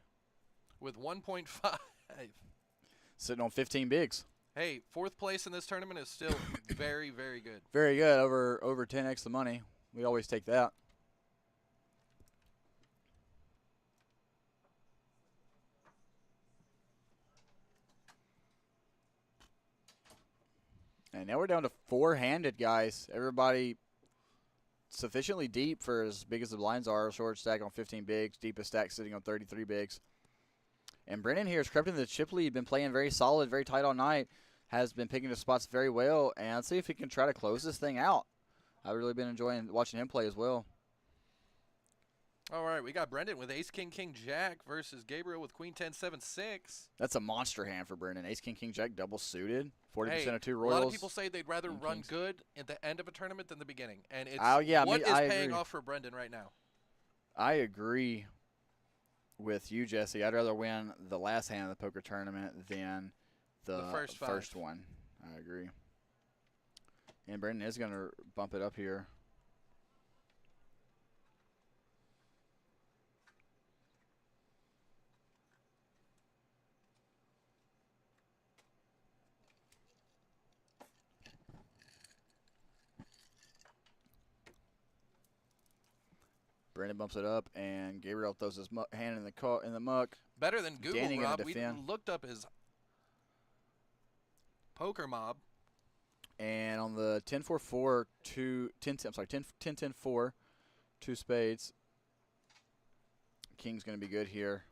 With 1.5. Sitting on 15 bigs. Hey, 4th place in this tournament is still very, very good. Very good. Over 10x the money. We always take that. And now we're down to 4-handed, guys. Everybody sufficiently deep for as big as the blinds are. Short stack on 15 bigs. Deepest stack sitting on 33 bigs. And Brennan here has crept into the chip lead. Been playing very solid, very tight all night. Has been picking his spots very well. And let's see if he can try to close this thing out. I've really been enjoying watching him play as well. All right, we got Brendan with Ace, King, King, Jack versus Gabriel with Queen, 10, 7, 6. That's a monster hand for Brendan. Ace, King, King, Jack, double suited. 40% Hey, of 2 a Royals. lot of people say they'd rather and run kings. good at the end of a tournament than the beginning. And it's Oh, yeah, what is I paying agree. off for Brendan right now. I agree with you, Jesse. I'd rather win the last hand of the poker tournament than the first one. I agree. And Brendan is going to bump it up here. Brendan bumps it up, and Gabriel throws his hand in the muck. Better than Google, Danny gonna Rob. We defend. looked up his poker mob. And on the 10-4-4, 10-10-4, 2 spades. King's going to be good here.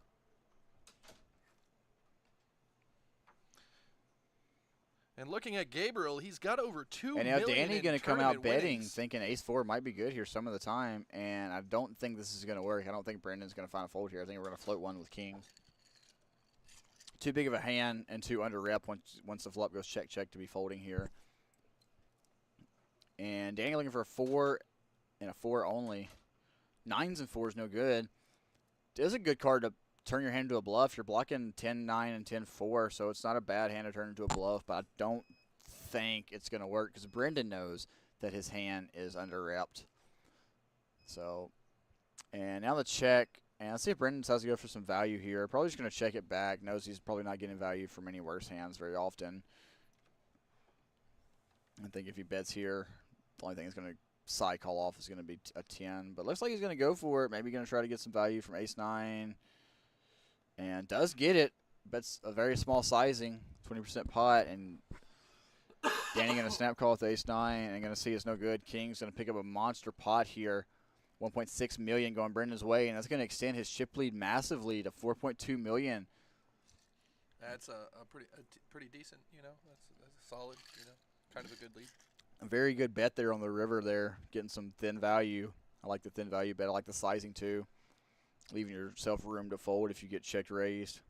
And looking at Gabriel, he's got over 2 And now million Danny in going to come out tournament betting, winnings. thinking ace-4 might be good here some of the time. And I don't think this is going to work. I don't think Brendan's going to find a fold here. I think we're going to float one with kings. Too big of a hand and too under rep once the flop goes check-check to be folding here. And Danny looking for a 4 and a 4 only. 9s and 4s no good. This is a good card to turn your hand into a bluff. You're blocking 10-9 and 10-4, so it's not a bad hand to turn into a bluff, but I don't think it's going to work because Brendan knows that his hand is under-repped. So, and now the check, and let's see if Brendan decides to go for some value here. Probably just going to check it back. Knows he's probably not getting value from any worse hands very often. I think if he bets here, the only thing he's going to side call off is going to be a 10. But looks like he's going to go for it. Maybe going to try to get some value from ace-9. And does get it. Bets a very small sizing, 20% pot. And Danny going to snap call with the ace-9 and going to see it's no good. King's going to pick up a monster pot here. 1.6 million going Brendan's way. And that's going to extend his chip lead massively to 4.2 million. That's a pretty decent, you know. That's solid, you know. Kind of a good lead. A very good bet there on the river there, getting some thin value. I like the thin value bet. I like the sizing too. Leaving yourself room to fold if you get checked raised.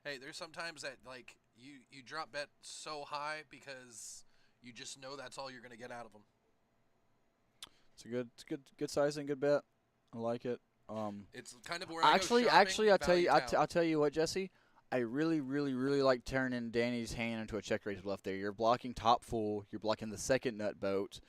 Hey, there's sometimes that, like, you drop bet so high because you just know that's all you're going to get out of them. It's good sizing, good bet. I like it. It's kind of where I go actually, shopping, I'll tell you what, Jesse. I really like turning Danny's hand into a check raise bluff there. You're blocking top full. You're blocking the second nut boat.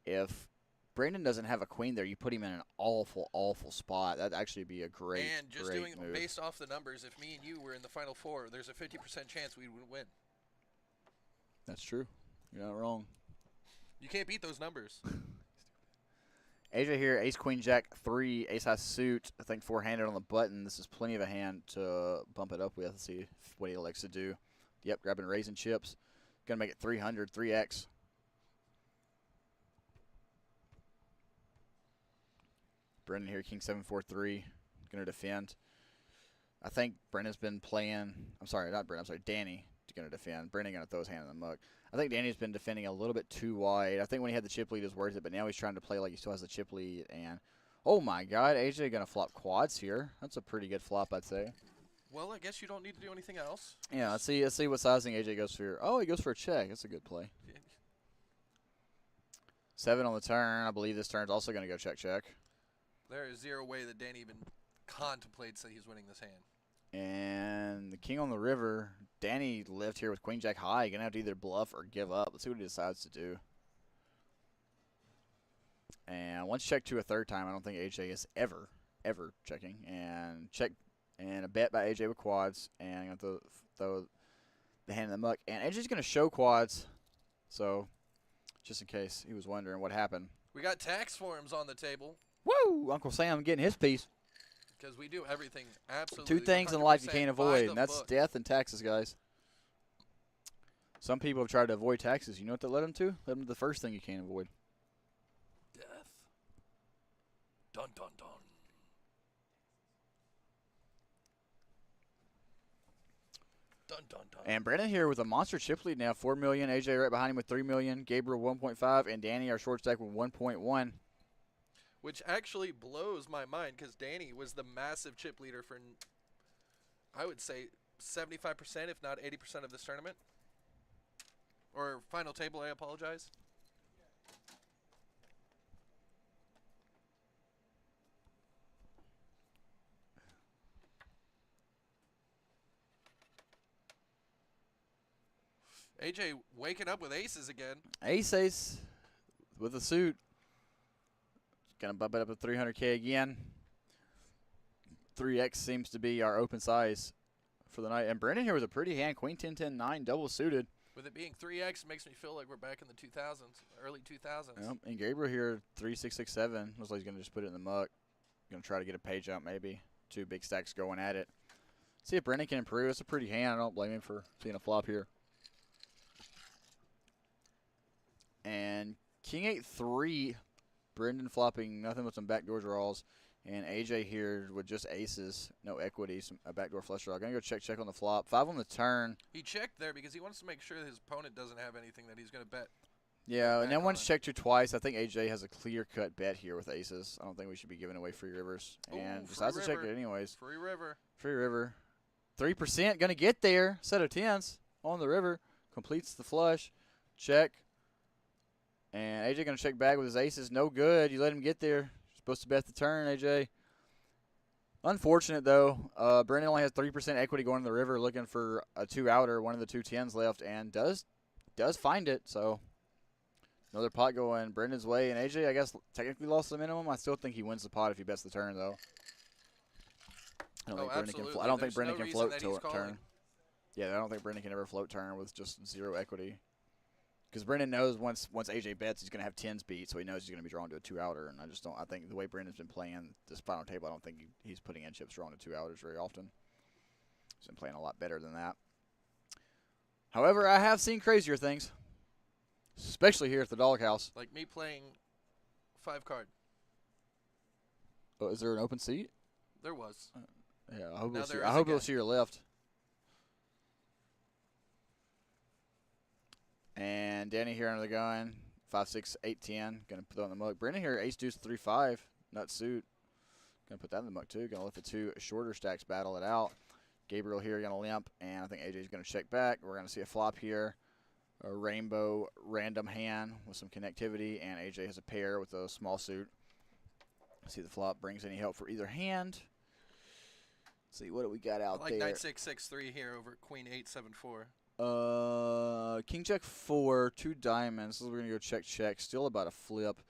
If Brandon doesn't have a queen there, you put him in an awful spot. That'd actually be a great And just great doing move. based off the numbers, if me and you were in the Final Four, there's a 50% chance we would win. That's true. You're not wrong. You can't beat those numbers. AJ here, ace, queen, jack, 3, ace high suit. I think 4-handed on the button. This is plenty of a hand to bump it up with. Let's see what he likes to do. Yep, grabbing raising chips. Gonna make it 300, 3x. Brendan here, king 7-4-3. Gonna defend. I think Brendan's been playing. I'm sorry, not Brendan. I'm sorry, Danny. going to defend. Brendan going to throw his hand in the muck. I think Danny's been defending a little bit too wide. I think when he had the chip lead, it was worth it, but now he's trying to play like he still has the chip lead. And, oh, my God, AJ going to flop quads here. That's a pretty good flop, I'd say. Well, I guess you don't need to do anything else. Yeah, let's see what sizing AJ goes for. Oh, he goes for a check. That's a good play. 7 on the turn. I believe this turn's also going to go check. There is zero way that Danny even contemplates that he's winning this hand. And the king on the river. Danny lived here with queen jack high. Going to have to either bluff or give up. Let's see what he decides to do. And once check to a third time, I don't think AJ is ever checking. And check and a bet by AJ with quads. And I'm going to throw the hand in the muck. And AJ's going to show quads. So, just in case he was wondering what happened. We got tax forms on the table. Woo! Uncle Sam getting his piece. Because we do everything absolutely. 2 things in life you 100% can't by avoid, the and that's book. death and taxes, guys. Some people have tried to avoid taxes. You know what that led them to? Led them to the first thing you can't avoid. Death. Dun dun dun. Dun dun dun. And Brandon here with a monster chip lead now, 4 million. AJ right behind him with 3 million. Gabriel 1.5, and Danny, our short stack, with 1.1. Which actually blows my mind because Danny was the massive chip leader for, I would say, 75%, if not 80% of this tournament. Or final table, I apologize. AJ waking up with aces again. Ace with a suit. Going to bump it up to 300K again. 3X seems to be our open size for the night. And Brendan here with a pretty hand, queen 10, 10, 9, double suited. With it being 3X, it makes me feel like we're back in the 2000s, early 2000s. Yep. And Gabriel here, 3, 6, 6, 7. Looks like he's going to just put it in the muck. Going to try to get a page up maybe. 2 big stacks going at it. See if Brendan can improve. It's a pretty hand. I don't blame him for seeing a flop here. And king 8-3. Brendan flopping nothing but some backdoor draws. And AJ here with just aces, no equity, a backdoor flush draw. Going to go check on the flop. 5 on the turn. He checked there because he wants to make sure his opponent doesn't have anything that he's going to bet. Yeah, and then once on. checked to twice, I think AJ has a clear-cut bet here with aces. I don't think we should be giving away free rivers. And Ooh, decides free to check river. it anyways. Free river. Free river. 3% going to get there. Set of 10s on the river. Completes the flush. Check. And AJ going to check back with his aces. No good. You let him get there. You're supposed to bet the turn, AJ. Unfortunate, though. Brendan only has 3% equity going to the river, looking for a 2-outer, one of the 2 10s left, and does find it. So another pot going Brendan's way. And AJ, I guess, technically lost the minimum. I still think he wins the pot if he bets the turn, though. I don't think Brendan can float till turn. Yeah, I don't think Brendan can ever float turn with just 0 equity. Because Brendan knows once AJ bets, he's going to have 10s beat, so he knows he's going to be drawn to a 2-outer. And I think the way Brendan's been playing this final table, I don't think he's putting in chips drawn to 2-outers very often. He's been playing a lot better than that. However, I have seen crazier things, especially here at the doghouse. Like me playing 5-card. Oh, is there an open seat? There was. Yeah, I hope Now we'll see. there I is hope again. we'll see your left. And Danny here under the gun, 5, 6, 8, 10. Gonna put that in the muck. Brendan here, ace deuce 3, 5, nut suit. Gonna put that in the muck too. Gonna let the 2 shorter stacks battle it out. Gabriel here gonna limp, and I think AJ's gonna check back. We're gonna see a flop here, a rainbow random hand with some connectivity, and AJ has a pair with a small suit. See if the flop brings any help for either hand. Let's see what do we got out I like there. 9-6-6-3 here over Queen 8-7-4. King Jack 4, 2 diamonds. So we're gonna go check. Still about a flip,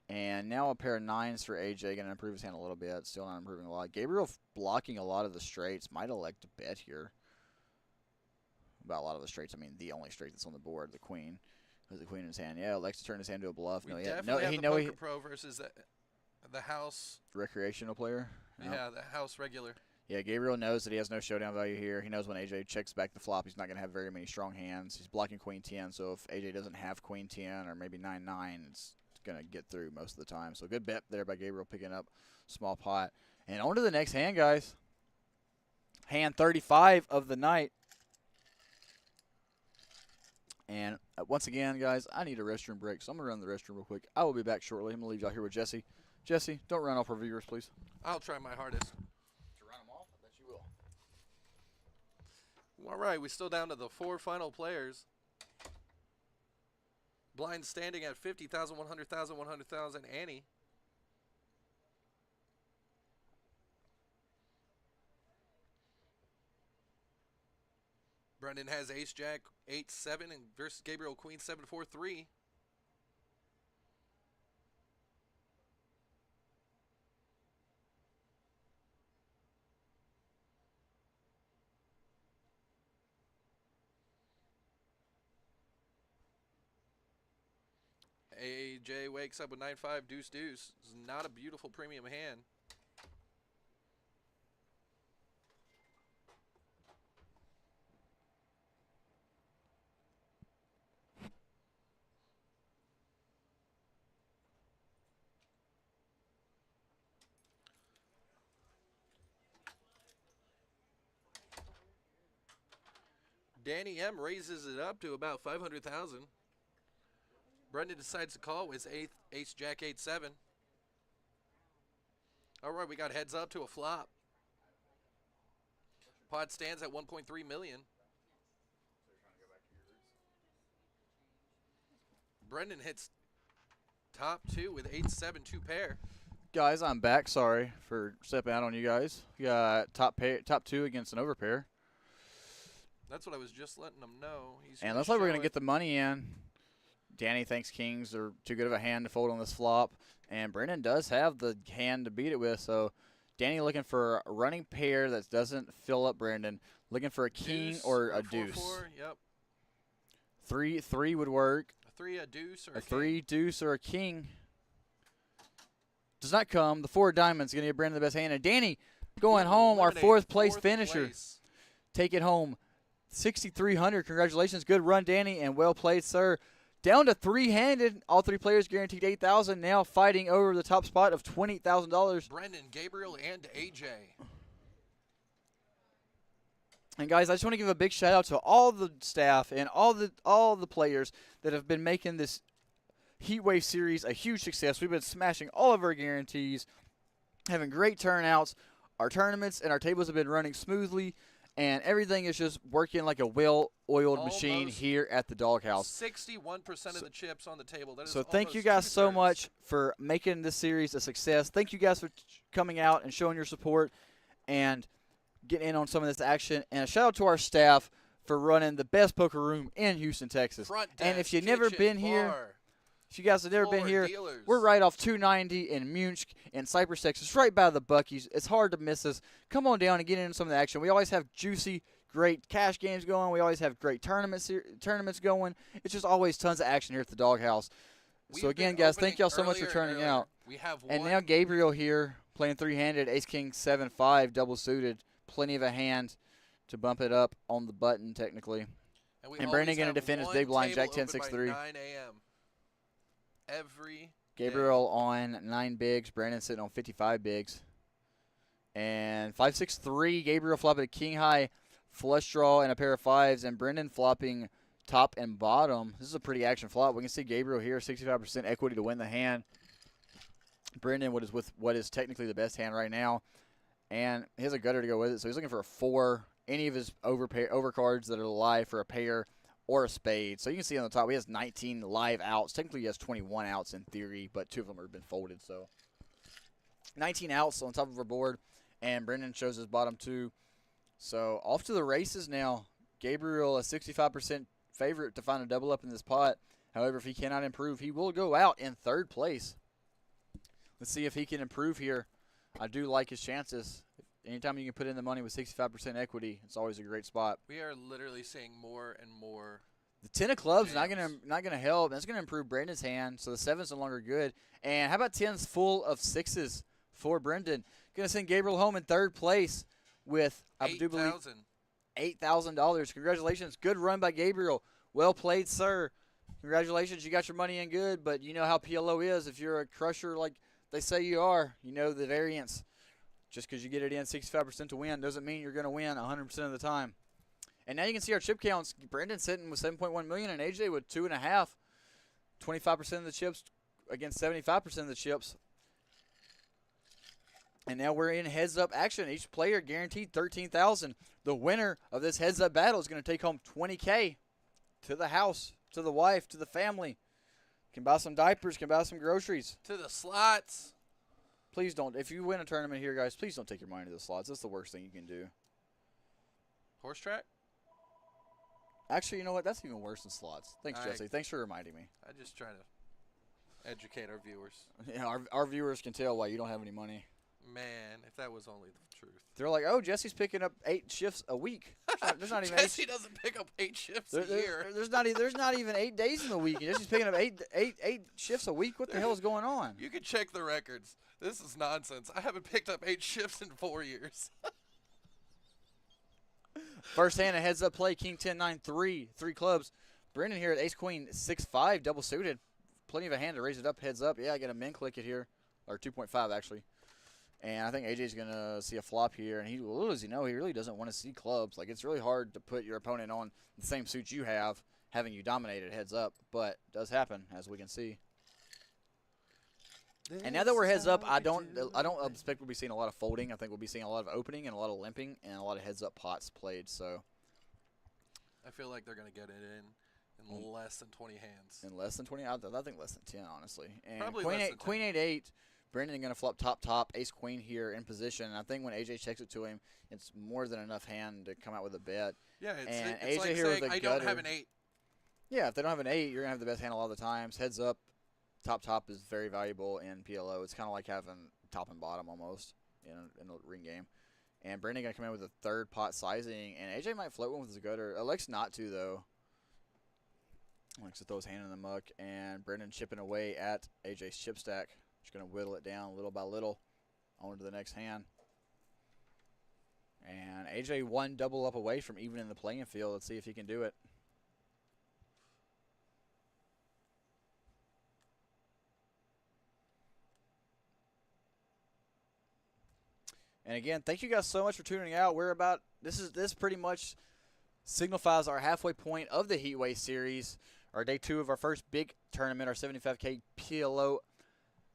and now a pair of 9s for AJ. Gonna improve his hand a little bit. Still not improving a lot. Gabriel blocking a lot of the straights. Might elect to bet here. About a lot of the straights. I mean, the only straight that's on the board, the queen. Has the queen in his hand. Yeah, elects to turn his hand to a bluff. We No, definitely have the Poker Pro versus the house. Recreational player. Yeah, the house regular. Yeah, Gabriel knows that he has no showdown value here. He knows when AJ checks back the flop, he's not going to have very many strong hands. He's blocking queen 10, so if AJ doesn't have queen 10 or maybe 9-9, it's going to get through most of the time. So good bet there by Gabriel picking up small pot. And on to the next hand, guys. Hand 35 of the night. And once again, guys, I need a restroom break, so I'm going to run to the restroom real quick. I will be back shortly. I'm going to leave y'all here with Jesse. Jesse, don't run off our viewers, please. I'll try my hardest. To run them off? I bet you will. All right, we're still down to the 4 final players. Blind standing at 50,000, 100,000, 100,000. Annie. Brendan has Ace Jack 8-7 and versus Gabriel Queen 7-4-3. AJ wakes up with 9-5 deuce deuce. It's not a beautiful premium hand. Danny M raises it up to about 500,000. Brendan decides to call with Ace Jack 8-7. All right, we got heads up to a flop. Pot stands at 1.3 million. Brendan hits top 2 with 8-7 2 pair. Guys, I'm back. Sorry for stepping out on you guys. We got top 2 against an overpair. That's what I was just letting him know. And looks like we're going to get the money in. Danny thinks kings are too good of a hand to fold on this flop. And Brendan does have the hand to beat it with. So Danny looking for a running pair that doesn't fill up Brendan. Looking for a king or a deuce. 4-4, yep. 3 would work. A 3, a deuce, or a 3 deuce or a king. Does not come. The 4 diamonds going to get Brendan the best hand. And Danny going home, our 4th place finisher. Take it home. 6,300. Congratulations. Good run, Danny, and well played, sir. Down to 3-handed. All 3 players guaranteed 8,000. Now fighting over the top spot of $20,000. Brendan, Gabriel, and AJ. And guys, I just want to give a big shout out to all the staff and all the players that have been making this Heatwave series a huge success. We've been smashing all of our guarantees, having great turnouts. Our tournaments and our tables have been running smoothly. And everything is just working like a well-oiled machine here at the Doghouse. 61% of the chips on the table. That is so thank you guys so much for making this series a success. Thank you guys for coming out and showing your support and getting in on some of this action. And a shout-out to our staff for running the best poker room in Houston, Texas. Front desk, and if you've never been here, if you guys have never been here, we're right off 290 in Munich in Cypress, Texas, right by the Buc-ee's. It's hard to miss us. Come on down and get into some of the action. We always have juicy, great cash games going. We always have great tournaments going. It's just always tons of action here at the Doghouse. So again, guys, thank y'all so much for turning out. We have and now Gabriel here playing 3-handed, Ace King 7-5, double suited. Plenty of a hand to bump it up on the button technically. And Brandon going to defend his big blind, Jack 10-6-3. 9 a.m. Every Gabriel on 9 bigs. Brandon sitting on 55 bigs. And 5-6-3. Gabriel flopping a king high flush draw and a pair of 5s. And Brendan flopping top and bottom. This is a pretty action flop. We can see Gabriel here, 65% equity to win the hand. Brendan with what is technically the best hand right now. And he has a gutter to go with it. So he's looking for a 4. Any of his overcards that are live for a pair or a spade. So you can see on the top, he has 19 live outs. Technically, he has 21 outs in theory, but 2 of them have been folded. So 19 outs on top of our board, and Brendan shows his bottom 2. So off to the races now. Gabriel, a 65% favorite to find a double up in this pot. However, if he cannot improve, he will go out in 3rd place. Let's see if he can improve here. I do like his chances. Anytime you can put in the money with 65% equity, it's always a great spot. We are literally seeing more and more. The 10 of clubs not gonna help. That's gonna improve Brendan's hand, so the 7's no longer good. And how about 10s full of 6s for Brendan? Gonna send Gabriel home in 3rd place with I do believe $8,000. Congratulations, good run by Gabriel. Well played, sir. Congratulations, you got your money in good. But you know how PLO is. If you're a crusher like they say you are, you know the variance. Just because you get it in 65% to win doesn't mean you're going to win 100% of the time. And now you can see our chip counts. Brendan's sitting with 7.1 million and AJ with 2.5. 25% of the chips against 75% of the chips. And now we're in heads-up action. Each player guaranteed 13,000. The winner of this heads-up battle is going to take home 20K to the house, to the wife, to the family. Can buy some diapers, can buy some groceries. To the slots. Please don't. If you win a tournament here, guys, please don't take your money to the slots. That's the worst thing you can do. Horse track? Actually, you know what? That's even worse than slots. Thanks, All right. Jesse. Thanks for reminding me. I just try to educate our viewers. Yeah, our viewers can tell why you don't have any money. Man, if that was only the truth. They're like, oh, Jesse's picking up 8 shifts a week. There's not even Jesse doesn't pick up 8 shifts a year. There's not even 8 days in the week. Jesse's picking up eight shifts a week. What the hell is going on? You can check the records. This is nonsense. I haven't picked up 8 shifts in 4 years. First hand, a heads-up play, King 10-9, 3 clubs. Brendan here at Ace-Queen 6-5, double suited. Plenty of a hand to raise it up, heads up. Yeah, I got a min click it here, or 2.5 actually. And I think AJ's going to see a flop here. And little does he know, he really doesn't want to see clubs. Like, it's really hard to put your opponent on the same suit you have, having you dominated heads up. But it does happen, as we can see. And now that we're heads up, I don't expect we'll be seeing a lot of folding. I think we'll be seeing a lot of opening and a lot of limping and a lot of heads up pots played. So I feel like they're going to get it in less than 20 hands. In less than 20? I think less than 10, honestly. And Probably Queen less 8, than 10. Queen 8-8. Brendan going to flop top, ace queen here in position. And I think when AJ checks it to him, it's more than enough hand to come out with a bet. Yeah, And it's AJ like here with saying a I don't gutter. have an 8. Yeah, if they don't have an 8, you're going to have the best hand a lot of the times. Heads up, top is very valuable in PLO. It's kind of like having top and bottom almost in a ring game. And Brendan going to come in with a third pot sizing. And AJ might float one with his gutter. Elects not to, though. Elects to throw his hand in the muck. And Brendan chipping away at AJ's chip stack. Just going to whittle it down little by little on to the next hand. And AJ one double up away from evening the playing field. Let's see if he can do it. And again, thank you guys so much for tuning out. This pretty much signifies our halfway point of the Heatwave series, our day 2 of our first big tournament, our 75K Plo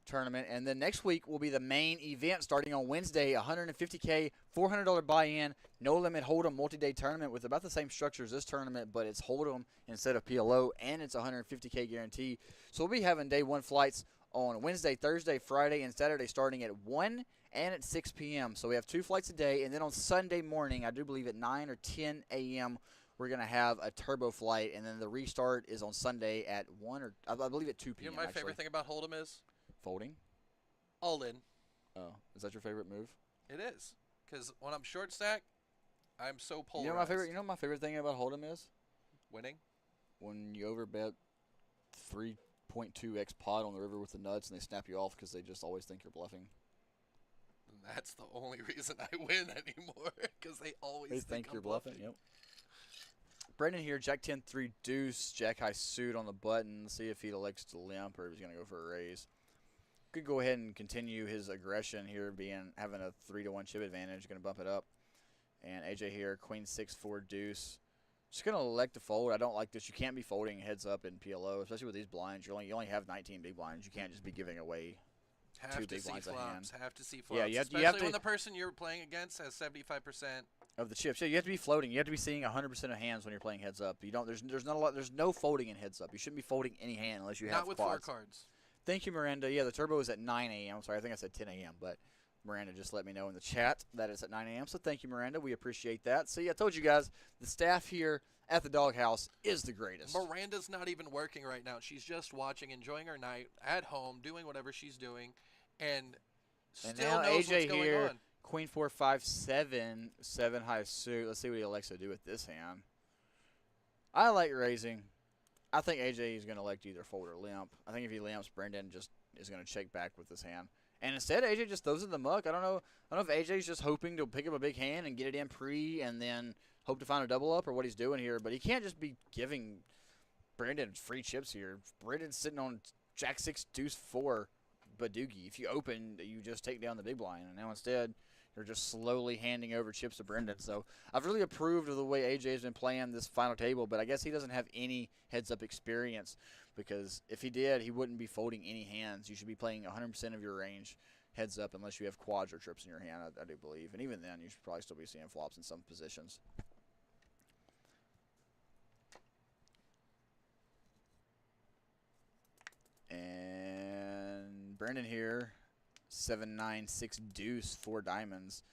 tournament. And then next week will be the main event starting on Wednesday, 150K, $400 buy-in, no limit hold'em multi-day tournament with about the same structure as this tournament, but it's hold'em instead of PLO, and it's 150K guarantee. So we'll be having day 1 flights on Wednesday, Thursday, Friday, and Saturday starting at 1 and at 6 p.m. So we have 2 flights a day, and then on Sunday morning, I do believe at 9 or 10 a.m., we're going to have a turbo flight, and then the restart is on Sunday at 1 or I believe at 2 p.m. You know my favorite thing about Hold'em is? Folding? All in. Oh, is that your favorite move? It is. Because when I'm short stack, I'm so polarized. You know what my favorite thing about Hold'em is? Winning? When you overbet 3.2x pot on the river with the nuts, and they snap you off because they just always think you're bluffing. That's the only reason I win anymore, because they always think I'm you're bluffing. Yep. Brendan here, Jack 10-3 deuce, Jack high suit on the button. See if he elects to limp or if he's going to go for a raise. Could go ahead and continue his aggression here, having a 3-1 chip advantage. Going to bump it up. And AJ here, Queen 6-4 deuce. Just going to elect to fold. I don't like this. You can't be folding heads up in PLO, especially with these blinds. You only have 19 big blinds. You can't just be giving away Have 2 to big see blinds a hand. flops. Have to see flops. Yeah, you have Especially to, when the person you're playing against has 75%. of the chips. Yeah, you have to be floating. You have to be seeing 100% of hands when you're playing heads up. You don't. There's not a lot. There's no folding in heads up. You shouldn't be folding any hand unless you have Not with quads. 4 cards. Thank you, Miranda. Yeah, the turbo is at 9 a.m. Sorry, I think I said 10 a.m., but Miranda just let me know in the chat that it's at 9 a.m. So thank you, Miranda. We appreciate that. So, yeah, I told you guys, the staff here at the Doghouse is the greatest. Miranda's not even working right now. She's just watching, enjoying her night at home, doing whatever she's doing, and still now knows AJ what's going here, on. Queen 4, 5, 7, 7 high suit. Let's see what he elects to do with this hand. I like raising. I think AJ is going to elect either fold or limp. I think if he limps, Brendan just is going to check back with this hand. And instead, AJ just throws it in the muck. I don't know if AJ's just hoping to pick up a big hand and get it in pre and then hope to find a double up or what he's doing here. But he can't just be giving Brendan free chips here. Brendan's sitting on Jack 6, Deuce 4 Badoogie. If you open, you just take down the big blind. And now instead, They're just slowly handing over chips to Brendan. So I've really approved of the way AJ's been playing this final table, but I guess he doesn't have any heads-up experience because if he did, he wouldn't be folding any hands. You should be playing 100% of your range heads up unless you have quads or trips in your hand, I do believe. And even then, you should probably still be seeing flops in some positions. And Brendan here, 7-9-6 deuce, 4 diamonds.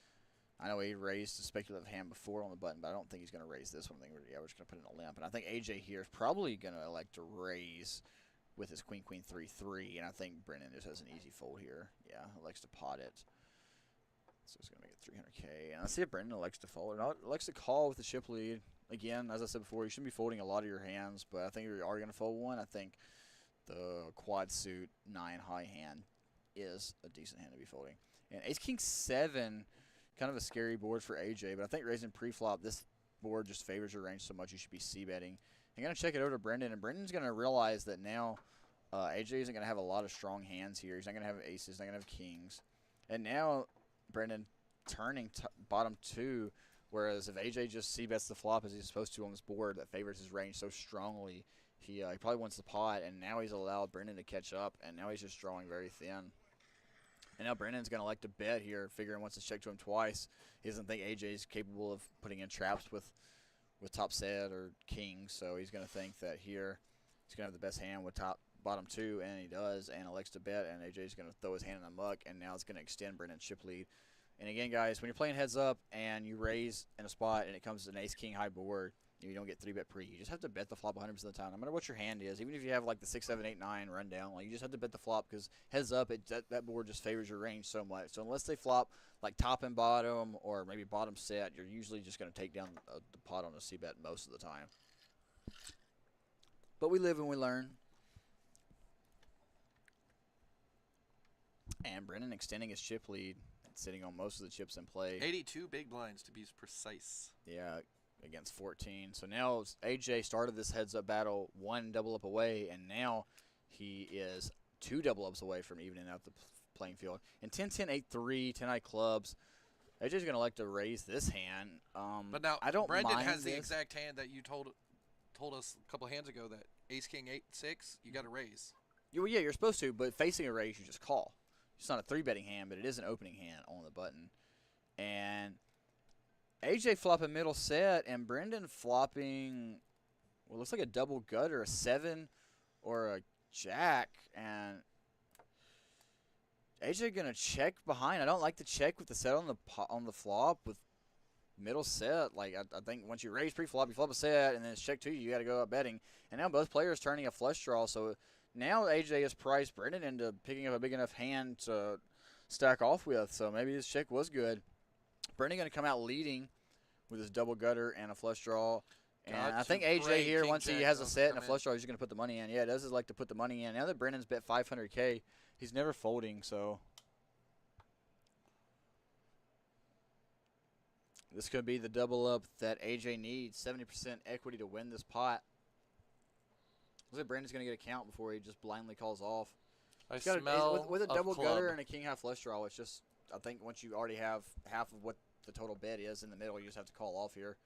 I know he raised a speculative hand before on the button, but I don't think he's going to raise this one. I think we're just going to put in a limp. And I think AJ here is probably going to elect to raise with his queen, 3-3. And I think Brendan just has an easy fold here. Yeah, elects to pot it. So it's going to make it 300K. And let's see if Brendan elects to fold. Or elects to call with the chip lead. Again, as I said before, you shouldn't be folding a lot of your hands, but I think if you are going to fold one, I think the quad suit 9 high hand is a decent hand to be folding. And ace king 7, kind of a scary board for AJ, but I think raising pre-flop, this board just favors your range so much you should be c-betting. I'm going to check it over to Brendan, and Brendan's going to realize that now AJ isn't going to have a lot of strong hands here. He's not going to have aces, he's not going to have kings. And now Brendan turning bottom 2, whereas if AJ just c-bets the flop as he's supposed to on this board that favors his range so strongly, he probably wants the pot, and now he's allowed Brendan to catch up, and now he's just drawing very thin. And now Brendan's going to like to bet here, figuring once it's checked to him twice, he doesn't think AJ's capable of putting in traps with top set or king, so he's going to think that here he's going to have the best hand with bottom 2, and he does, and elects to bet, and AJ's going to throw his hand in the muck, and now it's going to extend Brendan's chip lead. And again, guys, when you're playing heads up and you raise in a spot and it comes to an ace-king high board, you don't get 3-bet pre. You just have to bet the flop 100% of the time, no matter what your hand is. Even if you have like the 6, 7, 8, 9 rundown, like you just have to bet the flop because heads up, that board just favors your range so much. So unless they flop like top and bottom or maybe bottom set, you're usually just going to take down the pot on a c-bet most of the time. But we live and we learn. And Brendan extending his chip lead, sitting on most of the chips in play. 82 big blinds to be precise. Yeah, against 14. So now AJ started this heads-up battle 1 double-up away, and now he is 2 double-ups away from evening out the playing field. And 10-10-8-3, 10-high clubs. AJ's going to like to raise this hand. But now I don't Brendan mind has the this. exact hand that you told us a couple hands ago, that ace-king 8-6, you got to raise. Well, yeah, you're supposed to, but facing a raise, you just call. It's not a 3-betting hand, but it is an opening hand on the button. And AJ flopping middle set, and Brendan flopping, well, looks like a double gutter, a 7 or a jack. And AJ going to check behind. I don't like to check with the set on the flop with middle set. Like, I think once you raise pre-flop, you flop a set, and then it's check 2, you got to go up betting. And now both players turning a flush draw, so now AJ has priced Brendan into picking up a big enough hand to stack off with, so maybe his check was good. Brendan going to come out leading with his double gutter and a flush draw. And I think AJ here, once he has a set and a flush draw, he's going to put the money in. Yeah, does like to put the money in. Now that Brendan's bet 500K, he's never folding, so this could be the double up that AJ needs. 70% equity to win this pot. Looks like Brandon's going to get a count before he just blindly calls off. I smell with a of double club. gutter and a king high flush draw, it's just, I think once you already have half of what the total bet is in the middle, you just have to call off here.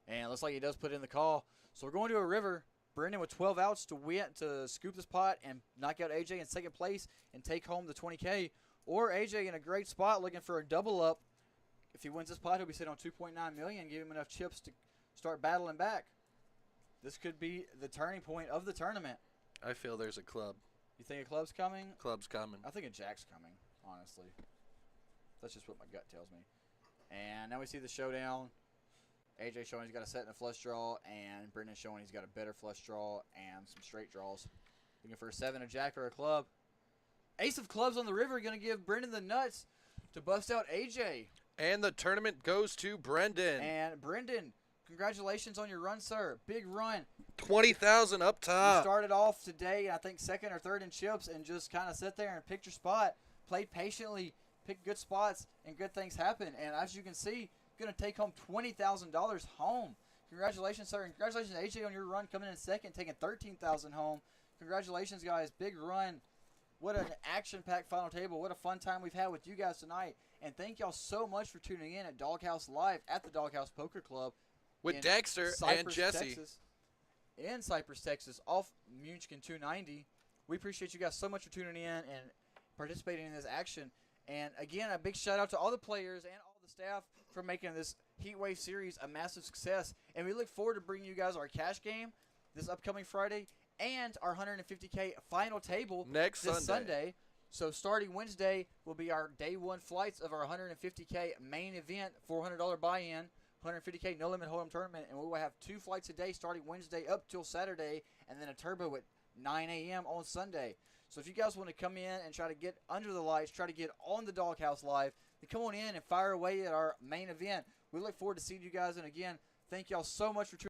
And it looks like he does put in the call. So we're going to a river. Brendan with 12 outs to scoop this pot and knock out AJ in second place and take home the 20K. Or AJ in a great spot looking for a double up. If he wins this pot, he'll be sitting on 2.9 million, give him enough chips to start battling back. This could be the turning point of the tournament. I feel there's a club. You think a club's coming? Club's coming. I think a jack's coming, honestly. That's just what my gut tells me. And now we see the showdown. AJ showing he's got a set and a flush draw, and Brendan showing he's got a better flush draw and some straight draws. Looking for a 7, a jack, or a club. Ace of clubs on the river going to give Brendan the nuts to bust out AJ. And the tournament goes to Brendan. And Brendan, congratulations on your run, sir. Big run. 20,000 up You top. started off today, I think, second or third in chips and just kind of sat there and picked your spot. Played patiently, picked good spots, and good things happen. And as you can see, going to take home $20,000 home. Congratulations, sir. And congratulations, AJ, on your run coming in second, taking $13,000 home. Congratulations, guys. Big run. What an action-packed final table. What a fun time we've had with you guys tonight. And thank y'all so much for tuning in at Doghouse Live at the Doghouse Poker Club. With in Dexter and Cypress, Jesse. Texas, in Cypress, Texas, off Munchkin 290. We appreciate you guys so much for tuning in and participating in this action. And again, a big shout out to all the players and all the staff for making this Heatwave series a massive success. And we look forward to bringing you guys our cash game this upcoming Friday and our 150K final table Next this Sunday. Sunday. So starting Wednesday will be our day one flights of our 150K main event, $400 buy-in, 150K no limit hold'em tournament, and we will have 2 flights a day starting Wednesday up till Saturday, and then a turbo at 9 a.m. on Sunday. So if you guys want to come in and try to get under the lights, try to get on the Doghouse Live, then come on in and fire away at our main event. We look forward to seeing you guys, and again, thank y'all so much for tuning in.